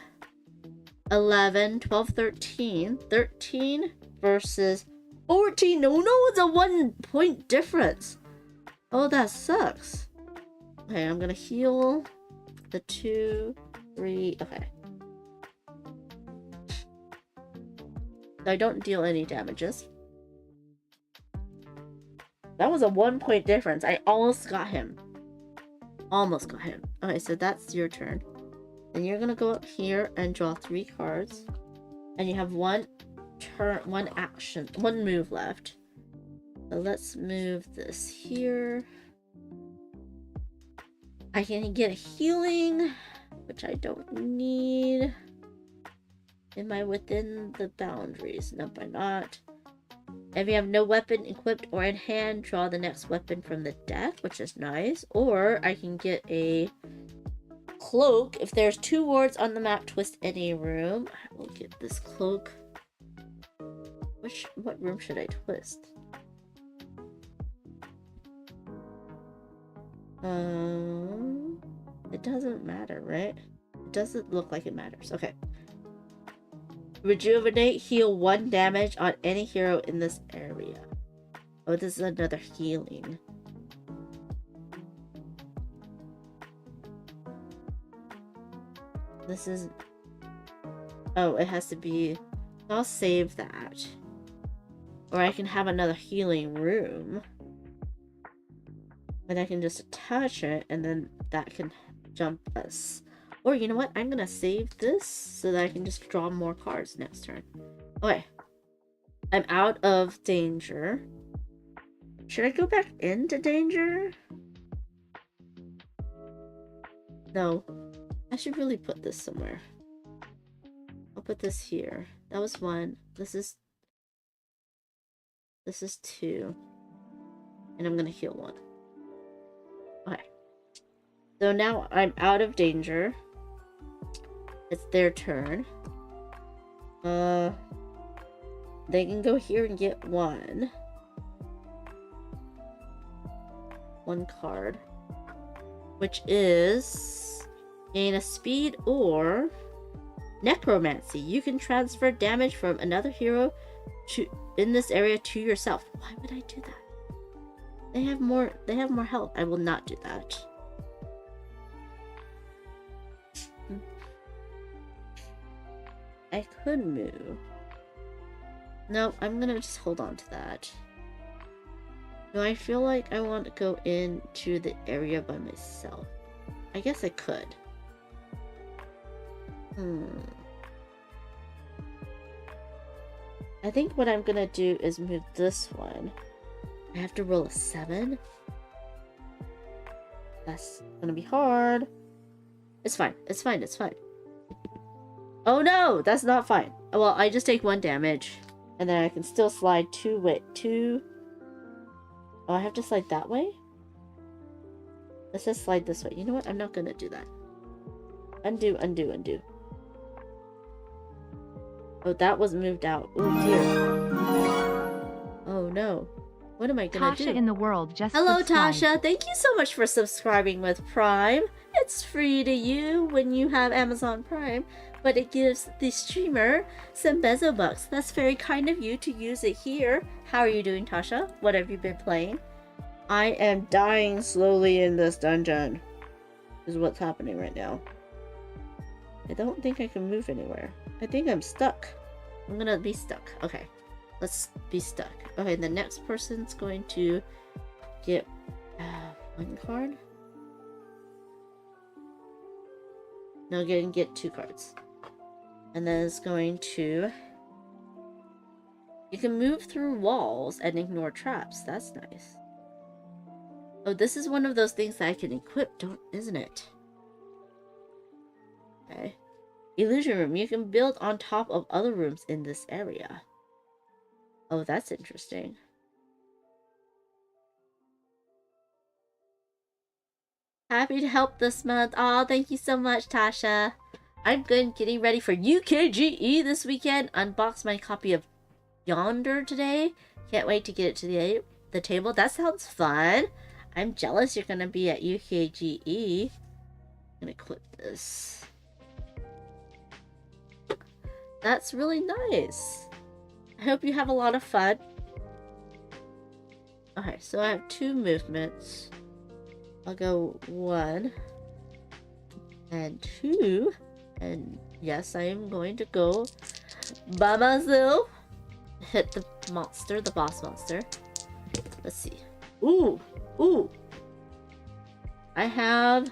11, 12, 13. 13 versus 14. No, it's a 1-point difference. Oh, that sucks. Okay, I'm gonna heal the 2, 3. Okay. So I don't deal any damages. That was a 1-point difference. I almost got him. Almost got him. Okay, so that's your turn. Then you're gonna go up here and draw 3 cards. And you have 1 turn, 1 action, 1 move left. So let's move this here. I can get a healing, which I don't need. Am I within the boundaries? Nope, I'm not. If you have no weapon equipped or in hand, draw the next weapon from the deck, which is nice. Or I can get a cloak. If there's 2 wards on the map, twist any room. I will get this cloak. What room should I twist? It doesn't matter, right? It doesn't look like it matters. Okay. Rejuvenate, heal 1 damage on any hero in this area. Oh, this is another healing. This is... Oh, it has to be... I'll save that. Or I can have another healing room. And I can just attach it, and then that can jump us. Or you know what? I'm gonna save this so that I can just draw more cards next turn. Okay. I'm out of danger. Should I go back into danger? No. I should really put this somewhere. I'll put this here. That was 1. This is 2. And I'm gonna heal 1. Okay. So now I'm out of danger. It's their turn. They can go here and get 1 card, which is gain a speed or necromancy. You can transfer damage from another hero in this area to yourself. Why would I do that? They have more health. I will not do that. I could move. No, I'm gonna just hold on to that. Do I feel like I want to go into the area by myself? I guess I could. I think what I'm gonna do is move this one. I have to roll a 7. That's gonna be hard. It's fine. It's fine. It's fine. Oh no! That's not fine. Well, I just take 1 damage. And then I can still slide 2. Oh, I have to slide that way? Let's just slide this way. You know what? I'm not gonna do that. Undo, undo, undo. Oh, that was moved out. Oh dear. Oh no. What am I gonna do? Tasha in the world just Hello, subscribed. Tasha. Thank you so much for subscribing with Prime. It's free to you when you have Amazon Prime, but it gives the streamer some bezo bucks. That's very kind of you to use it here. How are you doing, Tasha? What have you been playing? I am dying slowly in this dungeon. Is what's happening right now. I don't think I can move anywhere. I think I'm stuck. I'm gonna be stuck. Okay. Let's be stuck. Okay, the next person's going to get 1 card. No, get 2 cards. And then it's going to... You can move through walls and ignore traps. That's nice. Oh, this is one of those things that I can equip, isn't it? Okay. Illusion room. You can build on top of other rooms in this area. Oh, that's interesting. Happy to help this month. Oh, thank you so much, Tasha. I'm good getting ready for UKGE this weekend. Unbox my copy of Yonder today. Can't wait to get it to the table. That sounds fun. I'm jealous you're gonna be at UKGE. I'm gonna clip this. That's really nice. I hope you have a lot of fun. Okay, so I have 2 movements. I'll go 1 and 2. And yes, I am going to go by myself. Hit the monster, the boss monster. Let's see. Ooh! Ooh! I have...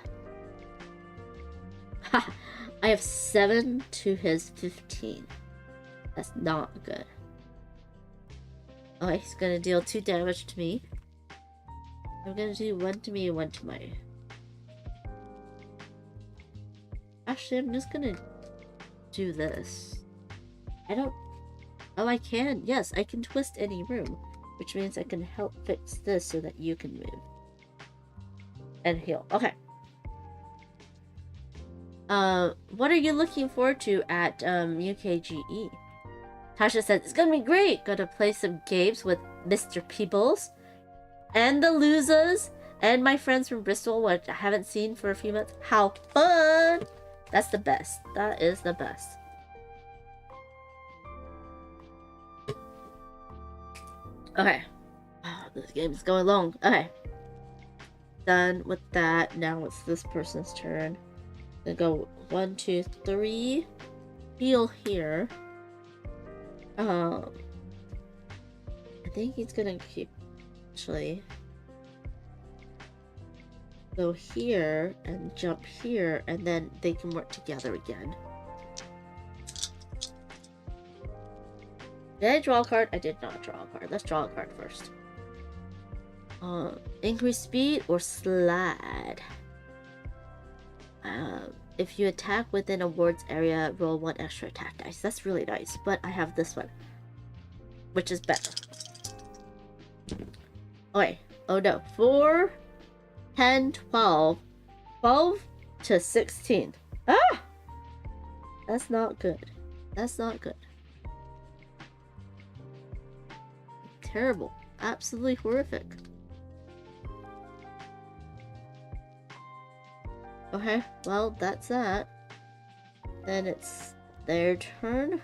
Ha! I have 7 to his 15. That's not good. Oh, he's gonna deal 2 damage to me. I'm gonna do 1 to me and 1 to my... Actually, I'm just gonna do this. I don't... Oh, I can. Yes, I can twist any room. Which means I can help fix this so that you can move. And heal. Okay. What are you looking forward to at UKGE? Tasha said, it's gonna be great! Gonna play some games with Mr. Peebles. And the losers. And my friends from Bristol, which I haven't seen for a few months. How fun! That's the best. That is the best. Okay. Oh, this game's going long. Okay. Done with that. Now it's this person's turn. Gonna go 1, 2, 3. Heal here. I think he's gonna keep actually go here and jump here, and then they can work together again. Did I draw a card? I did not draw a card. Let's draw a card first. Increase speed or slide. If you attack within a ward's area, roll 1 extra attack dice. That's really nice, but I have this one, which is better. Okay. Oh no. 4, 10, 12. 12 to 16. Ah! That's not good. That's not good. Terrible. Absolutely horrific. Okay, well, that's that. Then it's their turn.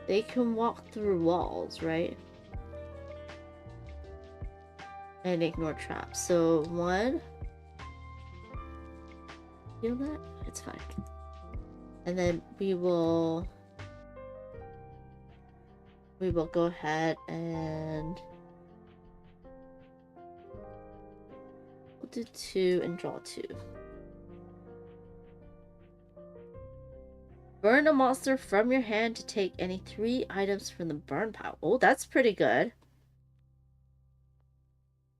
They can walk through walls, right? And ignore traps. So, 1. Feel that? It's fine. And then we will go ahead and we'll do 2 and draw 2. Burn a monster from your hand to take any 3 items from the burn pile. Oh, that's pretty good.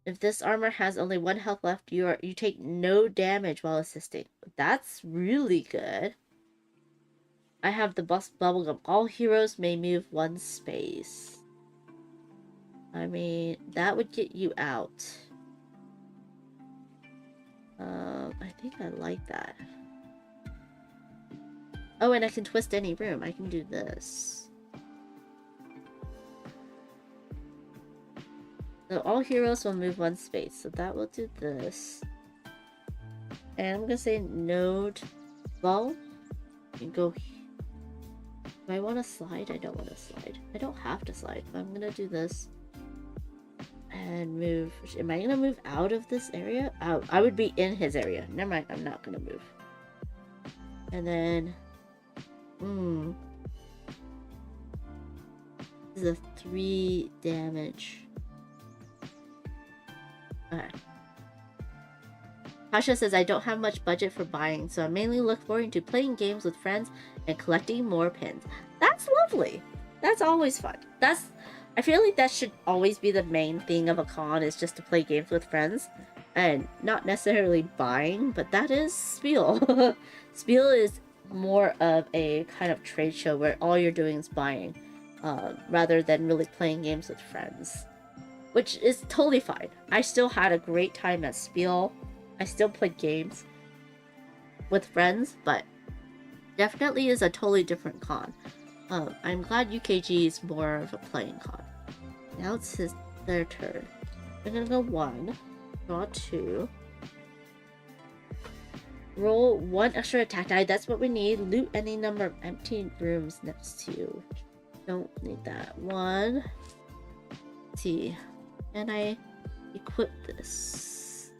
If this armor has only 1 health left, you take no damage while assisting. That's really good. I have the bust bubblegum. All heroes may move 1 space. I mean, that would get you out. I think I like that. Oh, and I can twist any room. I can do this. So all heroes will move 1 space. So that will do this. And I'm gonna say node ball. You can go. Do I want to slide? I don't want to slide. I don't have to slide. But I'm gonna do this. And move. Am I gonna move out of this area? Oh, I would be in his area. Never mind. I'm not gonna move. And then. This is a 3 damage. Okay. Tasha says, I don't have much budget for buying, so I mainly look forward to playing games with friends and collecting more pins. That's lovely. That's always fun. I feel like that should always be the main thing of a con, is just to play games with friends. And not necessarily buying, but that is Spiel. Spiel is more of a kind of trade show where all you're doing is buying, rather than really playing games with friends. Which is totally fine. I still had a great time at Spiel. I still play games with friends, but definitely is a totally different con. I'm glad UKG is more of a playing con. Now it's their turn. I'm gonna go 1, draw 2, roll 1 extra attack die. That's what we need. Loot any number of empty rooms next to you. Don't need that. 1. Let's see. Can I equip this?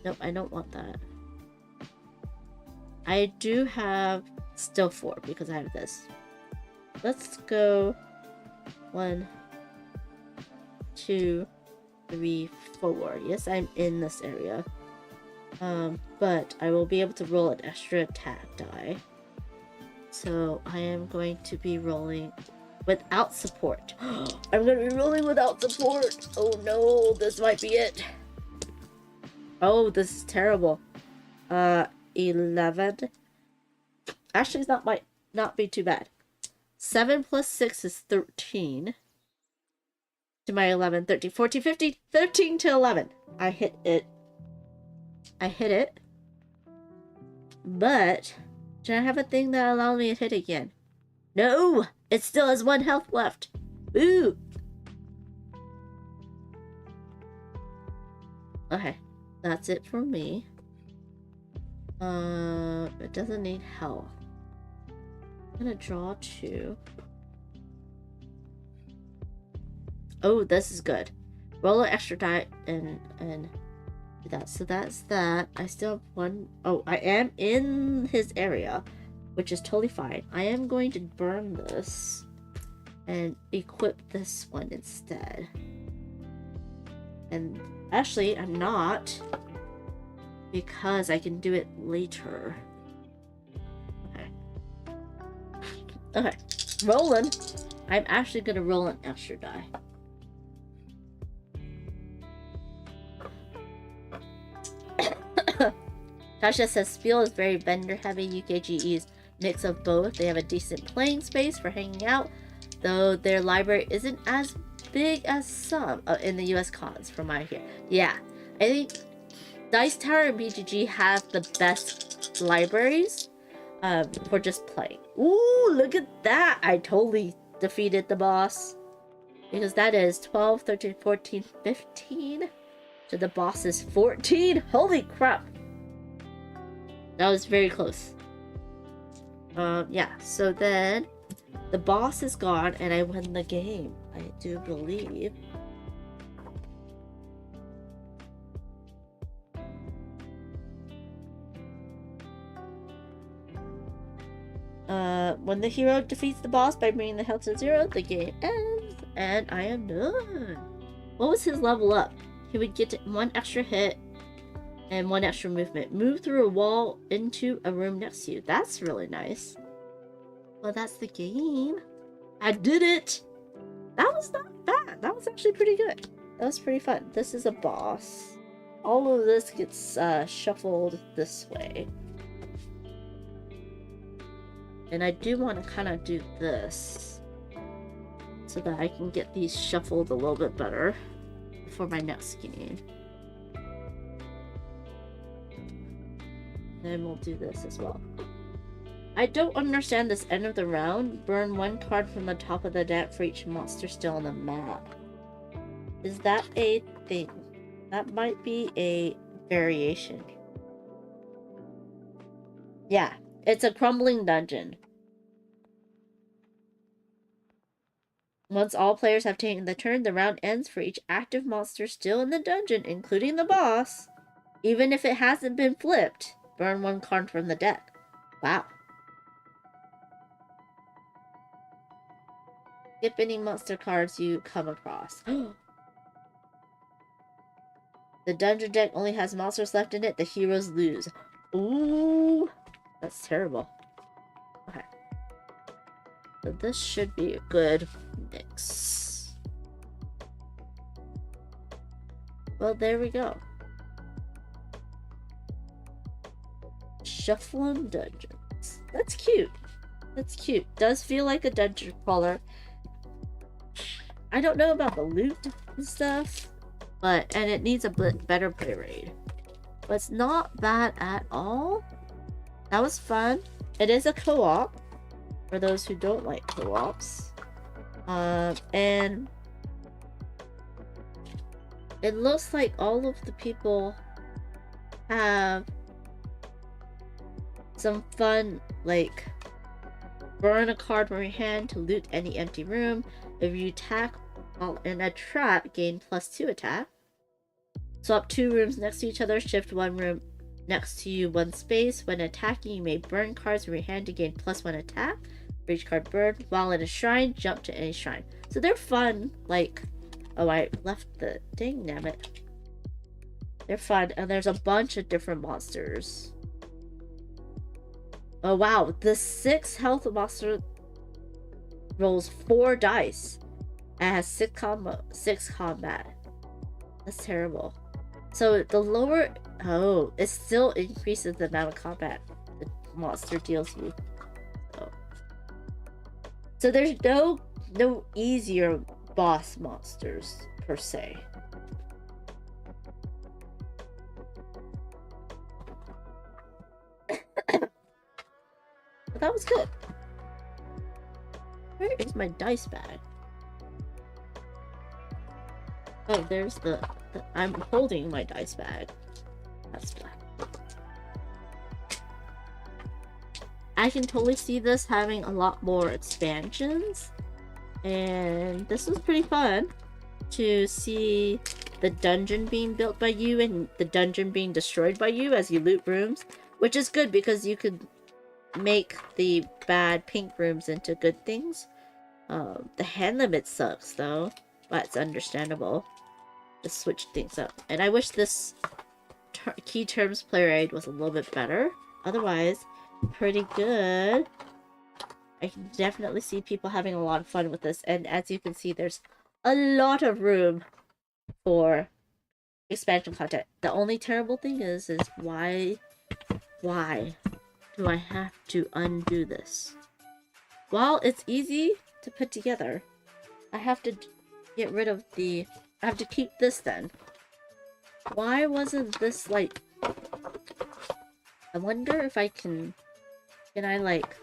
Nope, I don't want that. I do have still 4 because I have this. Let's go 1, 2, 3, 4. Yes, I'm in this area. But I will be able to roll an extra attack die. So I am going to be rolling without support. I'm gonna be rolling without support. Oh no, this might be it. Oh, this is terrible. 11. Actually, it's might not be too bad. 7 plus 6 is 13. To my 11, 13, 14, 15, 13 to 11. I hit it. But should I have a thing that allows me to hit again? No! It still has 1 health left. Ooh! Okay. That's it for me. It doesn't need health. I'm gonna draw 2. Oh, this is good. Roll an extra die and do that. So that's that. I still have one. Oh, I am in his area, which is totally fine. I am going to burn this and equip this one instead. And actually, I'm not, because I can do it later. Okay. Okay. Rolling. I'm actually gonna roll an extra die. Tasha says Spiel is very vendor heavy. UKGE's mix of both. They have a decent playing space for hanging out, though their library isn't as big as some in the US cons from what I hear. Yeah, I think Dice Tower and BGG have the best libraries for just playing. Ooh, look at that! I totally defeated the boss. Because that is 12, 13, 14, 15. So the boss is 14. Holy crap! That was very close. Yeah, so then the boss is gone and I win the game, I do believe. When the hero defeats the boss by bringing the health to 0, the game ends, and I am done. What was his level up? He would get 1 extra hit and 1 extra movement. Move through a wall into a room next to you. That's really nice. Well, that's the game. I did it! That was not bad. That was actually pretty good. That was pretty fun. This is a boss. All of this gets shuffled this way. And I do want to kind of do this so that I can get these shuffled a little bit better for my next game. Then we'll do this as well. I don't understand this end of the round. Burn 1 card from the top of the deck for each monster still on the map. Is that a thing? That might be a variation. Yeah, it's a crumbling dungeon. Once all players have taken the turn, the round ends for each active monster still in the dungeon, including the boss. Even if it hasn't been flipped, burn 1 card from the deck. Wow. Skip any monster cards you come across. The dungeon deck only has monsters left in it. The heroes lose. Ooh, that's terrible. Okay. So this should be a good mix. Well, there we go. Shuffling dungeons. That's cute. That's cute. Does feel like a dungeon crawler. I don't know about the loot and stuff, and it needs a better play rate. But it's not bad at all. That was fun. It is a co-op for those who don't like co-ops. And it looks like all of the people have some fun, like burn a card from your hand to loot any empty room. If you attack while in a trap, gain +2 attack. Swap 2 rooms next to each other, shift 1 room next to you 1 space. When attacking, you may burn cards from your hand to gain +1 attack. For each card burned, while in a shrine, jump to any shrine. So they're fun, like... Oh, I left the... Dang, damn it. They're fun, and there's a bunch of different monsters. Oh, wow. The 6 health monster rolls 4 dice. And has 6 combat. That's terrible. So the lower... Oh, it still increases the amount of combat the monster deals you. So there's no easier boss monsters, per se. But that was good. Where is my dice bag? Oh, there's the I'm holding my dice bag. That's black. I can totally see this having a lot more expansions. And this was pretty fun. to see the dungeon being built by you and the dungeon being destroyed by you as you loot rooms, which is good because you could make the bad pink rooms into good things. The hand limit sucks though, but it's understandable to switch things up. And I wish this key terms player aid was a little bit better. Otherwise, pretty good. I can definitely see people having a lot of fun with this, and as you can see, there's a lot of room for expansion content. The only terrible thing is why do I have to undo this? Well, it's easy to put together. I have to get rid of the... I have to keep this then. Why wasn't this like... I wonder if I can... Can I like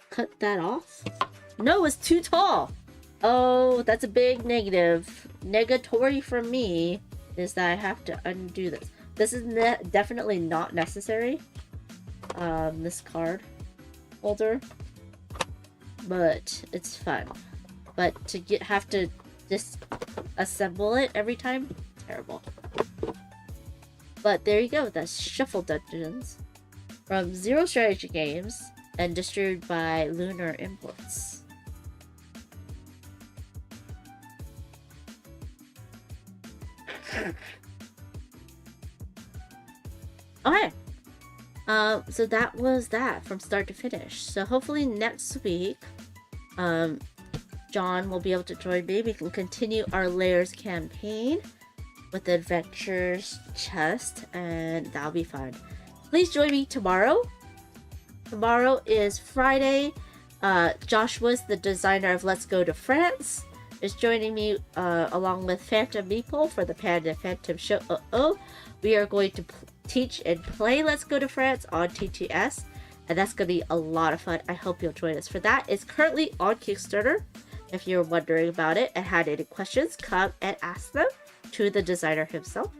cut that off? No, it's too tall! Oh, that's a big negative. Negatory for me is that I have to undo this. This is definitely not necessary. This card holder. But it's fun. But to have to disassemble it every time, terrible. But there you go, that's Shuffle Dungeons from Zero Strategy Games and distributed by Lunar Imports. Okay. So that was that from start to finish. So hopefully next week, John will be able to join me. We can continue our Layers campaign with the Adventures chest, and that'll be fun. Please join me tomorrow. Tomorrow is Friday. Joshua's the designer of Let's Go to France is joining me along with Phantom Meeple for the Panda Phantom Show. We are going to teach and play Let's Go to France on TTS, and that's going to be a lot of fun. I hope you'll join us for that. It's currently on Kickstarter. If you're wondering about it and had any questions, come and ask them to the designer himself.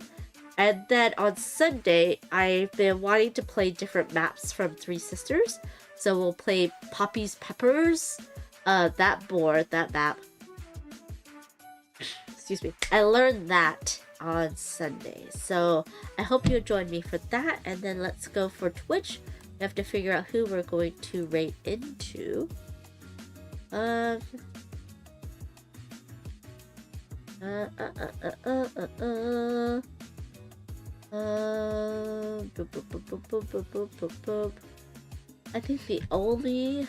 And then on Sunday, I've been wanting to play different maps from Three Sisters. So we'll play Poppy's Peppers, that map. Excuse me. I learned that on Sunday. So I hope you'll join me for that. And then let's go for Twitch. We have to figure out who we're going to raid into. I think the only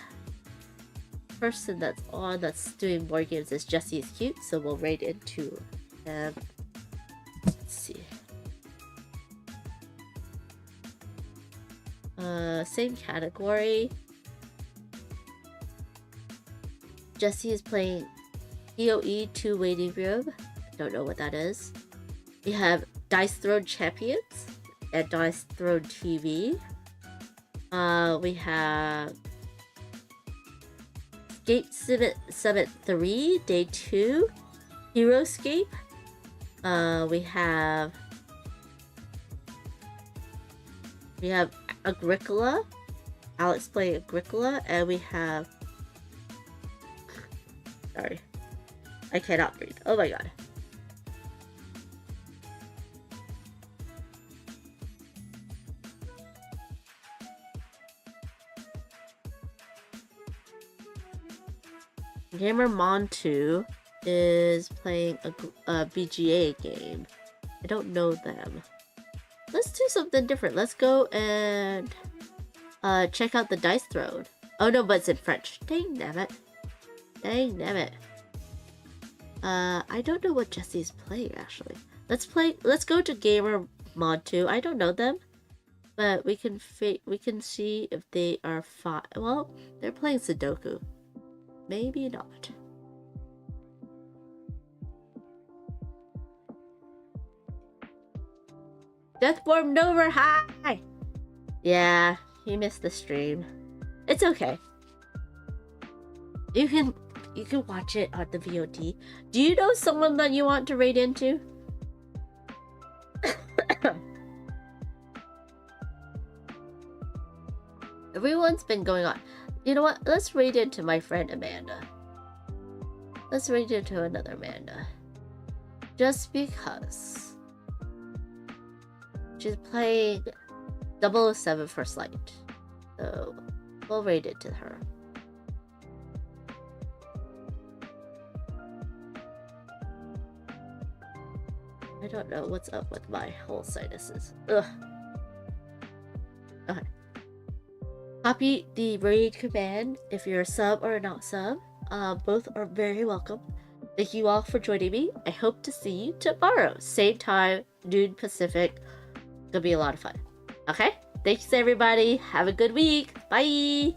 person that's on that's doing more games is Jessie is Cute, so we'll raid into them. Let's see. Same category. Jessie is playing PoE 2 Waiting Room. Don't know what that is. We have Dice Throne Champions and Dice Throne TV. We have Skate Summit 3, Day 2, Heroescape. We have Agricola, Alex playing Agricola, and we have... Sorry, I cannot read. Oh my god. Gamer Montu is playing a BGA game. I don't know them. Let's do something different. Let's go and check out the Dice Throne. Oh no, but it's in French. Dang damn it. Dang damn it. I don't know what Jessie's playing actually. Let's go to Gamer Montu. I don't know them, but we can see if they are fine. Well, they're playing Sudoku. Maybe not. Deathborn Nova, hi! Yeah, you missed the stream. It's okay. You can watch it on the VOD. Do you know someone that you want to raid into? Everyone's been going on. You know what? Let's raid into my friend Amanda. Let's raid into another Amanda. just because she's playing 007 First Light. So we'll rate it to her. I don't know what's up with my whole sinuses. Ugh. Okay. Copy the raid command if you're a sub or not sub. Both are very welcome. Thank you all for joining me. I hope to see you tomorrow. Same time, noon Pacific. It's gonna be a lot of fun. Okay? Thanks everybody. Have a good week. Bye!